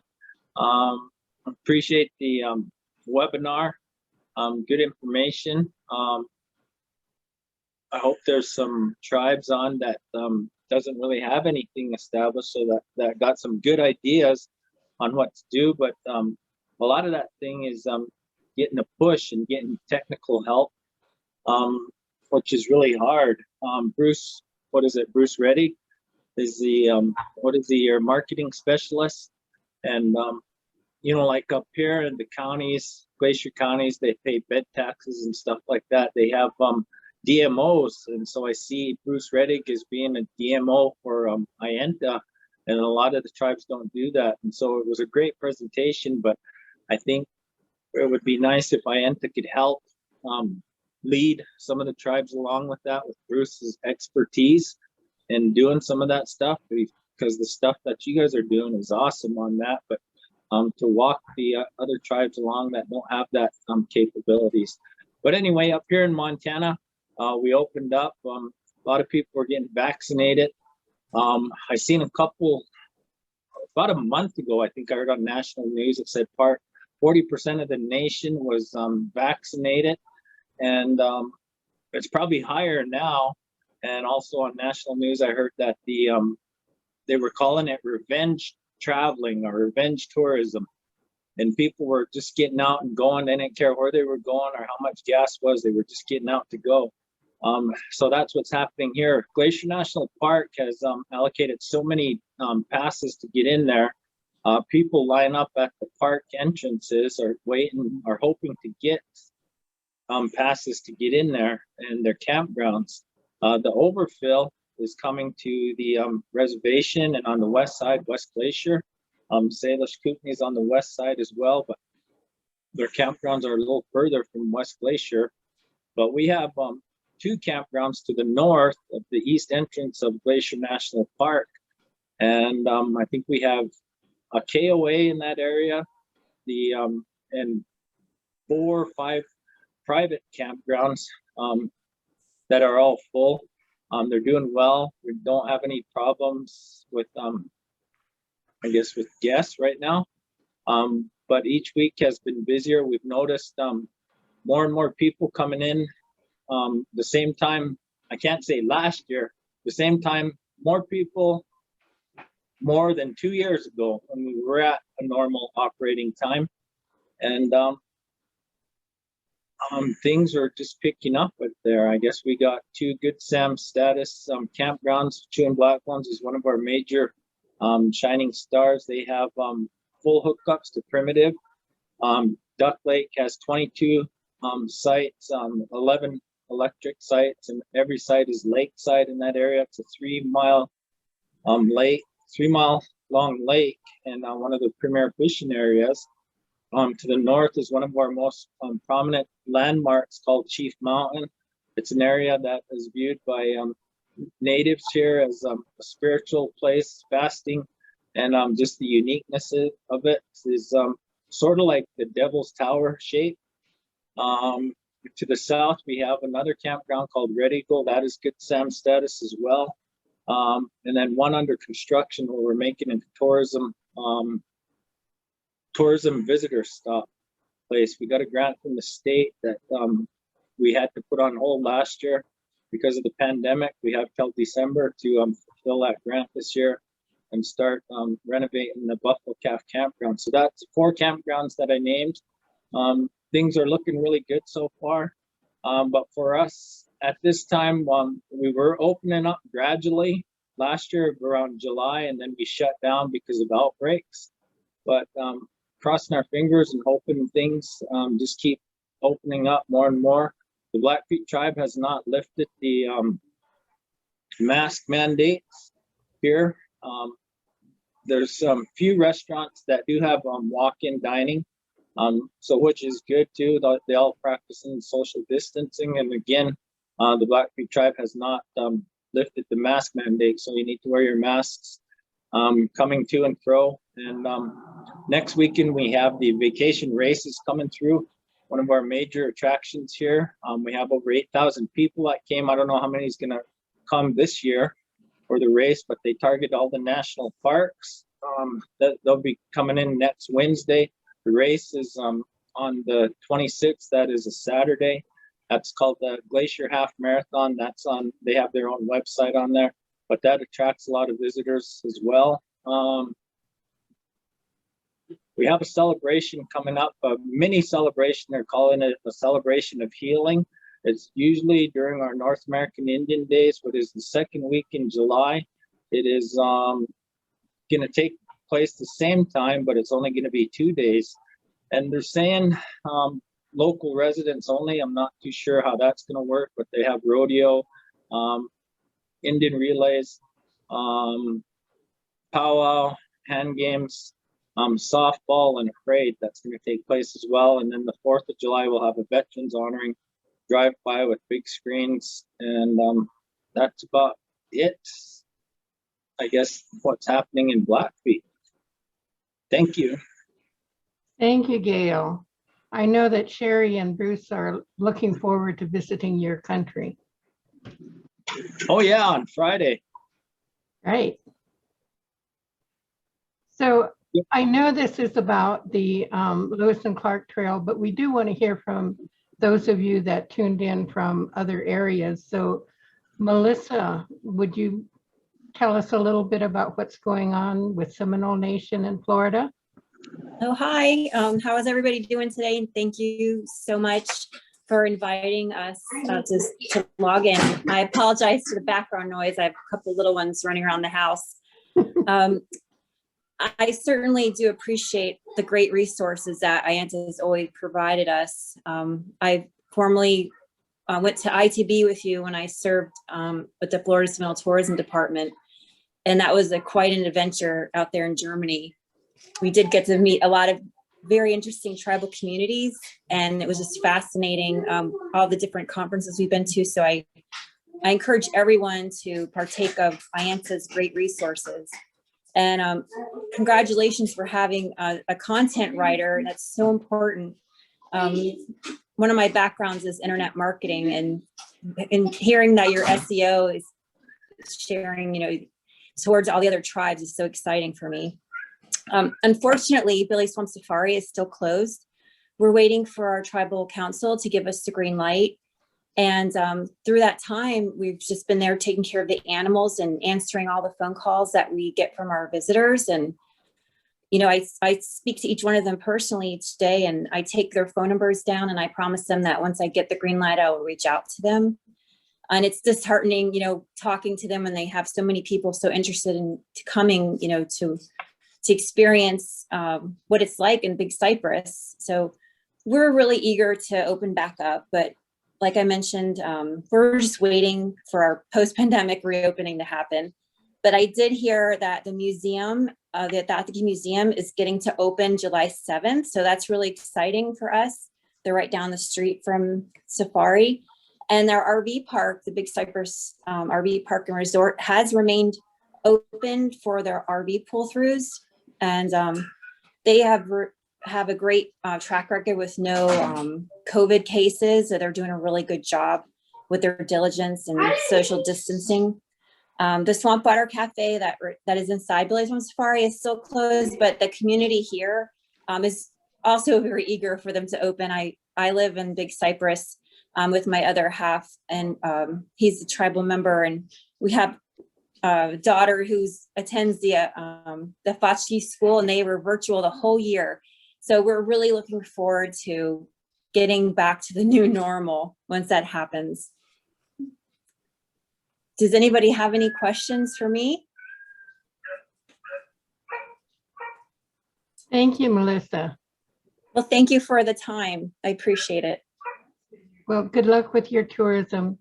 Appreciate the webinar. Good information. I hope there's some tribes on that doesn't really have anything established, so that got some good ideas on what to do. But a lot of that thing is getting a push and getting technical help, which is really hard. Bruce, what is it? Bruce Rettig is the your marketing specialist, and you know, like up here in the counties, glacier counties, they pay bed taxes and stuff like that. They have DMOs, and so I see Bruce Rettig as being a DMO for AIANTA, and a lot of the tribes don't do that. And so it was a great presentation, but I think it would be nice if AIANTA could help lead some of the tribes along with that, with Bruce's expertise in doing some of that stuff, because the stuff that you guys are doing is awesome on that. But to walk the other tribes along that don't have that capabilities. But anyway, up here in Montana, we opened up. A lot of people were getting vaccinated. I seen a couple, about a month ago, I think I heard on national news, it said 40% of the nation was vaccinated. And it's probably higher now. And also on national news, I heard that they were calling it revenge traveling or revenge tourism. And people were just getting out and going. They didn't care where they were going or how much gas was. They were just getting out to go. So that's what's happening here. Glacier National Park has allocated so many passes to get in there. People line up at the park entrances or waiting or hoping to get passes to get in there and their campgrounds. The overfill is coming to the reservation and on the west side, West Glacier. Salish Kootenai is on the west side as well, but their campgrounds are a little further from West Glacier. But we have 2 campgrounds to the north of the east entrance of Glacier National Park. And I think we have a KOA in that area, and 4 or 5 private campgrounds that are all full. They're doing well. We don't have any problems with, I guess, with guests right now. But each week has been busier. We've noticed more and more people coming in. The same time, I can't say last year, the same time, more people, more than 2 years ago when we were at a normal operating time. And things are just picking up with there. I guess we got 2 good SAM status campgrounds. Chewing Black Ones is one of our major shining stars. They have full hookups to primitive. Duck Lake has 22 sites, 11 electric sites, and every site is lakeside in that area. It's a 3-mile lake, 3-mile long lake, and one of the premier fishing areas. To the north is one of our most prominent landmarks called Chief Mountain. It's an area that is viewed by natives here as a spiritual place, fasting, and just the uniqueness of it is sort of like the Devil's Tower shape. To the south, we have another campground called Rettig. That is good SAM status as well. And then one under construction where we're making a tourism visitor stop place. We got a grant from the state that we had to put on hold last year because of the pandemic. We have till December to fulfill that grant this year and start renovating the Buffalo Calf campground. So that's 4 campgrounds that I named. Things are looking really good so far. But for us at this time, we were opening up gradually last year around July, and then we shut down because of outbreaks. But crossing our fingers and hoping things just keep opening up more and more. The Blackfeet tribe has not lifted the mask mandates here. There's some few restaurants that do have walk-in dining, so which is good too. They all practicing social distancing, and again, the Blackfeet tribe has not lifted the mask mandate, so you need to wear your masks coming to and fro. And next weekend we have the vacation races coming through, one of our major attractions here. We have over 8,000 people that came. I don't know how many is going to come this year for the race, but they target all the national parks. They'll be coming in next Wednesday. The race is on the 26th. That is a Saturday. That's called the Glacier Half Marathon. That's on, they have their own website on there, but that attracts a lot of visitors as well. We have a celebration coming up, a mini celebration. They're calling it a celebration of healing. It's usually during our North American Indian Days, but it's the second week in July. It is going to take place the same time, but it's only going to be 2 days. And they're saying local residents only. I'm not too sure how that's going to work, but they have rodeo, Indian relays, powwow, hand games, softball, and a parade that's going to take place as well. And then the 4th of July, we'll have a veterans honoring drive-by with big screens, and that's about it, I guess, what's happening in Blackfeet. Thank you. Thank you, Gail. I know that Sherry and Bruce are looking forward to visiting your country. Oh yeah, on Friday. Right. So I know this is about the Lewis and Clark Trail, but we do want to hear from those of you that tuned in from other areas. So Melissa, would you tell us a little bit about what's going on with Seminole Nation in Florida? Oh, hi. How is everybody doing today? And thank you so much for inviting us to log in. I apologize for the background noise. I have a couple little ones running around the house. I certainly do appreciate the great resources that AIANTA has always provided us. I formerly went to ITB with you when I served with the Florida Seminole Tourism Department. And that was quite an adventure out there in Germany. We did get to meet a lot of very interesting tribal communities, and it was just fascinating, all the different conferences we've been to. So I encourage everyone to partake of AIANTA's great resources. And congratulations for having a content writer. That's so important. One of my backgrounds is internet marketing, and hearing that your SEO is sharing, towards all the other tribes is so exciting for me. Unfortunately, Billy Swamp Safari is still closed. We're waiting for our tribal council to give us the green light. And through that time, we've just been there taking care of the animals and answering all the phone calls that we get from our visitors. And, I speak to each one of them personally each day, and I take their phone numbers down, and I promise them that once I get the green light, I will reach out to them. And it's disheartening, talking to them when they have so many people so interested in coming, to experience what it's like in Big Cypress. So we're really eager to open back up, but like I mentioned, we're just waiting for our post-pandemic reopening to happen. But I did hear that the museum, the Athatiki Museum, is getting to open July 7th. So that's really exciting for us. They're right down the street from Safari. And their RV park, the Big Cypress RV Park and Resort, has remained open for their RV pull-throughs. And they have a great track record with no COVID cases. So they're doing a really good job with their diligence and social distancing. The Swamp Water Cafe that is inside Billy Swamp Safari is still closed, but the community here is also very eager for them to open. I live in Big Cypress with my other half, and he's a tribal member, and we have a daughter who attends the Fachki school, and they were virtual the whole year. So we're really looking forward to getting back to the new normal once that happens. Does anybody have any questions for me? Thank you, Melissa. Well, thank you for the time. I appreciate it. Well, good luck with your tourism.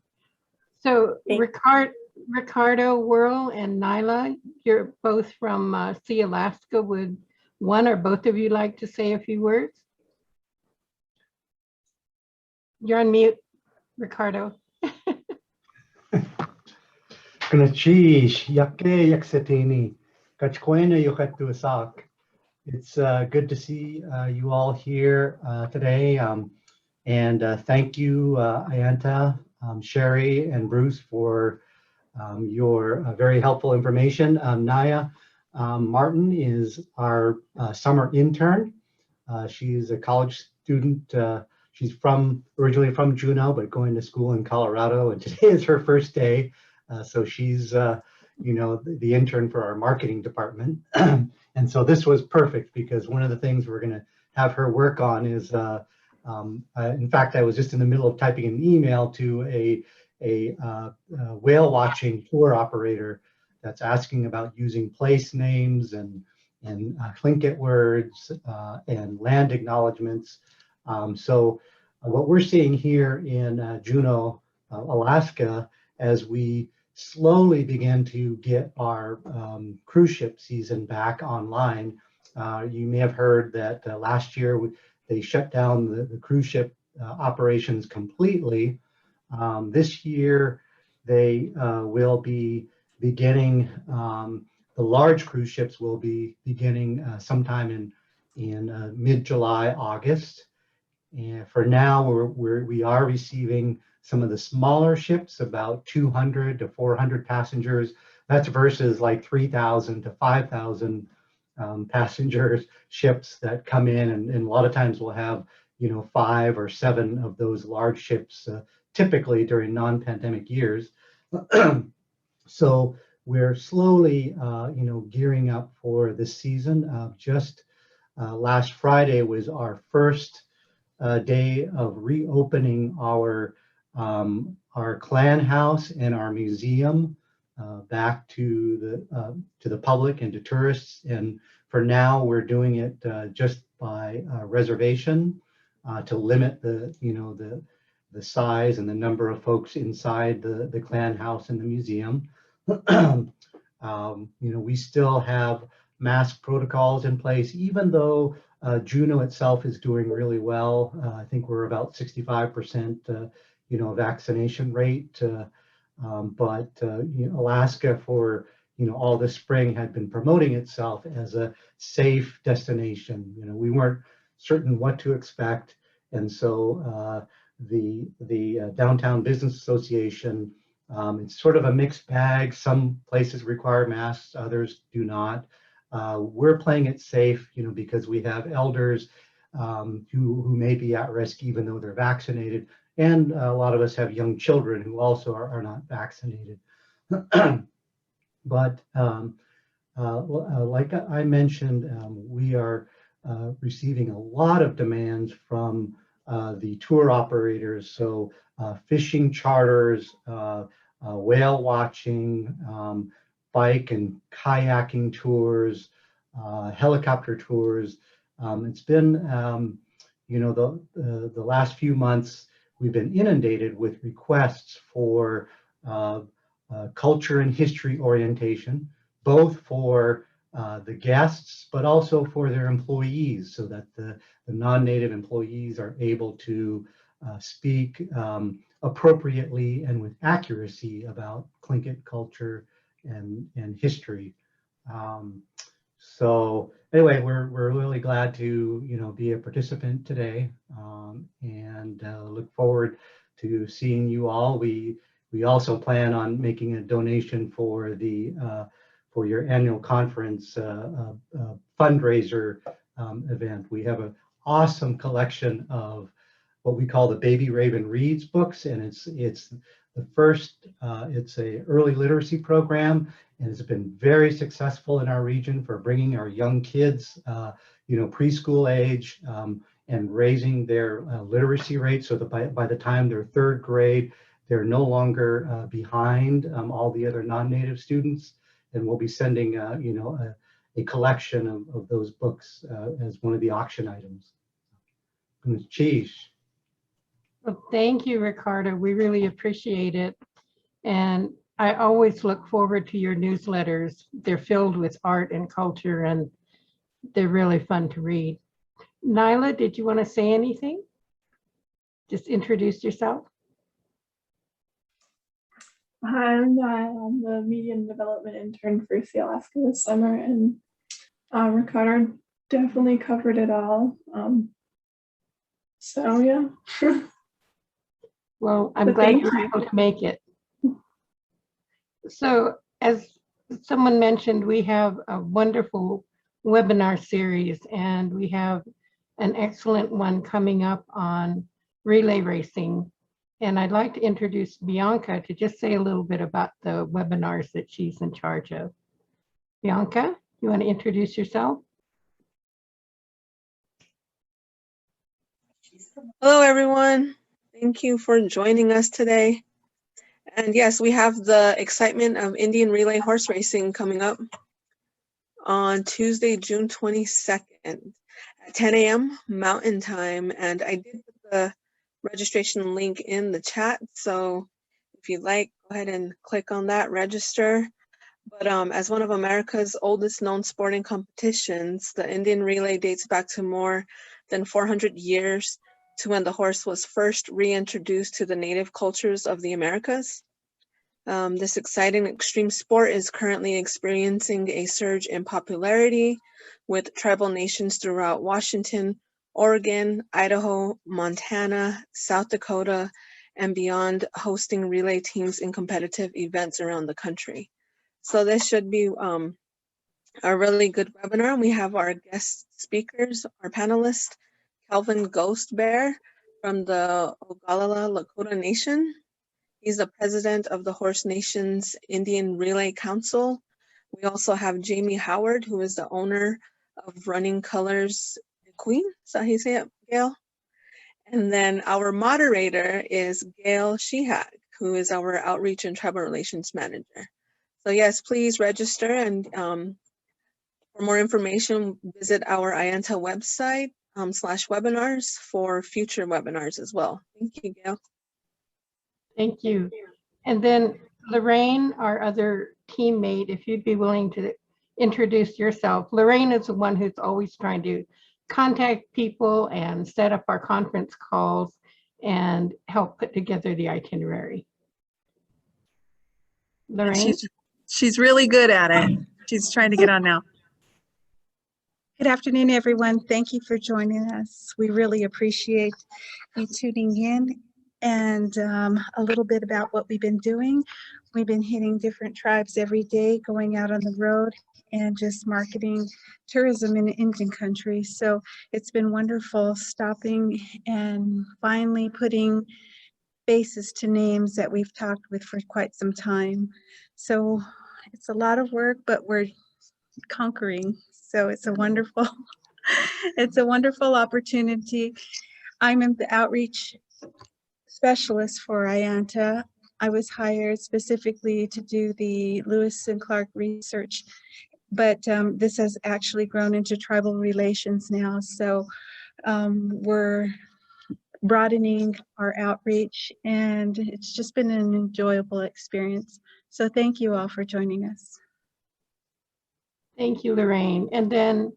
So Ricardo, Whirl, and Nyla, you're both from Sea Alaska. Would one or both of you like to say a few words? You're on mute, Ricardo. Knachish, yake yaksetini, kachkoina yoketuasak. It's good to see you all here today. And thank you, AIANTA, Sherry, and Bruce for your very helpful information. Naya Martin is our summer intern. She's a college student. She's originally from Juneau, but going to school in Colorado. And today is her first day. So she's, the intern for our marketing department. And so this was perfect because one of the things we're going to have her work on is, in fact, I was just in the middle of typing an email to a whale watching tour operator that's asking about using place names and Tlingit words and land acknowledgements. So what we're seeing here in Juneau, Alaska, as we slowly begin to get our cruise ship season back online. You may have heard that last year they shut down the cruise ship operations completely. This year they will be beginning, the large cruise ships will be beginning sometime in mid-July, August. And for now, we are receiving some of the smaller ships, about 200 to 400 passengers. That's versus like 3,000 to 5,000 passengers ships that come in, and a lot of times we'll have 5 or 7 of those large ships, typically during non-pandemic years. So we're slowly, gearing up for this season. Just last Friday was our first day of reopening our clan house and our museum back to the public and to tourists. And for now, we're doing it just by reservation to limit the size and the number of folks inside the clan house and the museum. We still have mask protocols in place, even though Juneau itself is doing really well. I think we're about 65%, vaccination rate. But Alaska for all this spring had been promoting itself as a safe destination. We weren't certain what to expect, and so the Downtown Business Association, it's sort of a mixed bag. Some places require masks, others do not. We're playing it safe, because we have elders who may be at risk even though they're vaccinated. And a lot of us have young children who also are not vaccinated. But like I mentioned, we are receiving a lot of demands from the tour operators. So fishing charters, whale watching, bike and kayaking tours, helicopter tours. It's been, the last few months, we've been inundated with requests for culture and history orientation, both for the guests, but also for their employees, so that the non-native employees are able to speak appropriately and with accuracy about Tlingit culture and history. So anyway, we're really glad to be a participant today, and look forward to seeing you all. We also plan on making a donation for for your annual conference fundraiser event. We have an awesome collection of what we call the Baby Raven Reads books, and it's the first. It's a early literacy program, and it's been very successful in our region for bringing our young kids, preschool age, and raising their literacy rate, so that by the time they're third grade, they're no longer behind all the other non-native students. And we'll be sending, a a collection of those books as one of the auction items. Cheese. Well, thank you, Ricardo. We really appreciate it. And I always look forward to your newsletters. They're filled with art and culture, and they're really fun to read. Nyla, did you want to say anything? Just introduce yourself. Hi, I'm Nyla. I'm the Media and Development intern for Alaska this summer, and Ricardo definitely covered it all. So yeah. Well, I'm But glad thank you were you. able to make it. So as someone mentioned, we have a wonderful webinar series, and we have an excellent one coming up on relay racing. And I'd like to introduce Bianca to just say a little bit about the webinars that she's in charge of. Bianca, you want to introduce yourself? Hello, everyone. Thank you for joining us today. And yes, we have the excitement of Indian Relay Horse Racing coming up on Tuesday, June 22nd at 10 a.m. Mountain Time. And I did put the registration link in the chat. So if you'd like, go ahead and click on that, register. But as one of America's oldest known sporting competitions, the Indian Relay dates back to more than 400 years to when the horse was first reintroduced to the native cultures of the Americas. This exciting extreme sport is currently experiencing a surge in popularity with tribal nations throughout Washington, Oregon, Idaho, Montana, South Dakota, and beyond hosting relay teams in competitive events around the country. So this should be a really good webinar. We have our guest speakers, our panelist, Calvin Ghost Bear from the Oglala Lakota Nation. He's the president of the Horse Nation's Indian Relay Council. We also have Jamie Howard, who is the owner of Running Colors Queen. Is that how you say it, Gail? And then our moderator is Gail Shehag, who is our Outreach and Tribal Relations Manager. So yes, please register, and for more information, visit our AIANTA website /webinars for future webinars as well. Thank you, Gail. Thank you. And then Lorraine, our other teammate, if you'd be willing to introduce yourself. Lorraine is the one who's always trying to contact people and set up our conference calls and help put together the itinerary. Lorraine? She's really good at it. She's trying to get on now. Good afternoon, everyone. Thank you for joining us. We really appreciate you tuning in, and a little bit about what we've been doing. We've been hitting different tribes every day, going out on the road and just marketing tourism in Indian country. So it's been wonderful stopping and finally putting faces to names that we've talked with for quite some time. So it's a lot of work, but we're conquering. So it's a wonderful, it's a wonderful opportunity. I'm the outreach specialist for AIANTA. I was hired specifically to do the Lewis and Clark research, but this has actually grown into tribal relations now. So we're broadening our outreach, and it's just been an enjoyable experience. So thank you all for joining us. Thank you, Lorraine. And then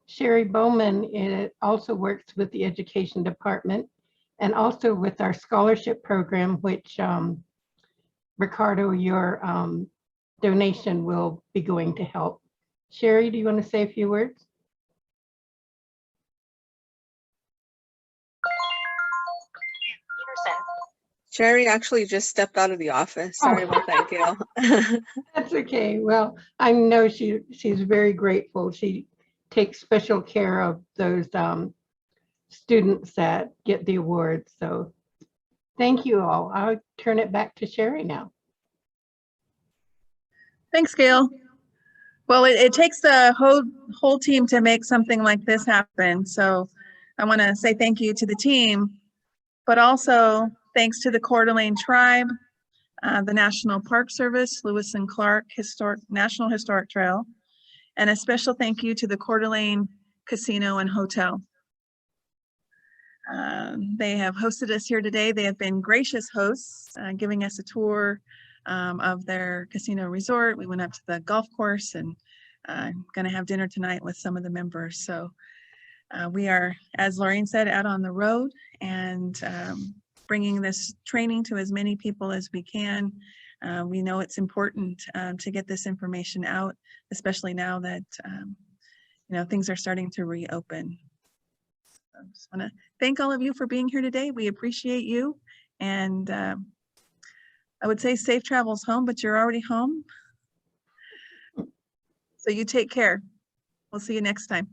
Sherry Bowman also works with the education department and also with our scholarship program, which Ricardo, your donation will be going to help. Sherry, do you want to say a few words? Sherry actually just stepped out of the office. Sorry about that, Gail. That's okay. Well, I know she's very grateful. She takes special care of those students that get the awards. So thank you all. I'll turn it back to Sherry now. Thanks, Gail. Well, it takes the whole team to make something like this happen. So I want to say thank you to the team, but also thanks to the Coeur d'Alene Tribe, the National Park Service, Lewis and Clark National Historic Trail, And a special thank you to the Coeur d'Alene Casino and Hotel. They have hosted us here today. They have been gracious hosts, giving us a tour of their casino resort. We went up to the golf course and going to have dinner tonight with some of the members. So we are, as Lorraine said, out on the road and bringing this training to as many people as we can. We know it's important to get this information out, especially now that things are starting to reopen. I just want to thank all of you for being here today. We appreciate you, and I would say safe travels home, but you're already home. So you take care. We'll see you next time.